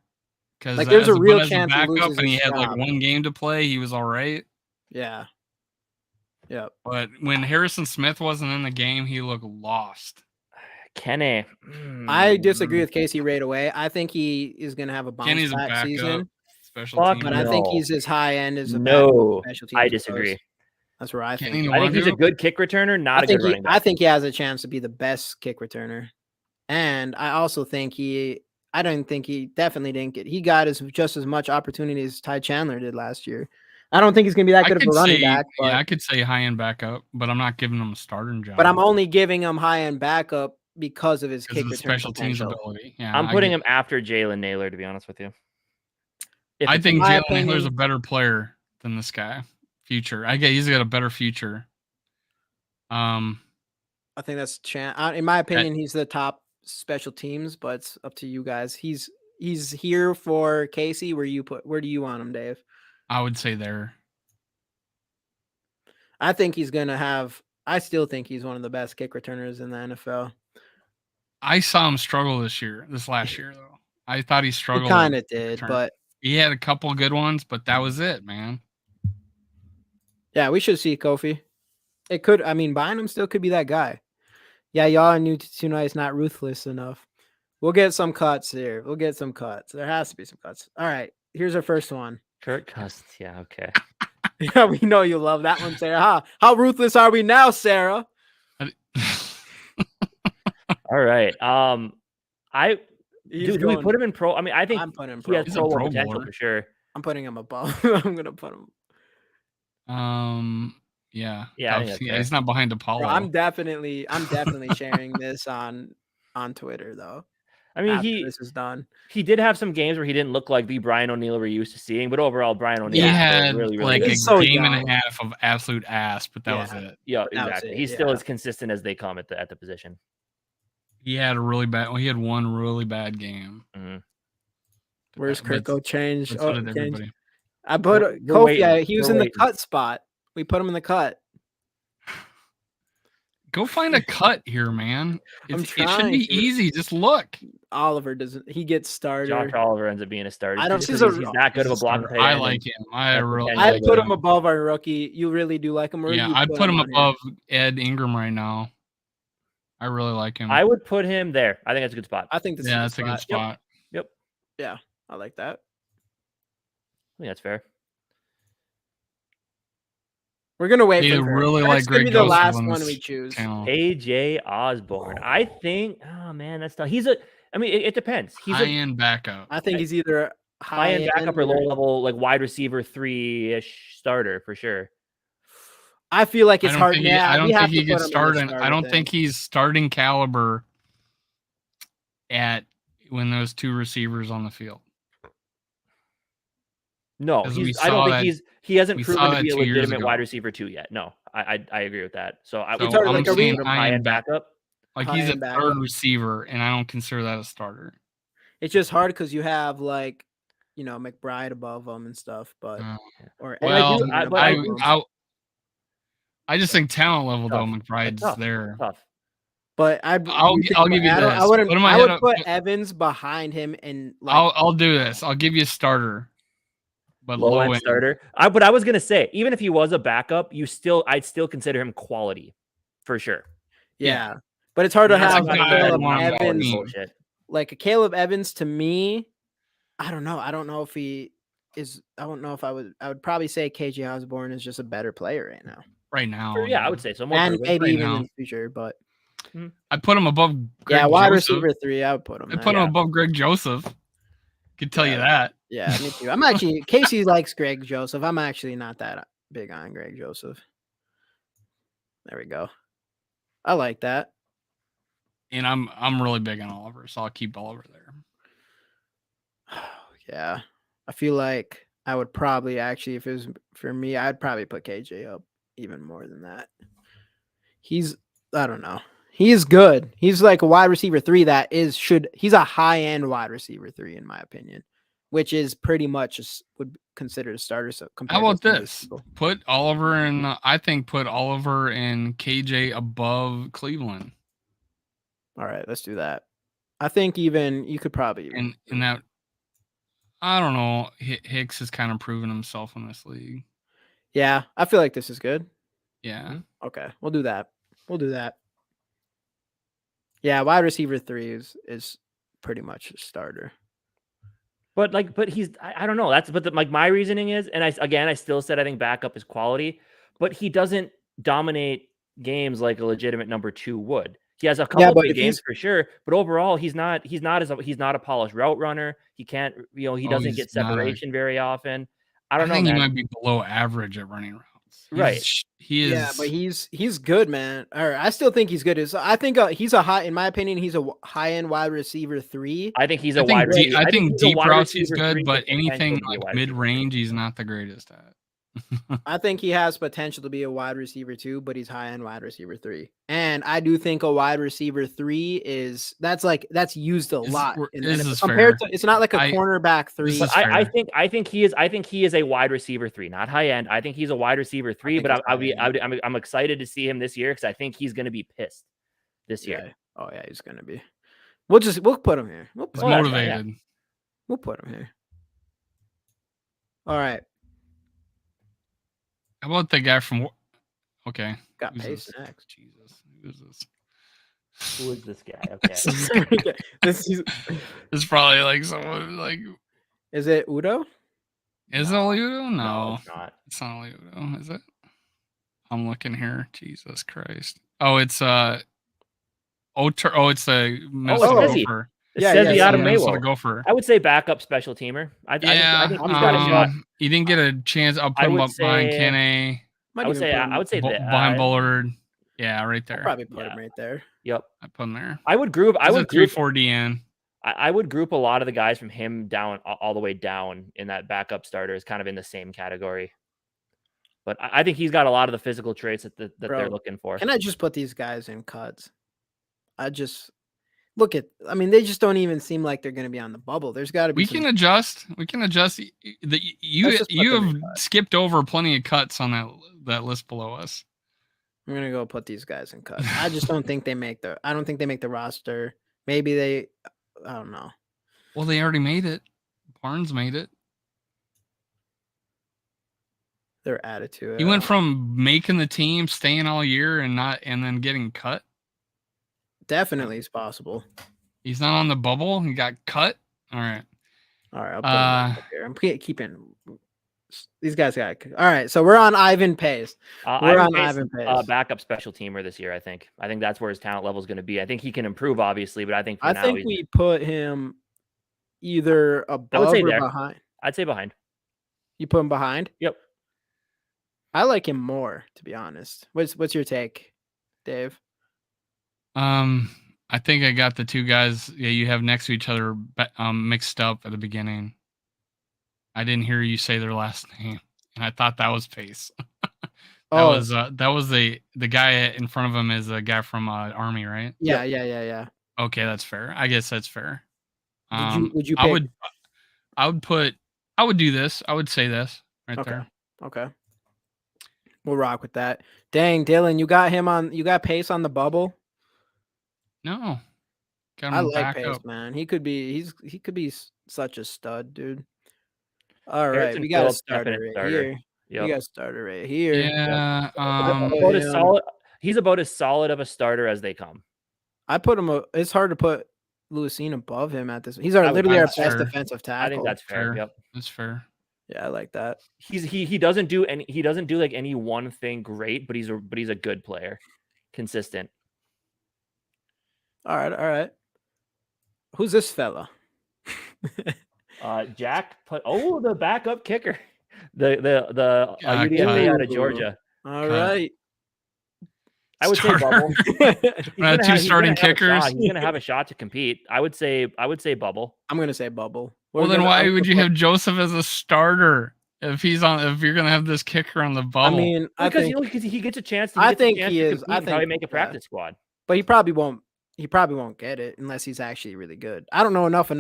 Speaker 3: Because
Speaker 2: like there's a real chance
Speaker 3: he backup and he had like one game to play, he was all right.
Speaker 2: Yeah. Yeah.
Speaker 3: But when Harrison Smith wasn't in the game, he looked lost.
Speaker 1: Kenny.
Speaker 2: I disagree with Casey right away. I think he is going to have a bounce back season. But I think he's as high end as a special teams.
Speaker 1: I disagree.
Speaker 2: That's where I think.
Speaker 1: I think he's a good kick returner, not a good running back.
Speaker 2: I think he has a chance to be the best kick returner. And I also think he definitely didn't get. He got just as much opportunity as Ty Chandler did last year. I don't think he's going to be that good of a running back.
Speaker 3: But, I could say high end backup, but I'm not giving him a starting job.
Speaker 2: But I'm only giving him high end backup because of his kick return
Speaker 3: special teams ability. Yeah,
Speaker 1: I'm putting him after Jalen Naylor, to be honest with you.
Speaker 3: I think Jalen Naylor's a better player than this guy. He's got a better future.
Speaker 2: I think that's in my opinion, he's the top special teams, but it's up to you guys. He's here for Casey. Where do you want him, Dave?
Speaker 3: I would say there.
Speaker 2: I think he's gonna have. I still think he's one of the best kick returners in the NFL.
Speaker 3: I saw him struggle this last year, though. I thought he struggled.
Speaker 2: He kind of did, but
Speaker 3: he had a couple good ones, but that was it, man.
Speaker 2: Yeah, we should see Kofi. It could. I mean, buying him still could be that guy. Yeah, y'all are new tonight. Not ruthless enough. We'll get some cuts here. We'll get some cuts. There has to be some cuts. All right. Here's our first one.
Speaker 1: Kirk Cousins. Yeah. Okay.
Speaker 2: Yeah, we know you love that one, Sarah. How ruthless are we now, Sarah?
Speaker 1: All right.
Speaker 2: He's
Speaker 1: do we
Speaker 2: going-
Speaker 1: put him in pro? I mean, I think
Speaker 2: I'm putting him
Speaker 1: he has
Speaker 2: pro.
Speaker 3: He's a
Speaker 1: pro
Speaker 3: Pro
Speaker 1: potential
Speaker 3: Bowler.
Speaker 1: for sure.
Speaker 2: I'm putting him above. I'm gonna put him.
Speaker 3: Yeah.
Speaker 1: Yeah, I think that's fair.
Speaker 3: He's not behind Apollo.
Speaker 2: Bro, I'm definitely sharing this on Twitter though.
Speaker 1: I mean,
Speaker 2: After this is done.
Speaker 1: he did have some games where he didn't look like the Brian O'Neill we're used to seeing, but overall, Brian O'Neill
Speaker 3: He
Speaker 1: is
Speaker 3: had
Speaker 1: really, really
Speaker 3: like
Speaker 1: good.
Speaker 3: a
Speaker 2: He's so
Speaker 3: game
Speaker 2: young.
Speaker 3: and a half of absolute ass, but that was
Speaker 2: Yeah.
Speaker 3: it.
Speaker 1: Yeah,
Speaker 2: That was
Speaker 1: exactly.
Speaker 2: it,
Speaker 1: He's still
Speaker 2: yeah.
Speaker 1: as consistent as they come at the position.
Speaker 3: He had one really bad game.
Speaker 1: Mhm.
Speaker 2: Where's
Speaker 3: But
Speaker 2: Kirko change?
Speaker 3: so
Speaker 2: Oh,
Speaker 3: did
Speaker 2: change.
Speaker 3: everybody.
Speaker 2: I put
Speaker 1: We're
Speaker 2: Kofi.
Speaker 1: waiting.
Speaker 2: He was
Speaker 1: We're
Speaker 2: in the
Speaker 1: waiting.
Speaker 2: cut spot. We put him in the cut.
Speaker 3: Go find a cut here, man.
Speaker 2: I'm
Speaker 3: It should
Speaker 2: trying
Speaker 3: be
Speaker 2: to.
Speaker 3: easy. Just look.
Speaker 2: Oliver doesn't. He gets started.
Speaker 1: Josh Oliver ends up being a starter.
Speaker 2: I don't-
Speaker 1: just
Speaker 2: he's
Speaker 1: because
Speaker 2: a-
Speaker 1: he's that good of a
Speaker 3: He's a
Speaker 1: blocking
Speaker 3: starter.
Speaker 1: tight
Speaker 3: I
Speaker 1: end,
Speaker 3: like him. I
Speaker 1: that's
Speaker 3: really
Speaker 1: potential.
Speaker 2: I'd
Speaker 1: Yeah,
Speaker 2: put
Speaker 1: yeah.
Speaker 2: him above our rookie. You really do like him? Where
Speaker 3: Yeah,
Speaker 2: you
Speaker 3: I'd put him
Speaker 2: on here?
Speaker 3: above Ed Ingram right now. I really like him.
Speaker 1: I would put him there. I think that's a good spot.
Speaker 2: I think this
Speaker 3: yeah,
Speaker 2: is
Speaker 3: that's a good spot.
Speaker 1: Yep.
Speaker 2: Yeah, I like that.
Speaker 1: I think that's fair.
Speaker 2: We're gonna wait.
Speaker 3: They
Speaker 2: for Kirk.
Speaker 3: really
Speaker 2: Kirk's
Speaker 3: like
Speaker 2: gonna
Speaker 3: Greg
Speaker 2: be the
Speaker 3: Joseph
Speaker 2: last
Speaker 3: on
Speaker 2: one
Speaker 3: this
Speaker 2: we choose.
Speaker 3: channel.
Speaker 1: AJ Osborne. I think. Oh man, that's tough. I mean, it depends. He's
Speaker 3: High
Speaker 1: a
Speaker 3: end backup.
Speaker 2: I think he's either
Speaker 1: high end backup or low level, like wide receiver 3-ish starter for sure.
Speaker 2: I feel like it's
Speaker 3: I don't
Speaker 2: hard.
Speaker 3: think
Speaker 2: Yeah,
Speaker 3: I don't
Speaker 2: we have
Speaker 3: think he
Speaker 2: to
Speaker 3: gets
Speaker 2: put him in the
Speaker 3: started. I
Speaker 2: starter
Speaker 3: don't
Speaker 2: thing.
Speaker 3: think he's starting caliber at when those two receivers on the field.
Speaker 1: No,
Speaker 3: 'Cause we
Speaker 1: I don't
Speaker 3: saw
Speaker 1: think
Speaker 3: that-
Speaker 1: he hasn't
Speaker 3: we
Speaker 1: proven
Speaker 3: saw
Speaker 1: to
Speaker 3: that
Speaker 1: be a
Speaker 3: 2 years
Speaker 1: legitimate
Speaker 3: ago.
Speaker 1: wide receiver 2 yet. No, I agree with that. So I
Speaker 3: So
Speaker 1: would
Speaker 2: talking
Speaker 3: I'm
Speaker 2: like a
Speaker 3: saying
Speaker 2: read-
Speaker 3: high end
Speaker 1: backup.
Speaker 3: Like he's a
Speaker 2: high-end backup.
Speaker 3: third receiver, and I don't consider that a starter.
Speaker 2: It's just hard because you have like, McBride above him and stuff. But or
Speaker 3: Well,
Speaker 2: Edmonton
Speaker 1: but
Speaker 2: above him.
Speaker 3: I just think talent level though,
Speaker 1: Tough.
Speaker 3: McBride's
Speaker 1: Tough.
Speaker 3: there.
Speaker 1: Tough.
Speaker 2: But
Speaker 3: I'll give you
Speaker 2: I
Speaker 3: this.
Speaker 2: wouldn't.
Speaker 3: Put him
Speaker 2: I
Speaker 3: ahead
Speaker 2: would
Speaker 3: of-
Speaker 2: put Evans behind him and like.
Speaker 3: I'll do this. I'll give you a starter, but
Speaker 1: Low
Speaker 3: low
Speaker 1: end
Speaker 3: end
Speaker 1: starter. But I was gonna say, even if he was a backup, I'd still consider him quality for sure.
Speaker 2: Yeah. But it's hard to
Speaker 3: That's
Speaker 2: have
Speaker 3: a
Speaker 2: like
Speaker 3: guy I'd
Speaker 2: Caleb
Speaker 3: want on my
Speaker 2: Evans.
Speaker 3: team.
Speaker 1: Bullshit.
Speaker 2: Like a Caleb Evans to me, I don't know. I don't know if he is. I don't know if I would. I would probably say KJ Osborne is just a better player right now,
Speaker 3: right now.
Speaker 1: Yeah, I would say so. More
Speaker 2: and
Speaker 1: proven.
Speaker 2: maybe
Speaker 3: right
Speaker 2: even
Speaker 3: now.
Speaker 2: in the future. But
Speaker 3: I put him above Greg
Speaker 2: yeah, wide
Speaker 3: Joseph.
Speaker 2: receiver 3, I would put him.
Speaker 3: I
Speaker 2: there.
Speaker 3: put him above Greg Joseph. Could tell you
Speaker 2: Yeah.
Speaker 3: that.
Speaker 2: Yeah, me too. I'm actually Casey likes Greg Joseph. I'm actually not that big on Greg Joseph. There we go. I like that.
Speaker 3: And I'm really big on Oliver, so I'll keep Oliver there.
Speaker 2: Yeah, I feel like I would probably actually, if it was for me, I'd probably put KJ up even more than that. I don't know. He is good. He's like a wide receiver 3 he's a high end wide receiver 3 in my opinion, which is pretty much would consider a starter. So
Speaker 3: How about this? Put Oliver I think put Oliver and KJ above Cleveland.
Speaker 2: All right, let's do that. I think even you could probably
Speaker 3: And that I don't know. Hicks has kind of proven himself in this league.
Speaker 2: Yeah, I feel like this is good.
Speaker 3: Yeah.
Speaker 2: Okay, we'll do that. Yeah, wide receiver 3 is pretty much a starter.
Speaker 1: But he's I don't know. My reasoning is, and I still said I think backup is quality, but he doesn't dominate games like a legitimate number 2 would. He has a couple big games for sure, but overall he's not a polished route runner. He can't, he doesn't get separation very often. I don't know.
Speaker 3: He might be below average at running routes.
Speaker 1: Right.
Speaker 3: He is.
Speaker 2: Yeah, but he's good, man. Or I still think he's good. I think he's in my opinion, he's a high end wide receiver 3.
Speaker 1: I think he's a wide receiver.
Speaker 3: I think deep routes he's
Speaker 1: receiver 3
Speaker 3: good, but
Speaker 1: with
Speaker 3: anything
Speaker 1: potential to be a
Speaker 3: like
Speaker 1: wide
Speaker 3: mid
Speaker 1: receiver.
Speaker 3: range, he's not the greatest at.
Speaker 2: I think he has potential to be a wide receiver 2, but he's high end wide receiver 3. And I do think a wide receiver 3 that's used a lot in the NFL. Compared to, it's not like a cornerback 3.
Speaker 1: But I think he is a wide receiver 3, not high end. I think he's a wide receiver 3, but I'm excited to see him this year because I think he's going to be pissed this year.
Speaker 2: Yeah. Oh yeah, he's going to be. We'll put him here.
Speaker 3: He's motivated.
Speaker 2: We'll put him here. All right.
Speaker 3: How about the guy from? Okay.
Speaker 2: Got Pace next.
Speaker 3: Jesus, who's this?
Speaker 1: Who is this guy? Okay.
Speaker 2: This is
Speaker 3: It's probably like someone like.
Speaker 2: Is it Udo?
Speaker 3: Is it
Speaker 1: No.
Speaker 3: Ludo? No,
Speaker 1: it's not.
Speaker 3: it's not Ludo, is it? I'm looking here. Jesus Christ. Oh, it's it's the Minnesota
Speaker 1: Fezzi.
Speaker 3: Gopher.
Speaker 1: It
Speaker 2: Yeah,
Speaker 1: says
Speaker 2: yeah,
Speaker 1: the
Speaker 2: yeah.
Speaker 1: out of
Speaker 3: Minnesota
Speaker 1: Mayo.
Speaker 3: Gopher.
Speaker 1: I would say backup special teamer. I think he's got a shot.
Speaker 3: He didn't get a chance. I'll put him up behind Kenne.
Speaker 1: I would say
Speaker 3: behind Bullard. Yeah, right there.
Speaker 2: I'll probably put him right there.
Speaker 1: Yep.
Speaker 3: I put him there.
Speaker 1: I would group
Speaker 3: 3-4 DN.
Speaker 1: I would group a lot of the guys from him down all the way down in that backup starter is kind of in the same category. But I think he's got a lot of the physical traits that they're looking for.
Speaker 2: Can I just put these guys in cuts? I mean, they just don't even seem like they're going to be on the bubble. There's got to be.
Speaker 3: We can adjust. You have skipped over plenty of cuts on that list below us.
Speaker 2: I'm gonna go put these guys in cuts. I just don't think they make the. I don't think they make the roster. Maybe they. I don't know.
Speaker 3: Well, they already made it. Barnes made it.
Speaker 2: Their attitude.
Speaker 3: He went from making the team, staying all year, and then getting cut.
Speaker 2: Definitely is possible.
Speaker 3: He's not on the bubble. He got cut. All right.
Speaker 2: I'll put him up here. I'm keeping these guys. All right, so we're on Ivan Pace.
Speaker 1: Ivan Pace, backup special teamer this year. I think that's where his talent level is going to be. I think he can improve, obviously, but I think
Speaker 2: we put him either above or behind.
Speaker 1: I'd say behind.
Speaker 2: You put him behind?
Speaker 1: Yep.
Speaker 2: I like him more, to be honest. What's your take, Dave?
Speaker 3: I think I got the two guys you have next to each other mixed up at the beginning. I didn't hear you say their last name, and I thought that was Pace. That was the guy in front of him is a guy from Army, right?
Speaker 2: Yeah.
Speaker 3: Okay, that's fair. I guess that's fair.
Speaker 2: Would you?
Speaker 3: I would do this. I would say this right there.
Speaker 2: Okay. We'll rock with that. Dang, Dylan, you got Pace on the bubble?
Speaker 3: No.
Speaker 2: I like Pace, man. He could be such a stud, dude. All right, we got a starter right here. Yep. We got a starter right here.
Speaker 3: Yeah.
Speaker 1: He's about as solid of a starter as they come.
Speaker 2: I put him. It's hard to put Lucine above him at this. He's literally our best defensive tackle.
Speaker 1: I think that's fair. Yep,
Speaker 3: that's fair.
Speaker 2: Yeah, I like that.
Speaker 1: He doesn't do like any one thing great, but he's a good player, consistent.
Speaker 2: All right. Who's this fella?
Speaker 1: Jack the backup kicker, the UDFA out of Georgia.
Speaker 2: All right.
Speaker 1: I would say bubble.
Speaker 3: Two starting kickers.
Speaker 1: He's going to have a shot to compete. I would say bubble.
Speaker 2: I'm going to say bubble.
Speaker 3: Well, then why would you have Joseph as a starter if you're going to have this kicker on the bubble?
Speaker 2: I mean,
Speaker 1: because he gets a chance.
Speaker 2: I think he is. I think
Speaker 1: probably make a practice squad,
Speaker 2: but he probably won't. He probably won't get it unless he's actually really good. I don't know enough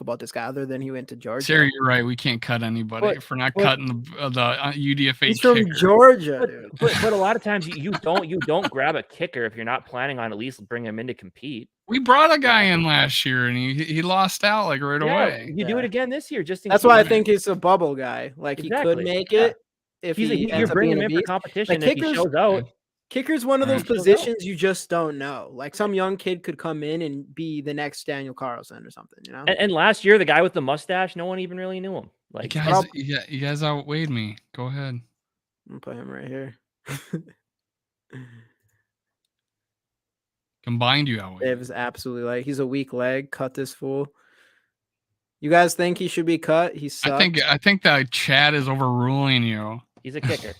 Speaker 2: about this guy other than he went to Georgia.
Speaker 3: Sarah, you're right. We can't cut anybody if we're not cutting the UDFA.
Speaker 2: He's from Georgia, dude.
Speaker 1: But a lot of times you don't grab a kicker if you're not planning on at least bringing him in to compete.
Speaker 3: We brought a guy in last year and he lost out like right away.
Speaker 1: You do it again this year,
Speaker 2: that's why I think he's a bubble guy. Like he could make it if
Speaker 1: you're bringing him in for competition. If he shows out.
Speaker 2: Kicker's one of those positions you just don't know. Like some young kid could come in and be the next Daniel Carlson or something, you know?
Speaker 1: And last year, the guy with the mustache, no one even really knew him. Like
Speaker 3: you guys outweighed me. Go ahead.
Speaker 2: I'm gonna put him right here.
Speaker 3: Combined, you outweighed.
Speaker 2: Dave is absolutely he's a weak leg. Cut this fool. You guys think he should be cut? He sucks.
Speaker 3: I think that Chad is overruling you.
Speaker 1: He's a kicker.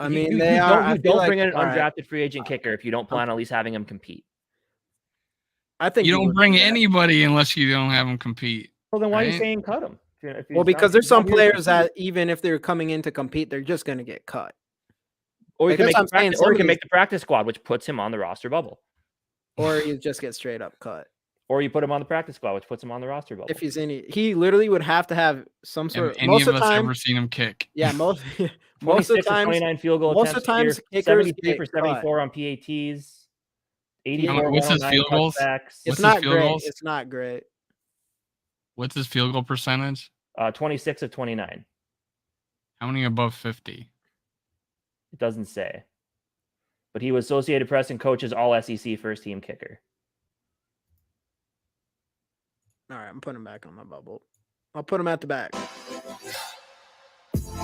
Speaker 2: I mean,
Speaker 1: you don't bring in an undrafted free agent kicker if you don't plan on at least having him compete.
Speaker 2: I think
Speaker 3: you don't bring anybody unless you don't have him compete.
Speaker 1: Well, then why are you saying cut him?
Speaker 2: Well, because there's some players that even if they're coming in to compete, they're just going to get cut.
Speaker 1: Or you can make the practice squad, which puts him on the roster bubble.
Speaker 2: Or you just get straight up cut.
Speaker 1: Or you put him on the practice squad, which puts him on the roster bubble.
Speaker 2: If he's he literally would have to have some sort of.
Speaker 3: Any of us ever seen him kick?
Speaker 2: Yeah, most of the time,
Speaker 1: 29 field goal
Speaker 2: most of the times,
Speaker 1: 73 for 74 on PATs. 84.
Speaker 3: What's his field goals?
Speaker 2: It's not great. It's not great.
Speaker 3: What's his field goal percentage?
Speaker 1: 26 of 29.
Speaker 3: How many above 50?
Speaker 1: It doesn't say. But he was Associated Press and Coach's All SEC first team kicker.
Speaker 2: All right, I'm putting him back on my bubble. I'll put him at the back.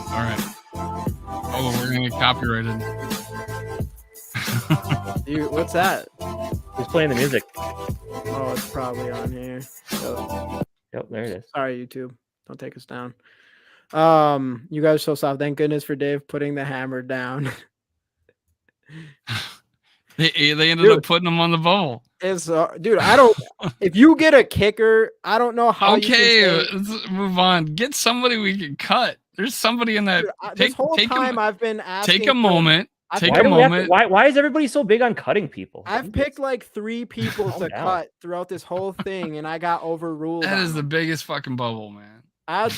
Speaker 3: All right. Oh, we're gonna get copyrighted.
Speaker 2: What's that?
Speaker 1: Who's playing the music?
Speaker 2: Oh, it's probably on here. So,
Speaker 1: Yep, there it is.
Speaker 2: sorry, YouTube. Don't take us down. You guys are so soft. Thank goodness for Dave putting the hammer down.
Speaker 3: They ended up putting them on the bubble.
Speaker 2: It's dude, I don't. If you get a kicker, I don't know how.
Speaker 3: Okay,
Speaker 2: you can say,
Speaker 3: let's move on. Get somebody we can cut. There's somebody in that.
Speaker 2: dude, this whole time I've been asking.
Speaker 3: Take a moment.
Speaker 1: Why is everybody so big on cutting people?
Speaker 2: I've picked like 3 people to cut throughout this whole thing, and I got overruled.
Speaker 3: That is the biggest fucking bubble, man.
Speaker 2: I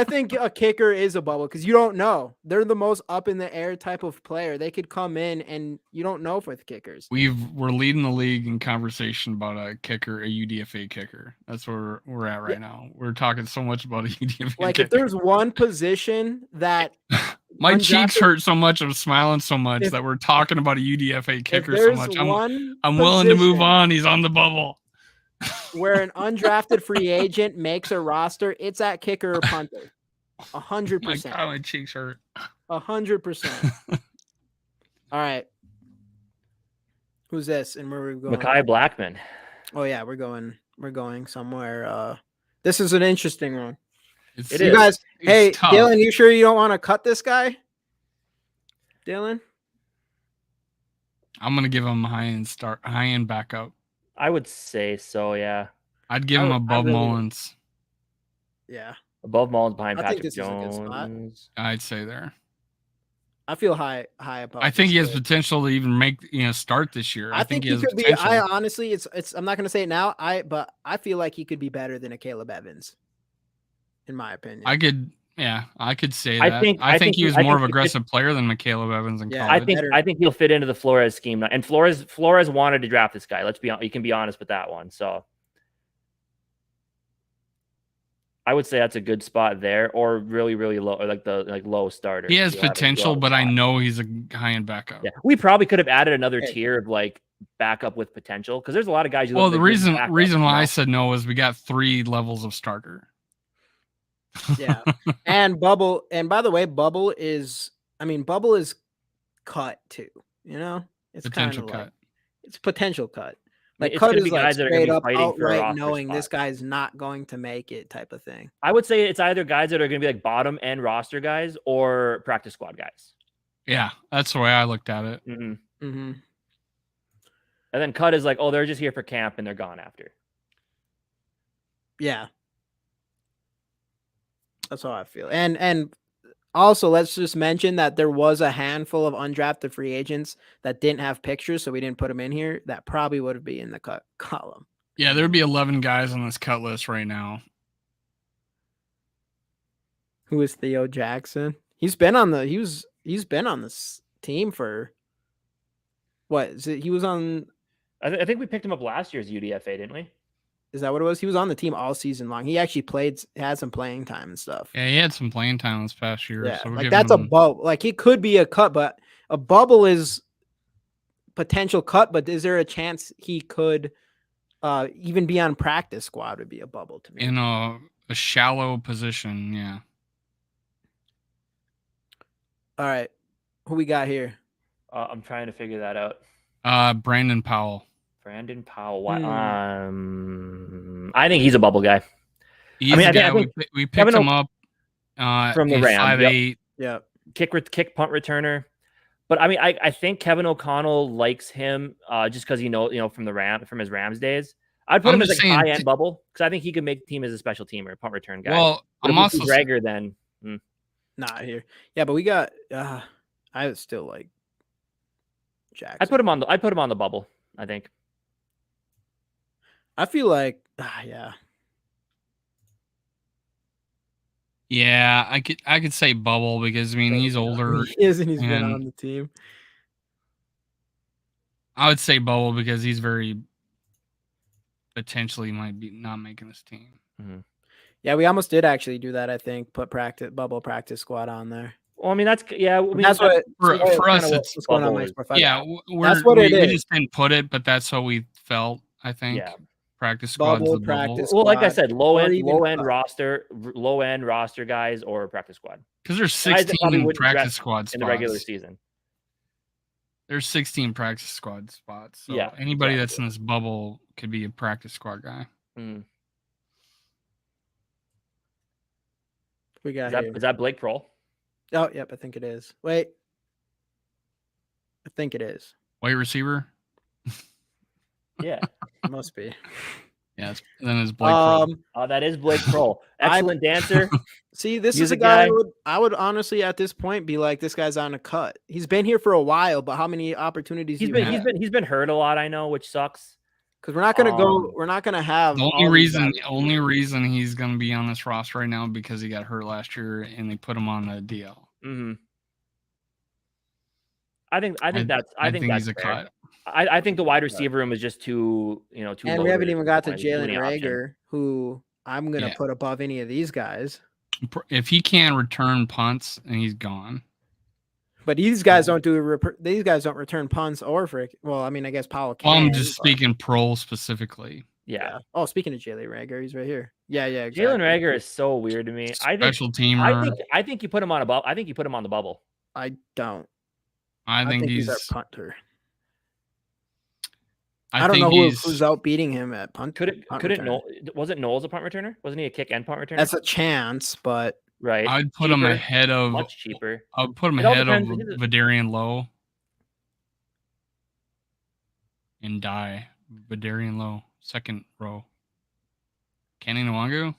Speaker 2: think a kicker is a bubble because you don't know. They're the most up in the air type of player. They could come in and you don't know with kickers.
Speaker 3: We're leading the league in conversation about a kicker, a UDFA kicker. That's where we're at right now. We're talking so much about a UDFA
Speaker 2: like
Speaker 3: kicker.
Speaker 2: If there's one position that
Speaker 3: my cheeks hurt so much, I'm smiling so much that we're talking about a UDFA kicker so much. I'm willing to move on. He's on the bubble.
Speaker 2: Where an undrafted free agent makes a roster, it's at kicker or punter. 100%.
Speaker 3: My God, my cheeks hurt.
Speaker 2: 100%. All right. Who's this? And where are we going?
Speaker 1: Mekhi Blackman.
Speaker 2: Oh yeah, we're going somewhere. This is an interesting one.
Speaker 1: You
Speaker 2: guys, hey, tough. Dylan, you sure you don't want to cut this guy? Dylan?
Speaker 3: I'm gonna give him high end backup.
Speaker 1: I would say so, yeah.
Speaker 3: I'd give him above Mullins.
Speaker 2: Yeah.
Speaker 1: Above Mullins, behind Patrick
Speaker 2: Jones.
Speaker 1: Is a good spot.
Speaker 3: I'd say there.
Speaker 2: I feel high above.
Speaker 3: I think he has potential to even start this year.
Speaker 2: I think he could be. I honestly, it's. I'm not going to say it now. But I feel like he could be better than a Caleb Evans, in my opinion.
Speaker 3: I could say that. I think he was more of an aggressive player than Caleb Evans in college.
Speaker 1: I think he'll fit into the Flores scheme. And Flores wanted to draft this guy. Let's be honest. You can be honest with that one. So I would say that's a good spot there, or really, really low, or like low starter.
Speaker 3: He has potential, but I know he's a high-end backup.
Speaker 1: Yeah, we probably could have added another tier of like backup with potential because there's a lot of guys.
Speaker 3: Well, the reason why I said no is we got 3 levels of starter.
Speaker 2: Yeah, and Bubble, and by the way, Bubble is cut too. You know, it's
Speaker 3: potential cut.
Speaker 2: It's potential cut. Like
Speaker 1: it's
Speaker 2: cut is
Speaker 1: guys
Speaker 2: like
Speaker 1: that
Speaker 2: straight
Speaker 1: are
Speaker 2: up outright knowing
Speaker 1: spot.
Speaker 2: This guy's not going to make it type of thing.
Speaker 1: I would say it's either guys that are going to be like bottom end roster guys or practice squad guys.
Speaker 3: Yeah, that's the way I looked at it.
Speaker 2: Mm-hmm. Mm-hmm.
Speaker 1: And then cut is like, oh, they're just here for camp and they're gone after.
Speaker 2: Yeah. That's how I feel. And also, let's just mention that there was a handful of undrafted free agents that didn't have pictures, so we didn't put them in here. That probably would be in the cut column.
Speaker 3: Yeah, there'd be 11 guys on this cut list right now.
Speaker 2: Who is Theo Jackson? He's been on this team for what? Is it? He was on.
Speaker 1: I think we picked him up last year's UDFA, didn't we?
Speaker 2: Is that what it was? He was on the team all season long. He actually had some playing time and stuff.
Speaker 3: Yeah, he had some playing time this past year.
Speaker 2: Yeah,
Speaker 3: so
Speaker 2: like that's a bubble. Like he could be a cut, but a bubble is potential cut. But is there a chance he could even be on practice squad? Would be a bubble to me.
Speaker 3: In a shallow position, yeah.
Speaker 2: All right, who we got here?
Speaker 1: I'm trying to figure that out.
Speaker 3: Brandon Powell.
Speaker 1: I think he's a bubble guy.
Speaker 3: I think we picked him up
Speaker 1: from the Rams.
Speaker 3: 5'8".
Speaker 2: Yeah,
Speaker 1: kick punt returner. But I mean, I think Kevin O'Connell likes him just because from his Rams days. I'd put him as a high end bubble because I think he could make the team as a special teamer, punt return guy.
Speaker 3: Well, I'm also
Speaker 2: Gregor then. Not here. Yeah, but we got. I was still like Jackson.
Speaker 1: I put him on the bubble. I think.
Speaker 2: I feel like, yeah.
Speaker 3: Yeah, I could say bubble because I mean he's older.
Speaker 2: He is, and he's been on the team.
Speaker 3: I would say bubble because he's very potentially might be not making this team.
Speaker 2: Mm-hmm. Yeah, we almost did actually do that. I think put bubble practice squad on there.
Speaker 1: Well, I mean that's
Speaker 3: what for us. It's
Speaker 2: going on my Sport 5.
Speaker 3: Yeah,
Speaker 2: that's what it is.
Speaker 3: We just didn't put it, but that's what we felt. I think.
Speaker 1: Yeah.
Speaker 3: Practice squad's
Speaker 2: Bubble,
Speaker 3: the bubble.
Speaker 2: practice
Speaker 1: Well, like I
Speaker 2: squad,
Speaker 1: said, low
Speaker 2: or
Speaker 1: end,
Speaker 2: even
Speaker 1: low end roster guys or practice squad.
Speaker 3: Because there's
Speaker 1: Guys that probably
Speaker 3: 16
Speaker 1: wouldn't
Speaker 3: practice
Speaker 1: dress
Speaker 3: squad
Speaker 1: in the regular
Speaker 3: spots.
Speaker 1: season.
Speaker 3: There's 16 practice squad spots. So
Speaker 1: Yeah,
Speaker 3: anybody that's
Speaker 1: exactly.
Speaker 3: in this bubble could be a practice squad guy.
Speaker 1: Mm.
Speaker 2: we got
Speaker 1: Is that
Speaker 2: here.
Speaker 1: is that Blake Kroll?
Speaker 2: Oh, yep, I think it is. Wait. I think it is.
Speaker 3: White receiver?
Speaker 1: Yeah.
Speaker 2: It must be.
Speaker 3: Yeah, then it's Blake Kroll.
Speaker 1: Oh, that is Blake Kroll. Excellent dancer.
Speaker 2: See, this is a
Speaker 1: Music
Speaker 2: guy
Speaker 1: guy.
Speaker 2: I would honestly at this point be like, this guy's on a cut. He's been here for a while, but how many opportunities
Speaker 1: He's been hurt a lot, I know, which sucks.
Speaker 2: Because we're not gonna go. We're not gonna have
Speaker 3: The only reason he's gonna be on this roster right now because he got hurt last year and they put him on the DL.
Speaker 1: Mm-hmm. I think
Speaker 3: he's
Speaker 1: that's
Speaker 3: a
Speaker 1: fair.
Speaker 3: cut.
Speaker 1: I think the wide receiver room is just too
Speaker 2: And
Speaker 1: low
Speaker 2: we haven't even got to
Speaker 1: too many
Speaker 2: Jalen
Speaker 1: options.
Speaker 2: Reagor, who I'm gonna put above any of these guys.
Speaker 3: If he can't return punts, and he's gone.
Speaker 2: But these guys don't return punts or frick. Well, I mean, I guess Powell can.
Speaker 3: Well, I'm just speaking pro specifically.
Speaker 1: Yeah.
Speaker 2: Oh, speaking of Jalen Reagor, he's right here. Yeah, exactly.
Speaker 1: Jalen Reagor is so weird to me.
Speaker 3: Special teamer.
Speaker 1: I think you put him on a bubble. I think you put him on the bubble.
Speaker 2: I don't.
Speaker 3: I think
Speaker 2: he's our punter.
Speaker 3: I
Speaker 2: don't
Speaker 3: think
Speaker 2: know who's out beating him at punt.
Speaker 1: Wasn't Knowles a punt returner? Wasn't he a kick and punt returner?
Speaker 2: That's a chance, but
Speaker 1: right.
Speaker 3: I'd put him ahead of
Speaker 1: much cheaper.
Speaker 3: I'd put him ahead of Vidarian Lowe and die. Vidarian Lowe, second row. Kenny Nwangu?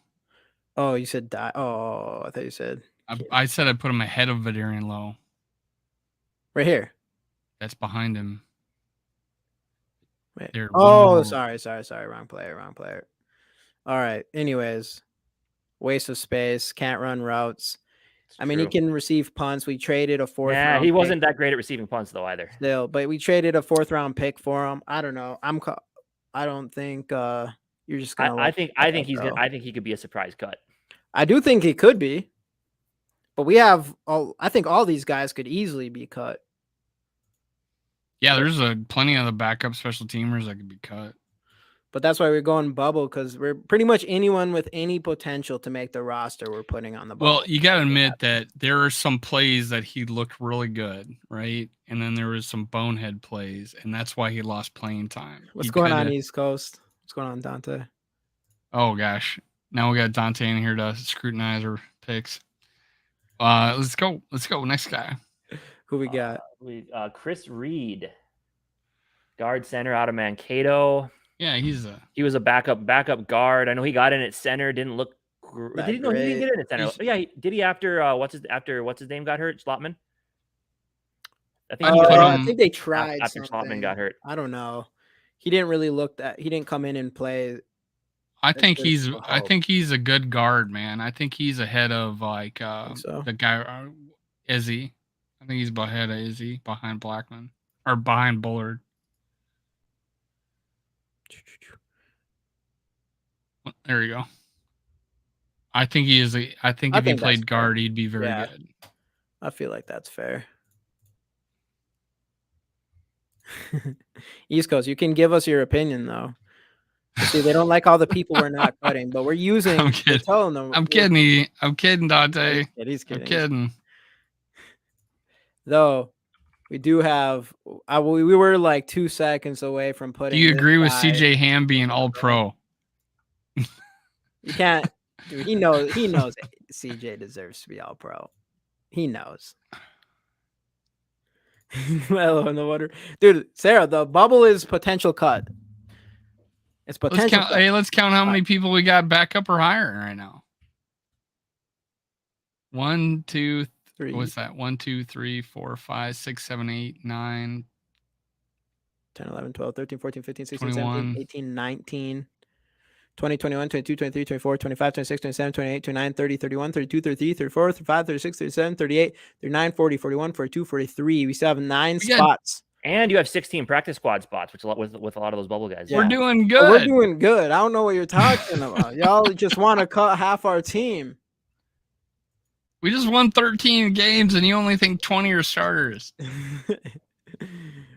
Speaker 2: Oh, you said die. Oh, I thought you said.
Speaker 3: I said I'd put him ahead of Vidarian Lowe.
Speaker 2: Right here.
Speaker 3: That's behind him.
Speaker 2: Wait.
Speaker 3: There,
Speaker 2: oh, sorry. Wrong player. All right. Anyways, waste of space. Can't run routes. I mean, he can receive punts. We traded a fourth.
Speaker 1: Yeah, he wasn't that great at receiving punts though either.
Speaker 2: Still, but we traded a 4th round pick for him. I don't know. I don't think you're just gonna.
Speaker 1: I think he could be a surprise cut.
Speaker 2: I do think he could be, but we have I think all these guys could easily be cut.
Speaker 3: Yeah, there's plenty of the backup special teamers that could be cut.
Speaker 2: But that's why we're going bubble, because we're pretty much anyone with any potential to make the roster we're putting on the bubble.
Speaker 3: Well, you got to admit that there are some plays that he looked really good, right? And then there was some bonehead plays, and that's why he lost playing time.
Speaker 2: What's going on, East Coast? What's going on, Dante?
Speaker 3: Oh, gosh. Now we got Dante in here to scrutinize our picks. Let's go. Next guy.
Speaker 2: Who we got?
Speaker 1: Chris Reed, guard center out of Mankato.
Speaker 3: Yeah,
Speaker 1: he was a backup guard. I know he got in at center. Didn't look. Did he? No, he didn't get in at center. Yeah, did he after what's his name got hurt? Slotman.
Speaker 2: I think they tried
Speaker 1: after Slotman got hurt.
Speaker 2: I don't know. He didn't really look that. He didn't come in and play.
Speaker 3: I think he's a good guard, man. I think he's ahead of the guy Izzy. I think he's ahead of Izzy, behind Blackman or behind Bullard. There you go. I think he is. I think if he played guard, he'd be very good.
Speaker 2: I feel like that's fair. East Coast, you can give us your opinion though. See, they don't like all the people we're not cutting, but we're using.
Speaker 3: I'm kidding.
Speaker 2: Telling them.
Speaker 3: I'm kidding. I'm kidding, Dante.
Speaker 2: He's kidding.
Speaker 3: I'm kidding.
Speaker 2: Though we do have. We were like 2 seconds away from putting.
Speaker 3: Do you agree with CJ Ham being all pro?
Speaker 2: You can't. Dude, he knows CJ deserves to be all pro. He knows. Well, no wonder. Dude, Sarah, the bubble is potential cut. It's potential.
Speaker 3: Let's count how many people we got back up or higher right now. 1, 2, 3. What's that? 1, 2, 3, 4, 5, 6, 7, 8, 9,
Speaker 2: 10, 11, 12, 13, 14, 15, 16,
Speaker 3: 21.
Speaker 2: 17, 18, 19. 20, 21, 22, 23, 24, 25, 26, 27, 28, 29, 30, 31, 32, 33, 34, 35, 36, 37, 38, 39, 40, 41, 42, 43. We still have 9 spots.
Speaker 1: And you have 16 practice squad spots, which with a lot of those bubble guys.
Speaker 3: We're doing good.
Speaker 2: We're doing good. I don't know what you're talking about. Y'all just want to cut half our team.
Speaker 3: We just won 13 games, and you only think 20 are starters.
Speaker 2: Who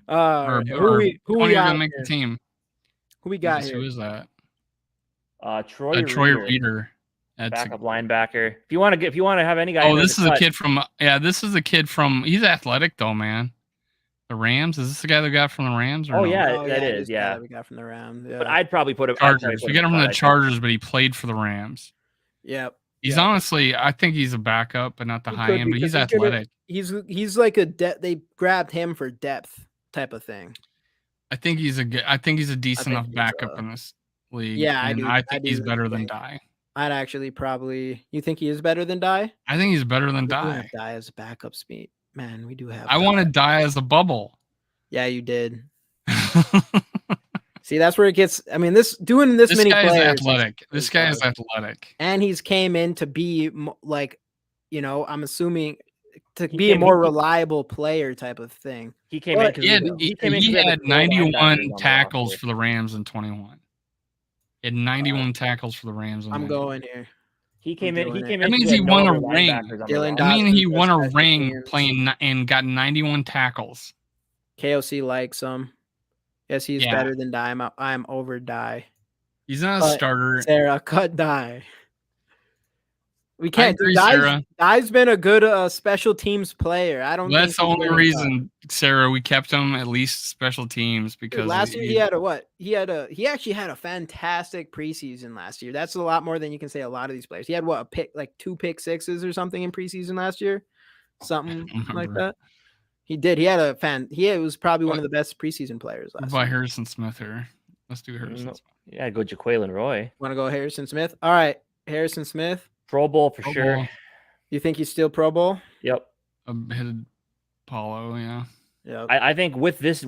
Speaker 2: we got
Speaker 3: make the team.
Speaker 2: Who we got here?
Speaker 3: Who is that?
Speaker 1: Troy
Speaker 3: Troy
Speaker 1: Reeder,
Speaker 3: Reeder. That's
Speaker 1: backup linebacker. If you want to have any guy.
Speaker 3: oh,
Speaker 1: in there
Speaker 3: this
Speaker 1: to
Speaker 3: is a
Speaker 1: cut-
Speaker 3: kid from. Yeah, this is a kid from. He's athletic though, man. The Rams. Is this the guy that got from the Rams? Or
Speaker 1: Oh
Speaker 3: no?
Speaker 1: yeah,
Speaker 2: Oh,
Speaker 1: that
Speaker 2: yeah,
Speaker 1: is
Speaker 2: this guy
Speaker 1: yeah.
Speaker 2: that we got from the Rams. Yeah.
Speaker 1: But I'd probably put him.
Speaker 3: Chargers. We got him from the
Speaker 1: Chargers.
Speaker 3: Chargers, but he played for the Rams.
Speaker 2: Yep.
Speaker 3: He's
Speaker 2: Yeah.
Speaker 3: honestly, I think he's a backup, but not the
Speaker 2: He
Speaker 3: high
Speaker 2: could
Speaker 3: end.
Speaker 2: be,
Speaker 3: But he's
Speaker 2: 'cause he's gonna-
Speaker 3: athletic.
Speaker 2: He's like they grabbed him for depth type of thing.
Speaker 3: I think he's a good. I think he's a decent enough
Speaker 2: he's,
Speaker 3: backup in this league.
Speaker 2: Yeah, I
Speaker 3: and
Speaker 2: do.
Speaker 3: I think
Speaker 2: I
Speaker 3: he's
Speaker 2: do
Speaker 3: better than
Speaker 2: think-
Speaker 3: Die.
Speaker 2: I'd actually probably. You think he is better than Die?
Speaker 3: I think he's better than
Speaker 2: We do
Speaker 3: Die.
Speaker 2: have Die as a backup speed. Man, we do have.
Speaker 3: I wanted Die as a bubble.
Speaker 2: Yeah, you did. See, that's where it gets. I mean, doing this many
Speaker 3: guy
Speaker 2: players.
Speaker 3: is athletic. This guy is athletic.
Speaker 2: And he's came in to be like, I'm assuming to
Speaker 1: He
Speaker 2: be a
Speaker 1: came-
Speaker 2: more
Speaker 1: he-
Speaker 2: reliable player type of thing.
Speaker 1: He came
Speaker 2: But
Speaker 1: in
Speaker 3: He had,
Speaker 1: because
Speaker 3: he,
Speaker 1: came in 'cause
Speaker 3: he
Speaker 1: we
Speaker 3: had
Speaker 1: the four linebackers on
Speaker 3: 91
Speaker 1: the
Speaker 3: tackles
Speaker 1: roster.
Speaker 3: for the Rams in 21. He had 91 tackles for the Rams. In
Speaker 2: I'm
Speaker 3: 21.
Speaker 2: going here.
Speaker 1: He came in. He
Speaker 2: doing it.
Speaker 1: came
Speaker 3: That
Speaker 1: in.
Speaker 3: means
Speaker 1: because
Speaker 3: he
Speaker 1: we had
Speaker 3: won
Speaker 1: no
Speaker 3: a
Speaker 1: other
Speaker 3: ring.
Speaker 1: linebackers on the
Speaker 2: Dylan
Speaker 1: roster.
Speaker 3: I mean, he
Speaker 2: Dawson,
Speaker 3: won a
Speaker 2: special
Speaker 3: ring
Speaker 2: teams.
Speaker 3: playing and got 91 tackles.
Speaker 2: KOC likes him. Yes, he's
Speaker 3: Yeah.
Speaker 2: better than Die. I'm over Die.
Speaker 3: He's not a
Speaker 2: But
Speaker 3: starter.
Speaker 2: Sarah, cut Die. We can't.
Speaker 3: agree, Sarah.
Speaker 2: Die's been a good special teams player. I don't.
Speaker 3: That's the
Speaker 2: think he's
Speaker 3: only
Speaker 2: gonna
Speaker 3: reason, Sarah, we kept him at least special teams
Speaker 2: cut.
Speaker 3: because
Speaker 2: Last year he had a what? He actually had a fantastic preseason last year. That's a lot more than you can say a lot of these players. He had what, a pick, like 2 pick sixes or something in preseason last year, something like
Speaker 3: remember.
Speaker 2: that. He did. He was probably one of the best preseason players last
Speaker 3: by
Speaker 2: year.
Speaker 3: Harrison Smith here. Let's do Harrison
Speaker 1: No.
Speaker 3: Smith.
Speaker 1: Yeah, go Jaquaylin Roy.
Speaker 2: Want to go Harrison Smith? All right, Harrison Smith.
Speaker 1: Pro Bowl for
Speaker 3: Pro
Speaker 1: sure.
Speaker 3: Bowl.
Speaker 2: You think he's still Pro Bowl?
Speaker 1: Yep.
Speaker 3: Headed Paulo, yeah.
Speaker 2: Yeah.
Speaker 1: I think with this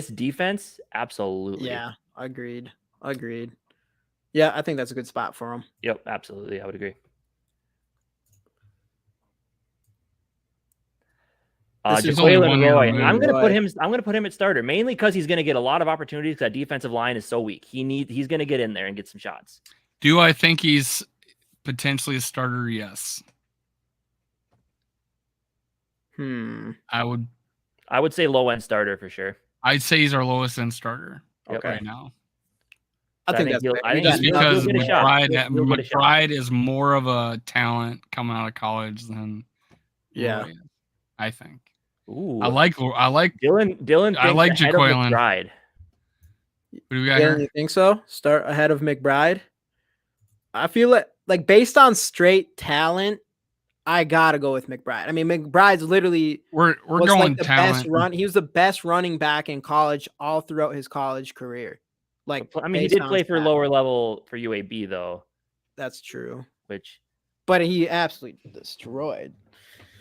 Speaker 1: defense, absolutely.
Speaker 2: Yeah. Agreed. Yeah, I think that's a good spot for him.
Speaker 1: Yep. Absolutely. I would agree.
Speaker 2: This is
Speaker 3: only
Speaker 1: Jaquaylin
Speaker 3: 1 year
Speaker 1: Roy.
Speaker 3: removed.
Speaker 1: I'm gonna
Speaker 2: Roy.
Speaker 1: put him. I'm gonna put him at starter mainly because he's gonna get a lot of opportunities. Because that defensive line is so weak. He's gonna get in there and get some shots.
Speaker 3: Do I think he's potentially a starter? Yes. I would
Speaker 1: say low end starter for sure.
Speaker 3: I'd say he's our lowest end starter
Speaker 1: Yep.
Speaker 3: right now.
Speaker 2: I think that's
Speaker 1: he'll-
Speaker 2: fair.
Speaker 1: I think
Speaker 3: Just
Speaker 1: he'll
Speaker 3: because
Speaker 1: get a shot. He'll get a shot.
Speaker 3: McBride is more of a talent coming out of college than
Speaker 2: Yeah.
Speaker 3: Roy is, I think.
Speaker 1: Ooh,
Speaker 3: I like
Speaker 1: Dylan.
Speaker 3: I like
Speaker 1: thinks ahead of
Speaker 3: Jaquaylin.
Speaker 1: McBride.
Speaker 3: what do we got
Speaker 2: Yeah,
Speaker 3: here?
Speaker 2: you think so? Start ahead of McBride? I feel like based on straight talent, I gotta go with McBride. I mean, McBride's literally
Speaker 3: We're
Speaker 2: was
Speaker 3: going
Speaker 2: like the
Speaker 3: talent.
Speaker 2: best run. He was the best running back in college all throughout his college career. Like,
Speaker 1: I mean, he
Speaker 2: based
Speaker 1: did
Speaker 2: on
Speaker 1: play for
Speaker 2: stats.
Speaker 1: lower level for UAB though,
Speaker 2: That's true,
Speaker 1: which
Speaker 2: but he absolutely destroyed.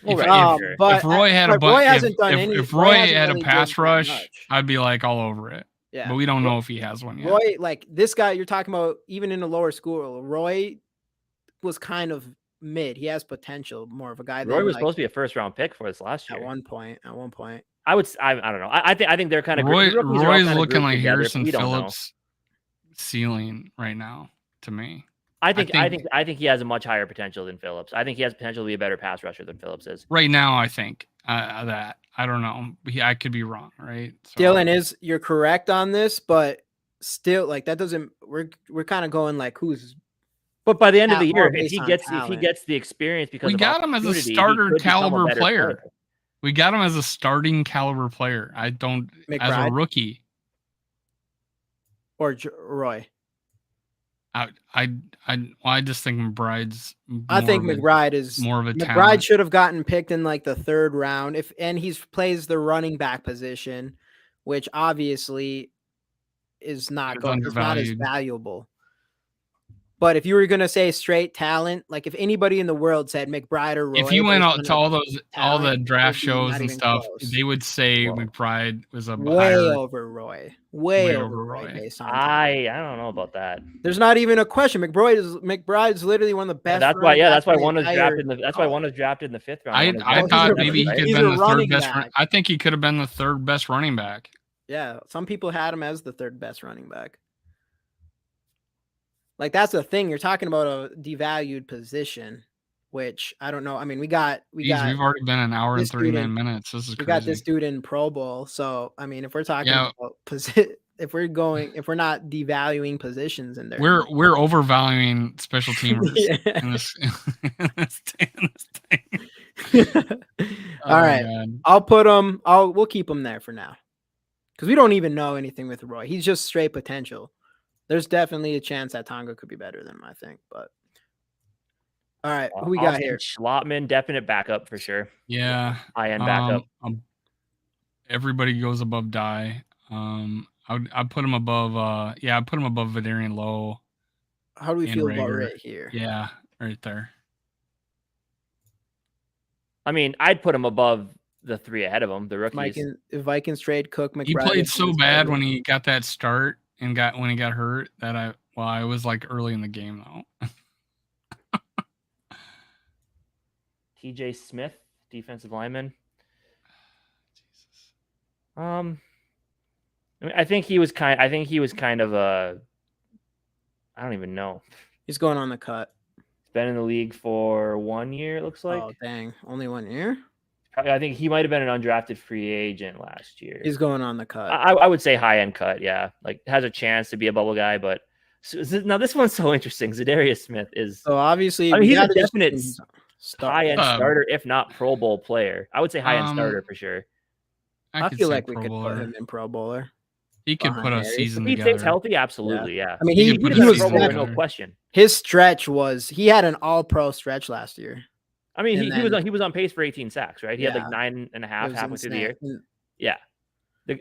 Speaker 3: If-
Speaker 1: right,
Speaker 3: if-
Speaker 1: sure.
Speaker 2: But
Speaker 3: if Roy had a
Speaker 2: but Roy
Speaker 3: bu-
Speaker 2: hasn't done
Speaker 3: if,
Speaker 2: any.
Speaker 3: if Roy
Speaker 2: hasn't
Speaker 3: had a
Speaker 2: really
Speaker 3: pass
Speaker 2: done
Speaker 3: rush,
Speaker 2: much.
Speaker 3: I'd be like all over it.
Speaker 2: Yeah,
Speaker 3: But we don't know if he has one yet.
Speaker 2: Roy, like this guy you're talking about, even in a lower school, Roy was kind of mid. He has potential, more of a guy.
Speaker 1: Roy
Speaker 2: than,
Speaker 1: was
Speaker 2: like,
Speaker 1: supposed to be a first round pick for us last
Speaker 2: at
Speaker 1: year.
Speaker 2: one point.
Speaker 1: I don't know. I think they're kind of
Speaker 3: Roy's looking like Harrison Phillips ceiling right now to me.
Speaker 1: I think he has a much higher potential than Phillips. I think he has potential to be a better pass rusher than Phillips is.
Speaker 3: Right now, I think that I don't know. I could be wrong, right? So,
Speaker 2: Dylan, you're correct on this, but still, like that doesn't. We're kind of going like who's.
Speaker 1: But by the end of the
Speaker 2: More
Speaker 1: year, if
Speaker 2: based
Speaker 1: he
Speaker 2: on
Speaker 1: gets
Speaker 2: talent.
Speaker 1: the experience because
Speaker 3: we
Speaker 1: of
Speaker 3: got him as a
Speaker 1: opportunity, he
Speaker 3: starter
Speaker 1: could become a
Speaker 3: caliber
Speaker 1: better
Speaker 3: player. We got him as a starting caliber player. I don't as a
Speaker 2: McBride
Speaker 3: rookie.
Speaker 2: or Roy.
Speaker 3: I just think McBride's.
Speaker 2: I think McBride is
Speaker 3: more of a
Speaker 2: McBride
Speaker 3: talent.
Speaker 2: should have gotten picked in like the 3rd round and he plays the running back position, which obviously is not
Speaker 3: It's
Speaker 2: going. It's not as
Speaker 3: undervalued.
Speaker 2: valuable. But if you were gonna say straight talent, like if anybody in the world said McBride or Roy,
Speaker 3: If you went
Speaker 2: based
Speaker 3: out
Speaker 2: on
Speaker 3: to all the
Speaker 2: talent,
Speaker 3: draft
Speaker 2: it'd be
Speaker 3: shows
Speaker 2: not
Speaker 3: and
Speaker 2: even
Speaker 3: stuff,
Speaker 2: close.
Speaker 3: they would say
Speaker 1: Whoa.
Speaker 3: McBride was a
Speaker 2: way
Speaker 3: higher.
Speaker 2: over Roy, way over Roy.
Speaker 3: Roy.
Speaker 2: Based on talent.
Speaker 1: I don't know about that.
Speaker 2: There's not even a question. McBride's literally one of the best.
Speaker 1: That's why.
Speaker 2: running
Speaker 1: Yeah,
Speaker 2: backs
Speaker 1: that's why
Speaker 2: in the
Speaker 1: one was
Speaker 2: entire
Speaker 1: drafted. That's why one
Speaker 2: college.
Speaker 1: was drafted in the 5th round.
Speaker 3: I
Speaker 1: One was
Speaker 3: I
Speaker 1: drafted
Speaker 3: thought
Speaker 1: in the
Speaker 3: maybe he
Speaker 1: 7th,
Speaker 3: could
Speaker 2: He's
Speaker 3: have
Speaker 2: a
Speaker 3: been the 3rd
Speaker 2: running
Speaker 3: best.
Speaker 2: back.
Speaker 3: I think he could have been the 3rd best running back.
Speaker 2: Yeah, some people had him as the 3rd best running back. Like that's the thing. You're talking about a devalued position, which I don't know. I mean, we got
Speaker 3: We've already been an hour and
Speaker 2: this dude
Speaker 3: 39
Speaker 2: in-
Speaker 3: minutes. This is
Speaker 2: we
Speaker 3: crazy.
Speaker 2: got this dude in Pro Bowl. So I mean, if we're talking
Speaker 3: Yeah.
Speaker 2: about if we're not devaluing positions in there.
Speaker 3: We're overvaluing special teamers
Speaker 2: Yeah.
Speaker 3: in this, in this thing.
Speaker 2: All right.
Speaker 3: God.
Speaker 2: I'll put him. We'll keep him there for now, because we don't even know anything with Roy. He's just straight potential. There's definitely a chance that Tonga could be better than him, I think. But all right, who we got
Speaker 1: Austin
Speaker 2: here?
Speaker 1: Schlottman, definite backup for sure.
Speaker 3: Yeah.
Speaker 1: High end backup.
Speaker 3: Everybody goes above Die. I'd put him above. I'd put him above Vidarian Lowe.
Speaker 2: How do we
Speaker 3: and
Speaker 2: feel about
Speaker 3: Rager.
Speaker 2: right here?
Speaker 3: Yeah, right there.
Speaker 1: I mean, I'd put him above the three ahead of him, the rookies.
Speaker 2: Vikings trade Cook, McBride.
Speaker 3: He played so bad when he got that start and when he got hurt that I was like early in the game though.
Speaker 1: TJ Smith, defensive lineman.
Speaker 3: Jesus.
Speaker 1: I mean, I think he was kind of a. I don't even know.
Speaker 2: He's going on the cut.
Speaker 1: He's been in the league for 1 year. It looks like.
Speaker 2: Oh dang, only 1 year.
Speaker 1: I think he might have been an undrafted free agent last year.
Speaker 2: He's going on the cut.
Speaker 1: I would say high end cut. Yeah, like has a chance to be a bubble guy, but now this one's so interesting. Zadarius Smith is.
Speaker 2: So obviously,
Speaker 1: I mean, he's a definite high end
Speaker 3: Uh,
Speaker 1: starter, if not Pro Bowl player. I would say high end starter for sure.
Speaker 2: I
Speaker 3: could
Speaker 2: feel
Speaker 3: say
Speaker 2: like we
Speaker 3: Pro
Speaker 2: could
Speaker 3: Bowler.
Speaker 2: put him in Pro Bowler.
Speaker 3: He could put a
Speaker 2: behind
Speaker 3: season
Speaker 1: If he
Speaker 3: together.
Speaker 1: stays healthy, absolutely, yeah.
Speaker 2: I mean,
Speaker 3: He
Speaker 2: he
Speaker 3: could put
Speaker 1: He
Speaker 3: a
Speaker 1: was
Speaker 2: was
Speaker 1: a Pro Bowler,
Speaker 3: season
Speaker 1: no
Speaker 3: together.
Speaker 1: question.
Speaker 2: his stretch was he had an All Pro stretch last year.
Speaker 1: I mean,
Speaker 2: And
Speaker 1: he was on pace for 18 sacks, right? He had like
Speaker 2: Yeah.
Speaker 1: 9.5
Speaker 2: It was
Speaker 1: halfway through the year.
Speaker 2: insane.
Speaker 1: Yeah.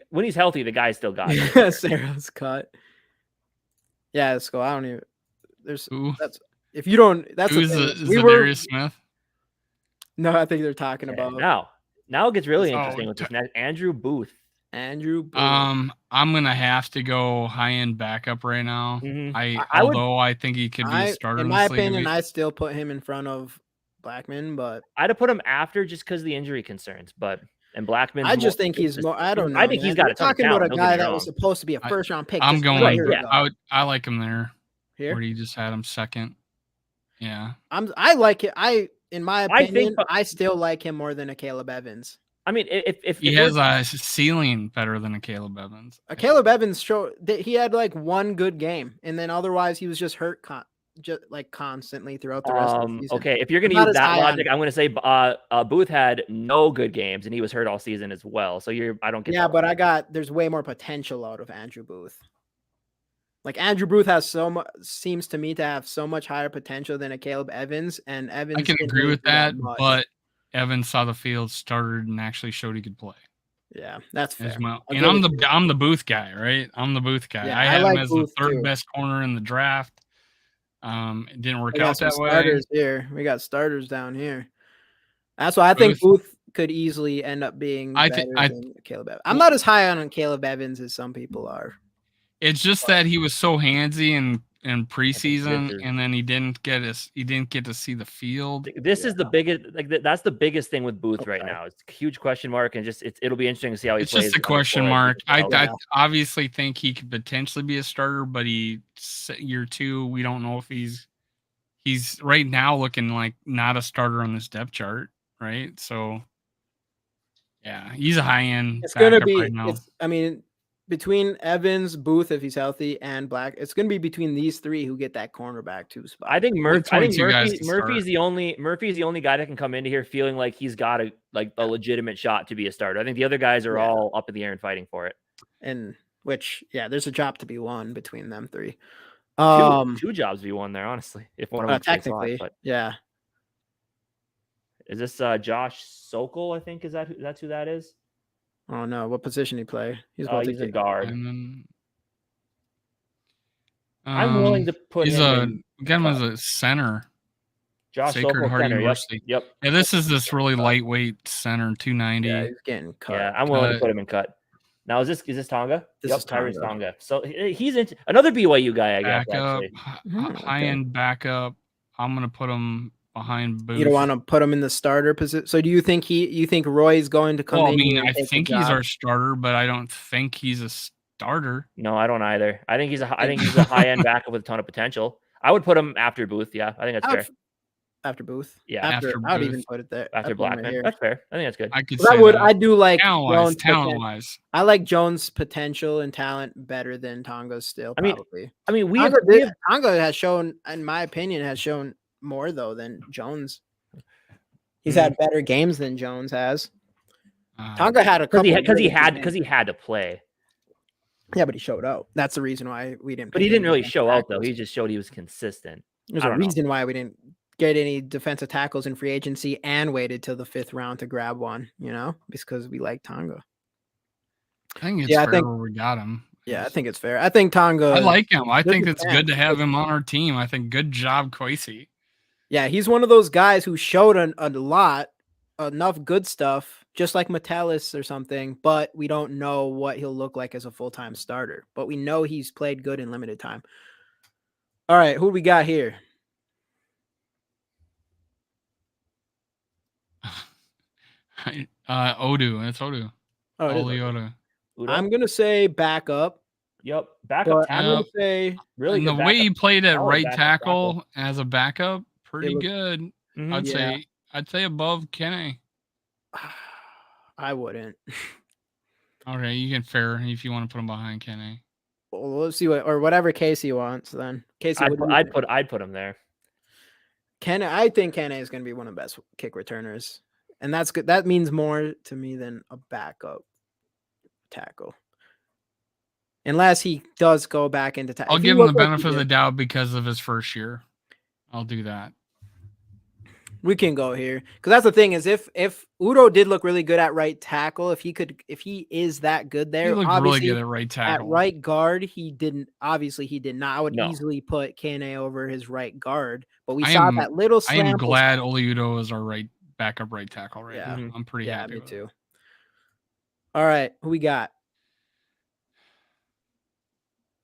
Speaker 1: When he's healthy, the guy's still got it.
Speaker 2: Sarah's cut. Yeah, let's go. I don't even. There's
Speaker 3: Who?
Speaker 2: that's if you don't. That's
Speaker 3: Who's
Speaker 2: the
Speaker 3: the
Speaker 2: thing. We were.
Speaker 3: Zadarius Smith?
Speaker 2: No, I think they're talking about
Speaker 1: Now it gets really
Speaker 3: Oh,
Speaker 1: interesting with this next Andrew Booth.
Speaker 2: Andrew. Booth.
Speaker 3: I'm gonna have to go high end backup right now.
Speaker 1: Mhm.
Speaker 3: Although I think he could be a starter
Speaker 2: in
Speaker 3: in
Speaker 2: my
Speaker 3: this league.
Speaker 2: opinion, I still put him in front of Blackman, but
Speaker 1: I'd have put him after just because of the injury concerns, and Blackman.
Speaker 2: I just think he's more. I don't know.
Speaker 1: I think he's got
Speaker 2: We're
Speaker 1: a ton of
Speaker 2: talking about
Speaker 1: talent,
Speaker 2: a
Speaker 1: don't get
Speaker 2: guy
Speaker 1: me
Speaker 2: that
Speaker 1: wrong.
Speaker 2: was supposed to be a first round pick.
Speaker 3: I'm
Speaker 2: just
Speaker 3: going.
Speaker 2: a year ago.
Speaker 3: I like him there.
Speaker 2: Here,
Speaker 3: Where he just had him second. Yeah.
Speaker 2: I like it. In my
Speaker 1: I think-
Speaker 2: opinion, I still like him more than a Caleb Evans.
Speaker 1: I mean, if
Speaker 3: He has a ceiling better than a Caleb Evans.
Speaker 2: A Caleb Evans showed that he had like one good game, and then otherwise he was just hurt just like constantly throughout the rest of the season.
Speaker 1: Okay, if you're going to
Speaker 2: Not
Speaker 1: use
Speaker 2: as
Speaker 1: that
Speaker 2: high on-
Speaker 1: logic, I'm going to say Booth had no good games and he was hurt all season as well. So I don't get.
Speaker 2: Yeah,
Speaker 1: that
Speaker 2: but there's way more potential out of Andrew Booth. Like Andrew Booth has seems to me to have so much higher potential than a Caleb Evans, and Evans.
Speaker 3: I can
Speaker 2: didn't
Speaker 3: agree
Speaker 2: really
Speaker 3: with
Speaker 2: do
Speaker 3: that,
Speaker 2: much.
Speaker 3: but Evans saw the field, started, and actually showed he could play.
Speaker 2: Yeah, that's fair.
Speaker 3: And I'm the Booth guy, right? I'm the Booth guy.
Speaker 2: Yeah,
Speaker 3: I
Speaker 2: I
Speaker 3: had
Speaker 2: like
Speaker 3: him as
Speaker 2: Booth
Speaker 3: the third
Speaker 2: too.
Speaker 3: best corner in the draft. It didn't work
Speaker 2: We got
Speaker 3: out
Speaker 2: some
Speaker 3: that way.
Speaker 2: starters here. We got starters down here. That's why I think Booth could easily end up being better than Caleb Evans. I'm not as high on Caleb Evans as some people are.
Speaker 3: It's just that he was so handsy in preseason, and then he didn't get to see the field.
Speaker 1: This is the biggest, that's the biggest thing with Booth right now. It's a huge question mark, and it'll be interesting to see how he plays.
Speaker 3: It's just a question mark. I obviously think he could potentially be a starter, but year 2, we don't know if he's right now looking like not a starter on this depth chart, right? So yeah, he's a high end.
Speaker 2: It's gonna be.
Speaker 3: Right now.
Speaker 2: I mean, between Evans, Booth, if he's healthy, and Black, it's going to be between these three who get that cornerback 2 spot.
Speaker 1: I think Murphy's
Speaker 3: Murphy's
Speaker 1: the only guy that can come into here feeling like he's got a legitimate shot to be a starter. I think the other guys are all up in the air and fighting for it.
Speaker 2: And there's a job to be won between them 3.
Speaker 1: Two jobs to be won there, honestly. If one of them
Speaker 2: technically,
Speaker 1: but
Speaker 2: yeah.
Speaker 1: Is this Josh Sokol? I think that's who that is.
Speaker 2: Oh no, what position he play?
Speaker 1: He's a guard.
Speaker 3: And then,
Speaker 1: I'm willing to put him.
Speaker 3: Got him as a center.
Speaker 1: Josh
Speaker 3: Sacred
Speaker 1: Sokol,
Speaker 3: Heart
Speaker 1: center.
Speaker 3: University.
Speaker 1: Yep.
Speaker 3: Yeah, this is this really lightweight center, 290.
Speaker 2: Yeah, he's getting cut.
Speaker 1: Yeah, I'm willing to put him in cut. Now is this Tonga?
Speaker 2: This is
Speaker 1: Tonga. So he's another BYU guy, I guess.
Speaker 3: Backup,
Speaker 1: Actually.
Speaker 3: high-end backup. I'm gonna put him behind Booth.
Speaker 2: You don't want to put him in the starter position. So do you think Roy's going to come in?
Speaker 3: Well, I mean, I think he's our starter, but I don't think he's a starter.
Speaker 1: No, I don't either. I think he's a high end backup with a ton of potential. I would put him after Booth. Yeah, I think that's fair.
Speaker 2: After Booth.
Speaker 1: Yeah.
Speaker 2: After
Speaker 3: After
Speaker 2: I would even
Speaker 3: Booth.
Speaker 2: put it there.
Speaker 1: After
Speaker 2: I'd put him right
Speaker 1: Blackman.
Speaker 2: here.
Speaker 1: That's fair. I think that's good.
Speaker 3: I could
Speaker 2: 'Cause
Speaker 3: say that.
Speaker 2: I do like
Speaker 3: Talent-wise,
Speaker 2: Jones'
Speaker 3: talent-wise.
Speaker 2: I like Jones' potential and talent better than Tonga's still,
Speaker 1: I mean,
Speaker 2: probably.
Speaker 1: we have
Speaker 2: Tonga has shown, in my opinion, has shown more though than Jones. He's
Speaker 1: Mhm.
Speaker 2: had better games than Jones has.
Speaker 3: Uh,
Speaker 2: Tonga had a couple
Speaker 1: because he
Speaker 2: really
Speaker 1: had to play.
Speaker 2: Yeah, but he showed out. That's the reason why we didn't.
Speaker 1: But
Speaker 2: pick
Speaker 1: he didn't
Speaker 2: any
Speaker 1: really
Speaker 2: defensive
Speaker 1: show out though.
Speaker 2: tackles.
Speaker 1: He just showed he was consistent.
Speaker 2: There's
Speaker 1: I
Speaker 2: a
Speaker 1: don't know.
Speaker 2: reason why we didn't get any defensive tackles in free agency and waited till the 5th round to grab one. Because we like Tonga.
Speaker 3: I think it's
Speaker 2: Yeah, I
Speaker 3: fair
Speaker 2: think-
Speaker 3: where we got him.
Speaker 2: Yeah, I think it's fair. I think Tonga.
Speaker 3: I like him. I
Speaker 2: this
Speaker 3: think
Speaker 2: is
Speaker 3: it's
Speaker 2: fair.
Speaker 3: good to have him on our team. I think good job, Kwesi.
Speaker 2: Yeah, he's one of those guys who showed a lot, enough good stuff, just like Metellus or something, but we don't know what he'll look like as a full-time starter. But we know he's played good in limited time. All right, who we got here?
Speaker 3: Odu. It's Odu.
Speaker 2: Oh, it is
Speaker 3: Oli
Speaker 2: Odu.
Speaker 3: Odu.
Speaker 1: Udo?
Speaker 2: I'm gonna say backup.
Speaker 1: Yep. Backup
Speaker 2: But I'm
Speaker 1: tackle.
Speaker 2: gonna say
Speaker 1: Really
Speaker 3: And
Speaker 1: good
Speaker 3: the way he
Speaker 1: backup.
Speaker 3: played at
Speaker 1: Solid
Speaker 3: right
Speaker 1: backup
Speaker 3: tackle as a backup, pretty
Speaker 2: was-
Speaker 3: good.
Speaker 1: Mhm.
Speaker 2: Yeah.
Speaker 3: I'd say above Kenny.
Speaker 2: I wouldn't.
Speaker 3: Okay, you can fair if you want to put him behind Kenny.
Speaker 2: Well, let's see whatever Casey wants then. Casey, what do you think?
Speaker 1: I'd put him there.
Speaker 2: I think Kenne is going to be one of the best kick returners, and that's good. That means more to me than a backup tackle, unless he does go back into tackle.
Speaker 3: I'll give him the benefit of the doubt because of his first year. I'll do that.
Speaker 2: We can go here because that's the thing is if Udo did look really good at right tackle, if he is that good there,
Speaker 3: He looked really good at right
Speaker 2: at
Speaker 3: tackle.
Speaker 2: right guard, he did not. I would
Speaker 1: No.
Speaker 2: easily put Kane over his right guard, but we
Speaker 3: I
Speaker 2: saw
Speaker 3: am-
Speaker 2: that little
Speaker 3: I am
Speaker 2: sample
Speaker 3: glad Oli Udo is our backup right tackle right
Speaker 2: Yeah.
Speaker 3: now. I'm pretty
Speaker 2: Yeah,
Speaker 3: happy
Speaker 2: me
Speaker 3: with
Speaker 2: too.
Speaker 3: it.
Speaker 2: All right, who we got?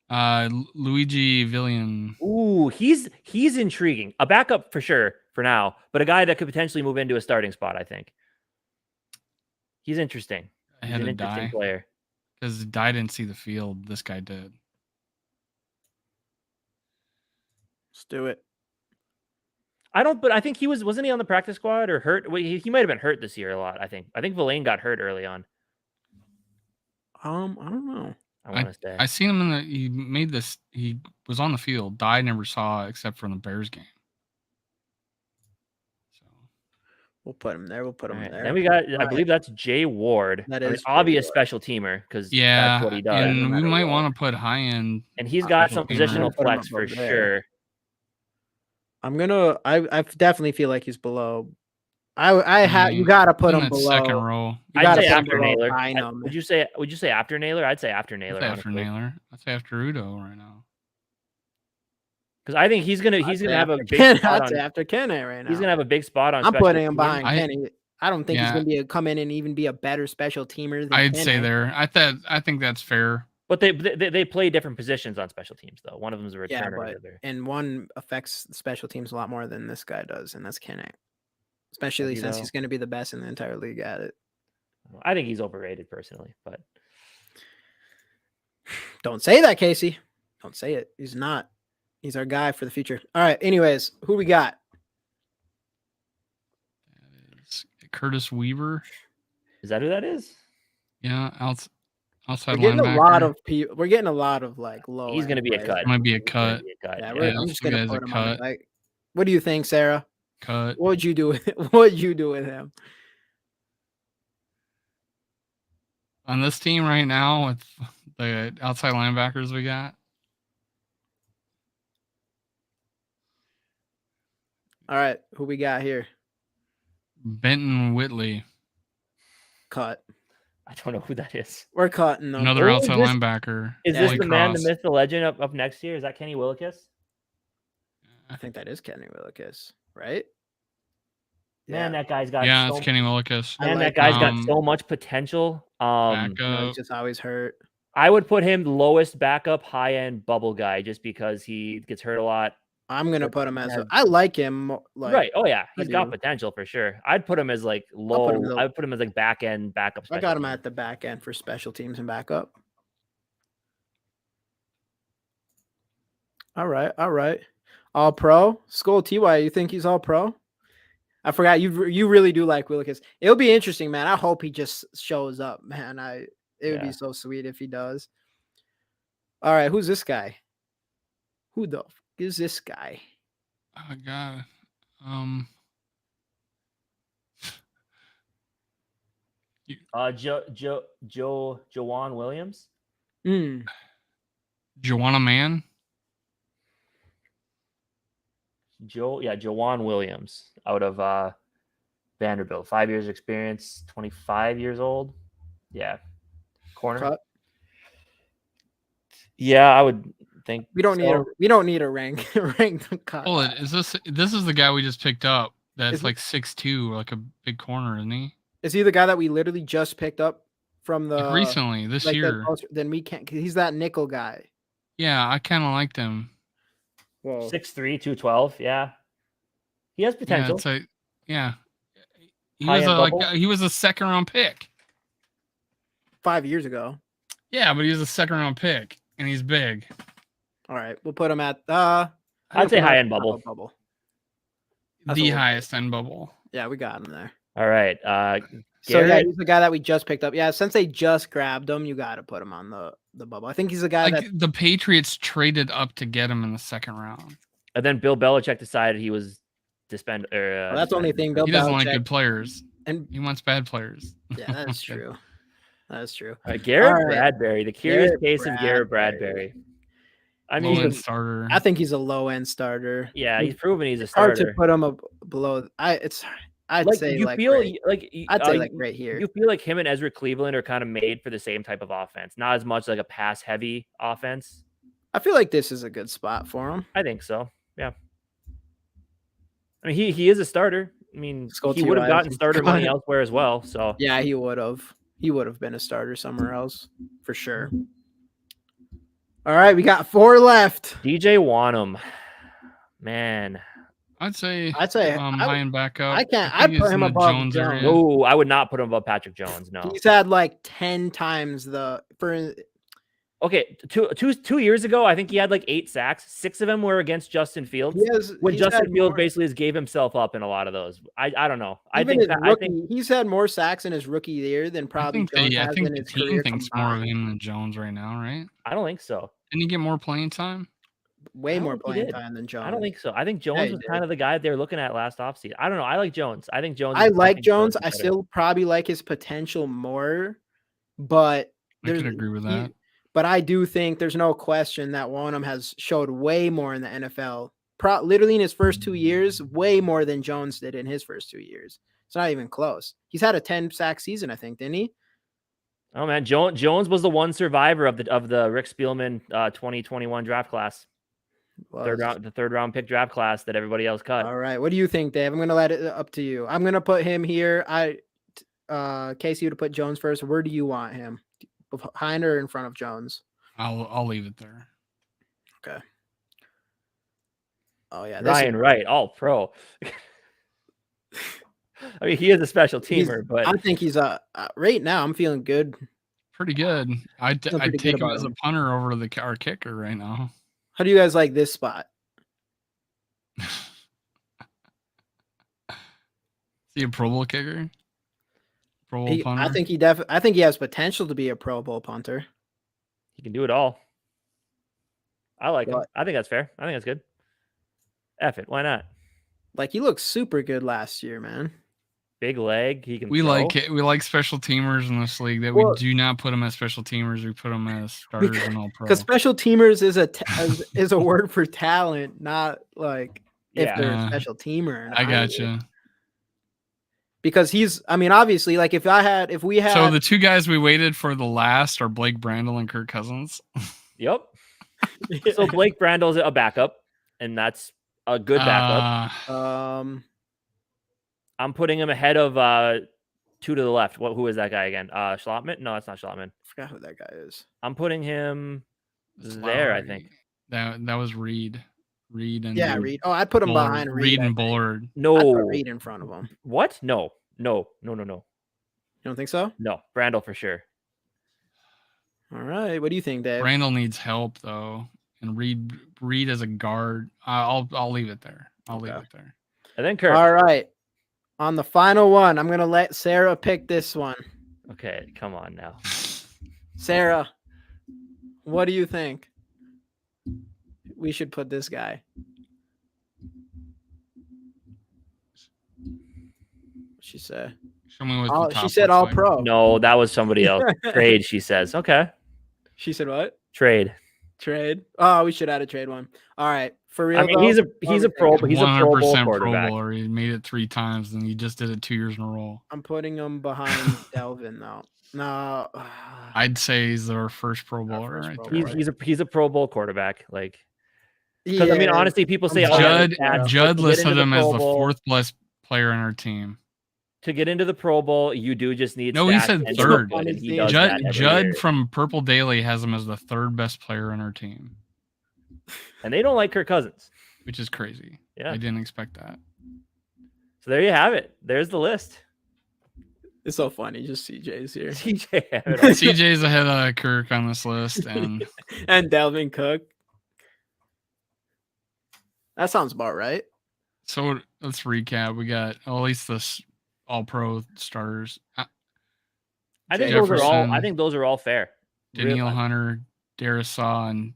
Speaker 3: Luigi Villian.
Speaker 1: Ooh, he's intriguing. A backup for sure for now, but a guy that could potentially move into a starting spot. I think he's interesting.
Speaker 3: I
Speaker 1: He's
Speaker 3: had
Speaker 1: an
Speaker 3: to
Speaker 1: interesting
Speaker 3: die
Speaker 1: player.
Speaker 3: because Dye didn't see the field. This guy did.
Speaker 2: Let's do it.
Speaker 1: But I think wasn't he on the practice squad or hurt? Wait, he might have been hurt this year a lot. I think Villain got hurt early on.
Speaker 2: I don't know.
Speaker 1: I want to say.
Speaker 3: I seen him he made this. He was on the field. Dye never saw except for in the Bears game. So
Speaker 2: We'll put him there. We'll put him
Speaker 1: Alright,
Speaker 2: there.
Speaker 1: Then we got, I
Speaker 2: Alright.
Speaker 1: believe that's Jay Ward.
Speaker 2: That
Speaker 1: I mean,
Speaker 2: is Jay
Speaker 1: obvious
Speaker 2: Ward.
Speaker 1: special teamer because
Speaker 3: yeah,
Speaker 1: that's what he does.
Speaker 3: and
Speaker 2: no
Speaker 3: we
Speaker 2: matter
Speaker 3: might
Speaker 2: what.
Speaker 3: want to put high end.
Speaker 1: And he's got some
Speaker 3: Special teamer.
Speaker 1: positional
Speaker 2: Put him
Speaker 1: flex for
Speaker 2: above there.
Speaker 1: sure.
Speaker 2: I definitely feel like he's below. You gotta put
Speaker 3: in
Speaker 2: him
Speaker 3: that
Speaker 2: below.
Speaker 3: second row.
Speaker 2: You
Speaker 1: I'd
Speaker 2: gotta
Speaker 1: say
Speaker 2: put him
Speaker 1: after
Speaker 2: below
Speaker 1: Naylor.
Speaker 2: Bynum.
Speaker 1: Would you say after Naylor? I'd say after Naylor.
Speaker 3: I'd say after Naylor. I'd say after Udo right now.
Speaker 1: Because I think he's gonna
Speaker 2: I'd say
Speaker 1: have a
Speaker 2: after
Speaker 1: big
Speaker 2: Ken-
Speaker 1: spot
Speaker 2: I'd say
Speaker 1: on,
Speaker 2: after Kenne right now.
Speaker 1: he's gonna have a big spot on.
Speaker 2: I'm
Speaker 1: special
Speaker 2: putting him
Speaker 1: teams.
Speaker 2: behind
Speaker 3: I-
Speaker 2: Kenny. I don't think he's
Speaker 3: Yeah.
Speaker 2: gonna come in and even be a better special teamer than
Speaker 3: I'd say
Speaker 2: Kenne.
Speaker 3: there. I think that's fair.
Speaker 1: But they play different positions on special teams though. One of them is a returner.
Speaker 2: Yeah,
Speaker 1: the
Speaker 2: but
Speaker 1: other.
Speaker 2: and one affects special teams a lot more than this guy does, and that's Kenne. Especially
Speaker 1: you
Speaker 2: since
Speaker 1: know.
Speaker 2: he's going to be the best in the entire league at it.
Speaker 1: I think he's overrated personally, but
Speaker 2: Don't say that, Casey. Don't say it. He's not. He's our guy for the future. All right. Anyways, who we got?
Speaker 3: That is Curtis Weaver.
Speaker 1: is that who that is?
Speaker 3: Yeah, outside
Speaker 2: We're getting
Speaker 3: linebacker.
Speaker 2: a lot of people. We're getting a lot of like low.
Speaker 1: He's gonna
Speaker 2: end
Speaker 1: be a
Speaker 2: players.
Speaker 1: cut.
Speaker 3: Might be a
Speaker 1: He's gonna
Speaker 3: cut.
Speaker 1: be a cut.
Speaker 2: Yeah,
Speaker 1: Yeah.
Speaker 2: I'm
Speaker 3: this
Speaker 2: just gonna
Speaker 3: guy's
Speaker 2: put
Speaker 3: a
Speaker 2: him on.
Speaker 3: cut.
Speaker 2: Like, what do you think, Sarah?
Speaker 3: Cut.
Speaker 2: What would you do with What would you do with him?
Speaker 3: On this team right now with the outside linebackers we got.
Speaker 2: All right, who we got here?
Speaker 3: Benton Whitley,
Speaker 2: Cut.
Speaker 1: I don't know who that is.
Speaker 2: We're cutting them.
Speaker 3: another
Speaker 1: Oh,
Speaker 3: outside
Speaker 1: this-
Speaker 3: linebacker.
Speaker 1: Is
Speaker 2: Yeah.
Speaker 1: this
Speaker 3: Holy
Speaker 1: the man, the
Speaker 3: cross.
Speaker 1: myth, the legend up next year? Is that Kenny Willekes?
Speaker 2: I think that is Kenny Willekes, right?
Speaker 1: Man, that guy's got
Speaker 3: Yeah,
Speaker 1: so,
Speaker 3: it's Kenny Willekes.
Speaker 2: I
Speaker 1: man,
Speaker 2: like
Speaker 1: that guy's got
Speaker 3: him.
Speaker 1: so much potential.
Speaker 3: Backup.
Speaker 2: He's just always hurt.
Speaker 1: I would put him lowest backup, high end bubble guy, just because he gets hurt a lot.
Speaker 2: I'm gonna
Speaker 1: But
Speaker 2: put him as.
Speaker 1: yeah.
Speaker 2: I like him. Like,
Speaker 1: Right? Oh yeah,
Speaker 2: I
Speaker 1: he's got
Speaker 2: do.
Speaker 1: potential for sure. I'd put him as like
Speaker 2: put
Speaker 1: low.
Speaker 2: him low.
Speaker 1: I would put him as like back end backup.
Speaker 2: I
Speaker 1: special
Speaker 2: got him
Speaker 1: teams.
Speaker 2: at the back end for special teams and backup. All right. All pro. Skol TY, you think he's all pro? I forgot you really do like Willikers. It'll be interesting, man. I hope he just shows up, man. It would be so sweet if he does. All right, who's this guy? Who the f is this guy?
Speaker 3: Oh God.
Speaker 1: Joanne Williams.
Speaker 3: Joanna Man.
Speaker 1: Joanne Williams out of Vanderbilt. 5 years experience, 25 years old. Yeah. Corner.
Speaker 2: Cut.
Speaker 1: Yeah, I would think
Speaker 2: we don't need a rank cut.
Speaker 3: Well, this is the guy we just picked up. That's like 6'2", like a big corner, isn't he?
Speaker 2: Is he the guy that we literally just picked up from the
Speaker 3: recently this year?
Speaker 2: Then we can't. He's that nickel guy.
Speaker 3: Yeah, I kind of liked him.
Speaker 2: Whoa.
Speaker 1: 6'3", 212. Yeah, he has potential.
Speaker 3: He was a second round pick
Speaker 2: 5 years ago.
Speaker 3: Yeah, but he was a second round pick, and he's big.
Speaker 2: All right, we'll put him at
Speaker 1: I'd say high end bubble.
Speaker 3: The highest end bubble.
Speaker 2: Yeah, we got him there.
Speaker 1: All right.
Speaker 2: So yeah, he's the guy that we just picked up. Yeah, since they just grabbed him, you got to put him on the bubble. I think he's the guy that
Speaker 3: the Patriots traded up to get him in the second round.
Speaker 1: And then Bill Belichick decided he was
Speaker 2: that's the only thing.
Speaker 3: He doesn't like good players, and he wants bad players.
Speaker 2: Yeah, that's true. That's true.
Speaker 1: Garrett Bradbury, the curious case of Garrett Bradbury. I mean,
Speaker 3: low-end starter.
Speaker 2: I think he's a low-end starter.
Speaker 1: Yeah, he's proven he's a starter.
Speaker 2: Hard to put him below. I'd say
Speaker 1: right
Speaker 2: here.
Speaker 1: You feel like him and Ezra Cleveland are kind of made for the same type of offense, not as much like a pass-heavy offense.
Speaker 2: I feel like this is a good spot for him.
Speaker 1: I think so. Yeah. I mean, he is a starter. I mean, he would have gotten starter money elsewhere as well. So
Speaker 2: yeah, he would have. He would have been a starter somewhere else for sure. All right, we got 4 left.
Speaker 1: DJ Wanham, man.
Speaker 3: I'd say high and back up.
Speaker 2: I'd put him above Jones.
Speaker 1: No, I would not put him above Patrick Jones. No,
Speaker 2: he's had like 10 times
Speaker 1: Okay, two years ago, I think he had like 8 sacks. 6 of them were against Justin Fields. Justin Fields basically gave himself up in a lot of those. I don't know. I think
Speaker 2: he's had more sacks in his rookie year than probably Jones has in his career.
Speaker 3: I think the team thinks more of him than Jones right now, right?
Speaker 1: I don't think so.
Speaker 3: Didn't he get more playing time?
Speaker 2: Way more playing time than Jones.
Speaker 1: I don't think so. I think Jones was kind of the guy they were looking at last offseason. I don't know. I like Jones. I think Jones.
Speaker 2: I like Jones. I still probably like his potential more, but
Speaker 3: I could agree with that.
Speaker 2: But I do think there's no question that Wanham has showed way more in the NFL. Literally in his first 2 years, way more than Jones did in his first 2 years. It's not even close. He's had a 10-sack season, I think, didn't he?
Speaker 1: Oh man, Jones was the one survivor of the Rick Spielman 2021 draft class. The third round pick draft class that everybody else cut.
Speaker 2: All right, what do you think, Dave? I'm gonna let it up to you. I'm gonna put him here. Casey, to put Jones first. Where do you want him? Behind or in front of Jones?
Speaker 3: I'll leave it there.
Speaker 2: Okay. Oh yeah,
Speaker 1: Ryan Wright, all pro. I mean, he is a special teamer, but
Speaker 2: I think he's right now. I'm feeling good.
Speaker 3: Pretty good. I'd take him as a punter over our kicker right now.
Speaker 2: How do you guys like this spot?
Speaker 3: Is he a Pro Bowl kicker? Pro Bowl punter?
Speaker 2: I think he has potential to be a Pro Bowl punter.
Speaker 1: He can do it all. I like him. I think that's fair. I think that's good. F it. Why not?
Speaker 2: Like, he looked super good last year, man.
Speaker 1: Big leg. He can.
Speaker 3: We like it. We like special teamers in this league. We do not put them as special teamers. We put them as starters and all pro.
Speaker 2: Because special teamers is a word for talent, not like if they're a special teamer.
Speaker 3: I gotcha.
Speaker 2: Because obviously, like if we had.
Speaker 3: So the 2 guys we waited for the last are Blake Brandel and Kirk Cousins.
Speaker 1: Yep. So Blake Brandel's a backup, and that's a good backup. I'm putting him ahead of 2 to the left. Who is that guy again? Schlottman? No, that's not Schlottman.
Speaker 2: I forgot who that guy is.
Speaker 1: I'm putting him there, I think.
Speaker 3: That was Reed. Reed.
Speaker 2: Reed. Oh, I'd put him behind Reed.
Speaker 3: Reed and Bullard.
Speaker 1: No.
Speaker 2: I'd put Reed in front of him.
Speaker 1: What? No. You
Speaker 2: don't think so?
Speaker 1: No. Brandel for sure.
Speaker 2: All right. What do you think, Dave?
Speaker 3: Brandel needs help though, and Reed as a guard. I'll leave it there. I'll leave it there.
Speaker 1: And then Kirk.
Speaker 2: All right. On the final one, I'm gonna let Sarah pick this one.
Speaker 1: Okay, come on now.
Speaker 2: Sarah, what do you think? We should put this guy. She said.
Speaker 3: Show me what the
Speaker 2: She
Speaker 3: top
Speaker 2: said
Speaker 3: looks
Speaker 2: all
Speaker 3: like.
Speaker 2: pro.
Speaker 1: No, that was somebody else. Trade, she says. Okay.
Speaker 2: She said what?
Speaker 1: Trade.
Speaker 2: Trade. Oh, we should add a trade one. All right. For real.
Speaker 1: I mean,
Speaker 2: though,
Speaker 1: he's a
Speaker 2: what are we
Speaker 1: pro,
Speaker 2: thinking?
Speaker 1: but he's a Pro Bowl
Speaker 3: 100% Pro
Speaker 1: quarterback.
Speaker 3: Bowler. He made it 3 times, and he just did it 2 years in a row.
Speaker 2: I'm putting him behind Dalvin though. No.
Speaker 3: I'd say he's our first Pro Bowler
Speaker 2: first
Speaker 3: right
Speaker 2: Pro
Speaker 3: there.
Speaker 2: Bowler.
Speaker 1: He's a Pro Bowl quarterback. Like, because I mean, honestly, people say
Speaker 3: Judd listed him as the 4th best player on our team.
Speaker 1: To get into the Pro Bowl, you do just need.
Speaker 3: No, he said
Speaker 1: and
Speaker 3: 3rd.
Speaker 1: and he does that every
Speaker 3: Judd
Speaker 1: year.
Speaker 3: from Purple Daily has him as the 3rd best player on our team,
Speaker 1: and they don't like Kirk Cousins,
Speaker 3: which is crazy.
Speaker 1: Yeah,
Speaker 3: I didn't expect that.
Speaker 1: So there you have it. There's the list.
Speaker 2: It's so funny. Just CJ's here.
Speaker 3: CJ's ahead of Kirk on this list, and
Speaker 2: and Dalvin Cook. That sounds about right.
Speaker 3: So let's recap. We got at least this all-pro starters.
Speaker 1: I think those are all fair.
Speaker 3: Danielle Hunter, Darisaw, and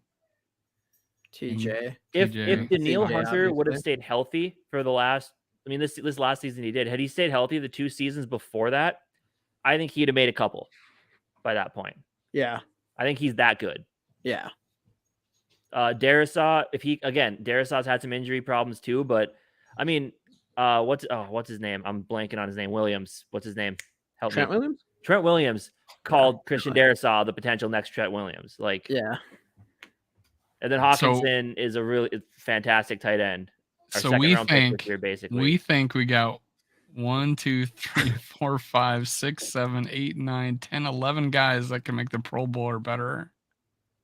Speaker 2: TJ.
Speaker 1: If Danielle
Speaker 2: TJ,
Speaker 1: Hunter would have
Speaker 2: obviously.
Speaker 1: stayed healthy for the last, I mean, this last season he did. Had he stayed healthy the 2 seasons before that, I think he'd have made a couple by that point.
Speaker 2: Yeah.
Speaker 1: I think he's that good.
Speaker 2: Yeah.
Speaker 1: Darisaw, Darisaw's had some injury problems too, but I mean, what's his name? I'm blanking on his name. Williams. What's his name? Help
Speaker 2: Trent
Speaker 1: me.
Speaker 2: Williams?
Speaker 1: Trent Williams called Christian Darisaw the potential next Trent Williams. Like,
Speaker 2: yeah.
Speaker 1: And then Hawkinson is a really fantastic tight end.
Speaker 3: So we think we got 1, 2, 3, 4, 5, 6, 7, 8, 9, 10, 11 guys that can make the Pro Bowl or better.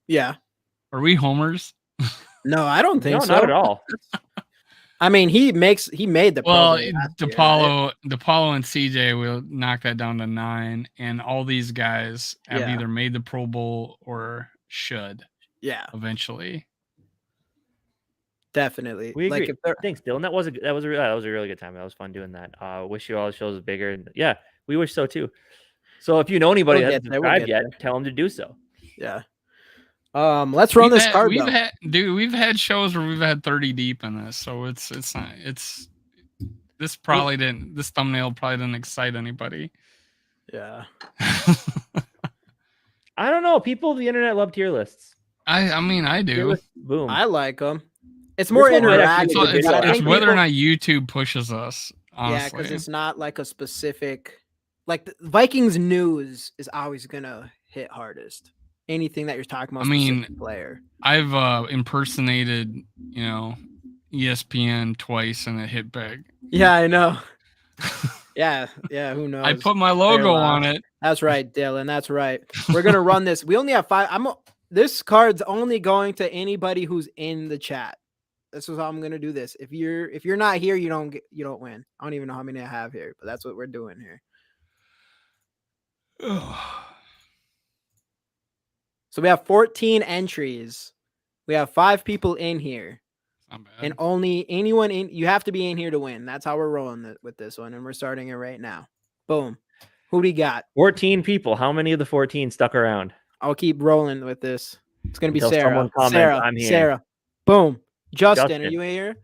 Speaker 2: Yeah.
Speaker 3: Are we homers?
Speaker 2: No, I don't think so.
Speaker 1: Not at all.
Speaker 2: I mean, he made the Pro Bowl
Speaker 3: DePaulo and CJ will knock that down to 9, and all these guys have either made the Pro Bowl or should.
Speaker 2: Yeah.
Speaker 3: Eventually.
Speaker 2: Definitely.
Speaker 1: We agree. Thanks, Dylan. That was a really good time. That was fun doing that. Wish you all the shows bigger. And yeah, we wish so too. So if you know anybody that hasn't subscribed yet, tell them to do so.
Speaker 2: Yeah. Let's run this card.
Speaker 3: We've had shows where we've had 30 deep in this, so this thumbnail probably didn't excite anybody.
Speaker 2: Yeah.
Speaker 1: I don't know. People of the internet love tier lists.
Speaker 3: I mean, I do.
Speaker 1: Boom.
Speaker 2: I like them. It's more interactive.
Speaker 3: It's whether or not YouTube pushes us. Honestly.
Speaker 2: Yeah, because it's not like a specific. Like the Vikings news is always gonna hit hardest. Anything that you're talking about. I mean, player.
Speaker 3: I've impersonated, ESPN twice and it hit big.
Speaker 2: Yeah, I know. Yeah. Who knows?
Speaker 3: I put my logo on it.
Speaker 2: That's right, Dylan. That's right. We're gonna run this. We only have 5. This card's only going to anybody who's in the chat. This is how I'm gonna do this. If you're not here, you don't win. I don't even know how many I have here, but that's what we're doing here. So we have 14 entries. We have 5 people in here.
Speaker 3: Not bad.
Speaker 2: And only anyone in, you have to be in here to win. That's how we're rolling with this one. And we're starting it right now. Boom. Who do you got?
Speaker 1: 14 people. How many of the 14 stuck around?
Speaker 2: I'll keep rolling with this. It's going to be
Speaker 1: Until
Speaker 2: Sarah.
Speaker 1: I'm here.
Speaker 2: Sarah. Boom. Justin, are you in here?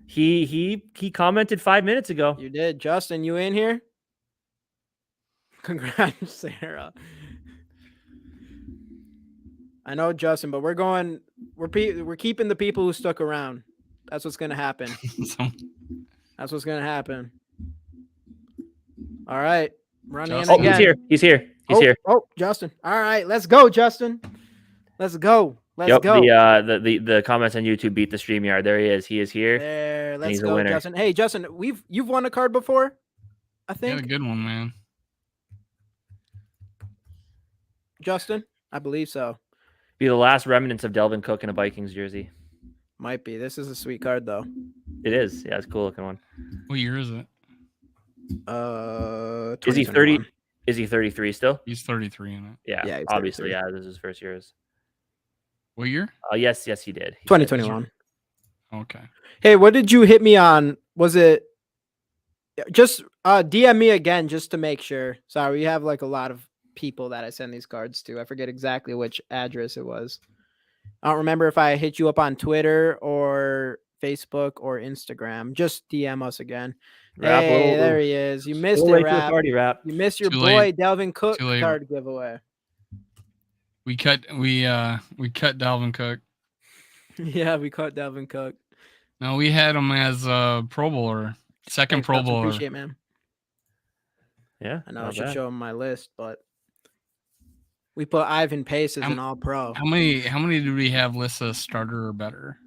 Speaker 1: He commented 5 minutes ago.
Speaker 2: You did. Justin, you in here? Congrats, Sarah. I know Justin, but we're keeping the people who stuck around. That's what's going to happen. That's what's going to happen. All right. Running in again.
Speaker 1: He's here. He's here.
Speaker 2: Oh, Justin. All right. Let's go, Justin. Let's go. Let's go.
Speaker 1: The comments on YouTube beat the StreamYard. There he is. He is here.
Speaker 2: There. Let's go, Justin. Hey, Justin, you've won a card before, I think.
Speaker 3: Yeah, a good one, man.
Speaker 2: Justin, I believe so.
Speaker 1: Be the last remnants of Dalvin Cook in a Vikings jersey.
Speaker 2: Might be. This is a sweet card, though.
Speaker 1: It is. Yeah, it's a cool looking one.
Speaker 3: What year is it?
Speaker 1: Is he 30? Is he 33 still?
Speaker 3: He's 33 in it.
Speaker 1: Yeah, obviously. Yeah, this is his first year.
Speaker 3: What year?
Speaker 1: Yes, he did.
Speaker 2: 2021.
Speaker 3: Okay.
Speaker 2: Hey, what did you hit me on? Was it Just DM me again just to make sure. Sorry, we have like a lot of people that I send these cards to. I forget exactly which address it was. I don't remember if I hit you up on Twitter or Facebook or Instagram. Just DM us again.
Speaker 1: Rap,
Speaker 2: Hey, there he is. You missed it,
Speaker 1: late to the
Speaker 2: Rap.
Speaker 1: party, Rap.
Speaker 2: You missed your
Speaker 3: Too
Speaker 2: boy
Speaker 3: late.
Speaker 2: Dalvin Cook
Speaker 3: Too late.
Speaker 2: card giveaway.
Speaker 3: We cut Dalvin Cook.
Speaker 2: Yeah, we caught Dalvin Cook.
Speaker 3: No, we had him as a Pro Bowler, second
Speaker 2: Thanks,
Speaker 3: Pro
Speaker 2: Dubs.
Speaker 3: Bowler.
Speaker 2: Appreciate it, man.
Speaker 1: Yeah,
Speaker 2: I know I
Speaker 1: not
Speaker 2: should
Speaker 1: bad.
Speaker 2: show him my list, but we put Ivan Pace as an all pro.
Speaker 3: How many do we have listed as starter or better?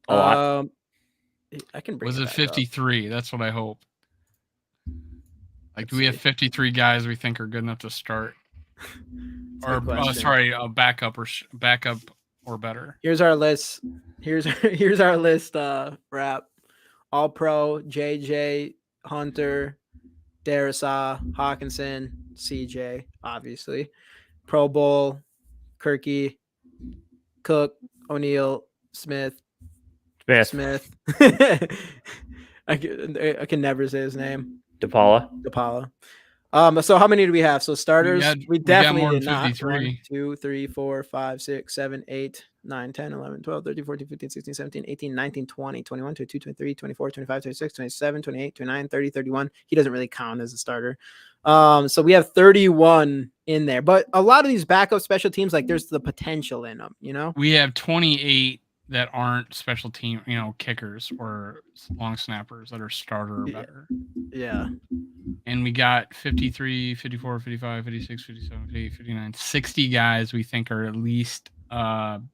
Speaker 1: A lot.
Speaker 2: I can bring
Speaker 3: Was it
Speaker 2: back up.
Speaker 3: 53? That's what I hope. Like,
Speaker 2: Let's
Speaker 3: do we have
Speaker 2: see.
Speaker 3: 53 guys we think are good enough to start?
Speaker 2: That's a
Speaker 3: Or
Speaker 2: good question.
Speaker 3: sorry, backup or better.
Speaker 2: Here's our list. Here's our list. Rap, all pro, JJ, Hunter, Darrisaw, Hawkinson, CJ, obviously, Pro Bowl, Kirky, Cook, O'Neal, Smith. I can never say his name.
Speaker 1: DePaula.
Speaker 2: So how many do we have? So starters, we
Speaker 3: got
Speaker 2: definitely
Speaker 3: more
Speaker 2: did
Speaker 3: than
Speaker 2: not.
Speaker 3: 53.
Speaker 2: 1, 2, 3, 4, 5, 6, 7, 8, 9, 10, 11, 12, 13, 14, 15, 16, 17, 18, 19, 20, 21, 22, 23, 24, 25, 26, 27, 28, 29, 30, 31. He doesn't really count as a starter. So we have 31 in there, but a lot of these backup special teams, like there's the potential in them, you know?
Speaker 3: We have 28 that aren't special team, kickers or long snappers that are starter or better.
Speaker 2: Yeah.
Speaker 3: And we got 53, 54, 55, 56, 57, 58, 59, 60 guys we think are at least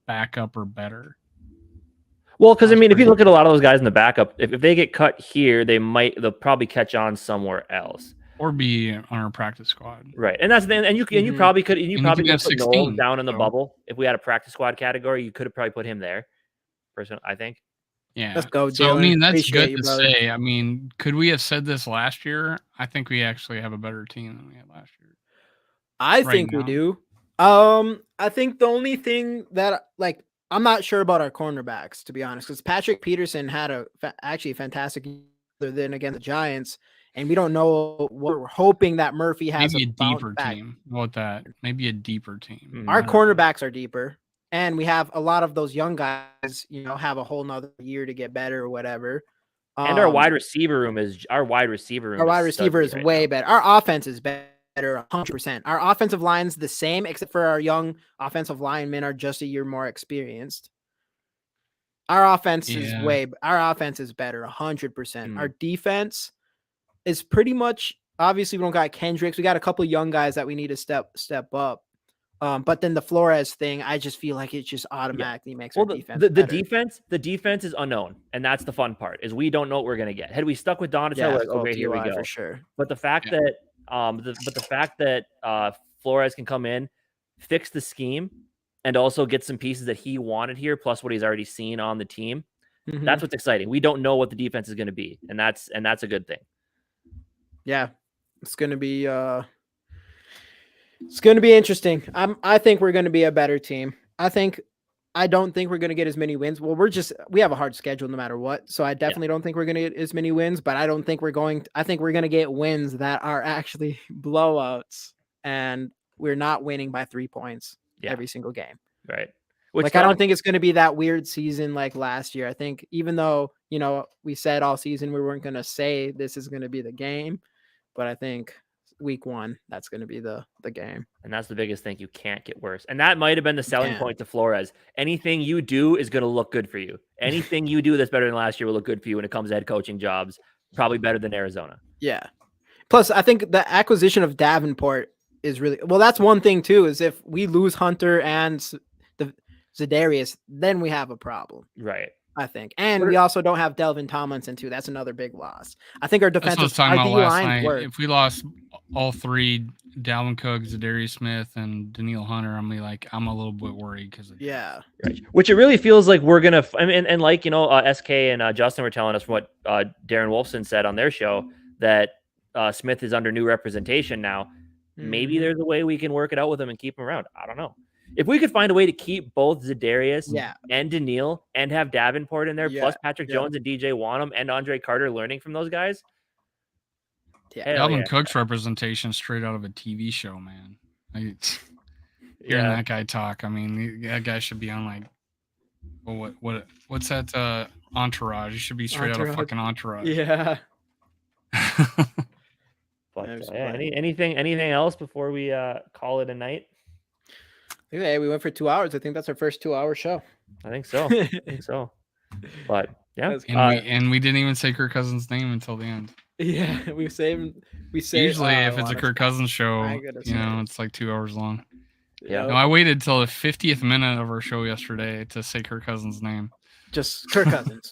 Speaker 3: backup or better.
Speaker 1: Well, because I mean, if you look at a lot of those guys in the backup, if they get cut here, they'll probably catch on somewhere else.
Speaker 3: Or be on our practice squad.
Speaker 1: Right. And that's the and you probably could put
Speaker 3: 16,
Speaker 1: Knowles down in the
Speaker 3: so.
Speaker 1: bubble. If we had a practice squad category, you could have probably put him there. Personally, I think.
Speaker 3: Yeah.
Speaker 2: Let's go,
Speaker 3: So,
Speaker 2: Dylan.
Speaker 3: I mean, that's
Speaker 2: Appreciate
Speaker 3: good
Speaker 2: you,
Speaker 3: to
Speaker 2: brother.
Speaker 3: say. I mean, could we have said this last year? I think we actually have a better team than we had last year.
Speaker 2: I
Speaker 3: Right
Speaker 2: think
Speaker 3: now.
Speaker 2: we do. I think the only thing that I'm not sure about our cornerbacks, to be honest, because Patrick Peterson had actually a fantastic year than against the Giants, and we don't know what we're hoping that Murphy has.
Speaker 3: Maybe a
Speaker 2: bounce
Speaker 3: deeper
Speaker 2: back.
Speaker 3: team. What that? Maybe a deeper team.
Speaker 2: Our cornerbacks are deeper, and we have a lot of those young guys, have a whole nother year to get better or whatever.
Speaker 1: And our wide receiver room is
Speaker 2: way better. Our offense is better 100%. Our offensive line's the same, except for our young offensive linemen are just a year more experienced. Our offense is better 100%. Our defense is pretty much, obviously we don't got Kendricks. We got a couple young guys that we need to step up. But then the Flores thing, I just feel like it just automatically makes our defense better.
Speaker 1: The defense is unknown, and that's the fun part, is we don't know what we're gonna get. Had we stuck with Donatello, we're like, okay, here we go.
Speaker 2: For sure.
Speaker 1: But the fact that Flores can come in, fix the scheme, and also get some pieces that he wanted here, plus what he's already seen on the team, that's what's exciting. We don't know what the defense is going to be, and that's a good thing.
Speaker 2: Yeah, it's going to be interesting. I think we're going to be a better team. I don't think we're going to get as many wins. Well, we have a hard schedule no matter what. So I definitely don't think we're going to get as many wins, but I think we're going to get wins that are actually blowouts, and we're not winning by 3 points every single game.
Speaker 1: Right.
Speaker 2: I don't think it's going to be that weird season like last year. I think even though, we said all season we weren't going to say this is going to be the game, but I think week 1, that's going to be the game.
Speaker 1: And that's the biggest thing. You can't get worse. And that might have been the selling point to Flores. Anything you do is going to look good for you. Anything you do that's better than last year will look good for you when it comes to head coaching jobs. Probably better than Arizona.
Speaker 2: Yeah. Plus, I think the acquisition of Davenport is really, well, that's one thing too, is if we lose Hunter and the Za'Darius, then we have a problem.
Speaker 1: Right.
Speaker 2: I think. And we also don't have Delvin Tomlinson too. That's another big loss. I think our defensive
Speaker 3: line work. If we lost all three, Dalvin Cook, Za'Darius Smith, and Daniil Hunter, I'm a little bit worried because
Speaker 1: right. Which it really feels like we're gonna. And like SK and Justin were telling us from what Darren Wolfson said on their show that Smith is under new representation now. Maybe there's a way we can work it out with him and keep him around. I don't know. If we could find a way to keep both Za'Darius and Daniil and have Davenport in there, plus Patrick Jones and DJ Wanham and Andre Carter learning from those guys,
Speaker 2: Yeah.
Speaker 1: Hell
Speaker 3: Dalvin
Speaker 1: yeah.
Speaker 3: Cook's representation straight out of a TV show, man. Hearing
Speaker 1: Yeah.
Speaker 3: that guy talk, I mean, that guy should be on like, well, what's that? Entourage. He should be straight out of fucking Entourage.
Speaker 2: Yeah.
Speaker 1: But
Speaker 2: There's
Speaker 1: yeah,
Speaker 2: plenty.
Speaker 1: anything else before we call it a night?
Speaker 2: Hey, we went for 2 hours. I think that's our first 2-hour show.
Speaker 1: I think so. I think so. But yeah,
Speaker 2: That's
Speaker 3: And we didn't even say Kirk Cousins' name until the end.
Speaker 2: Yeah, we saved.
Speaker 3: Usually, if it's a Kirk Cousins show,
Speaker 2: My goodness,
Speaker 3: it's like 2 hours long.
Speaker 1: Yeah.
Speaker 3: No, I waited till the 50th minute of our show yesterday to say Kirk Cousins' name.
Speaker 2: Just Kirk Cousins.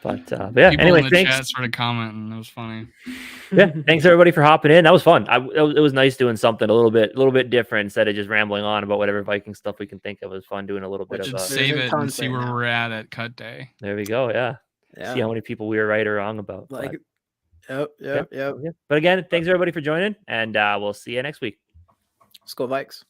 Speaker 1: But yeah,
Speaker 3: People
Speaker 1: anyway,
Speaker 3: in the
Speaker 1: thanks.
Speaker 3: chat started commenting. It was funny.
Speaker 1: Yeah, thanks everybody for hopping in. That was fun. It was nice doing something a little bit different instead of just rambling on about whatever Viking stuff we can think of. It was fun doing a little bit
Speaker 3: We should
Speaker 1: of.
Speaker 3: save
Speaker 2: There's
Speaker 3: it
Speaker 2: tons
Speaker 3: and see
Speaker 2: right
Speaker 3: where
Speaker 2: now.
Speaker 3: we're at cut day.
Speaker 1: There we go. Yeah.
Speaker 2: Yeah.
Speaker 1: See how many people we were right or wrong about.
Speaker 2: Like,
Speaker 1: but,
Speaker 2: yep.
Speaker 1: yeah. But again, thanks everybody for joining, and we'll see you next week.
Speaker 2: Skol Vikes.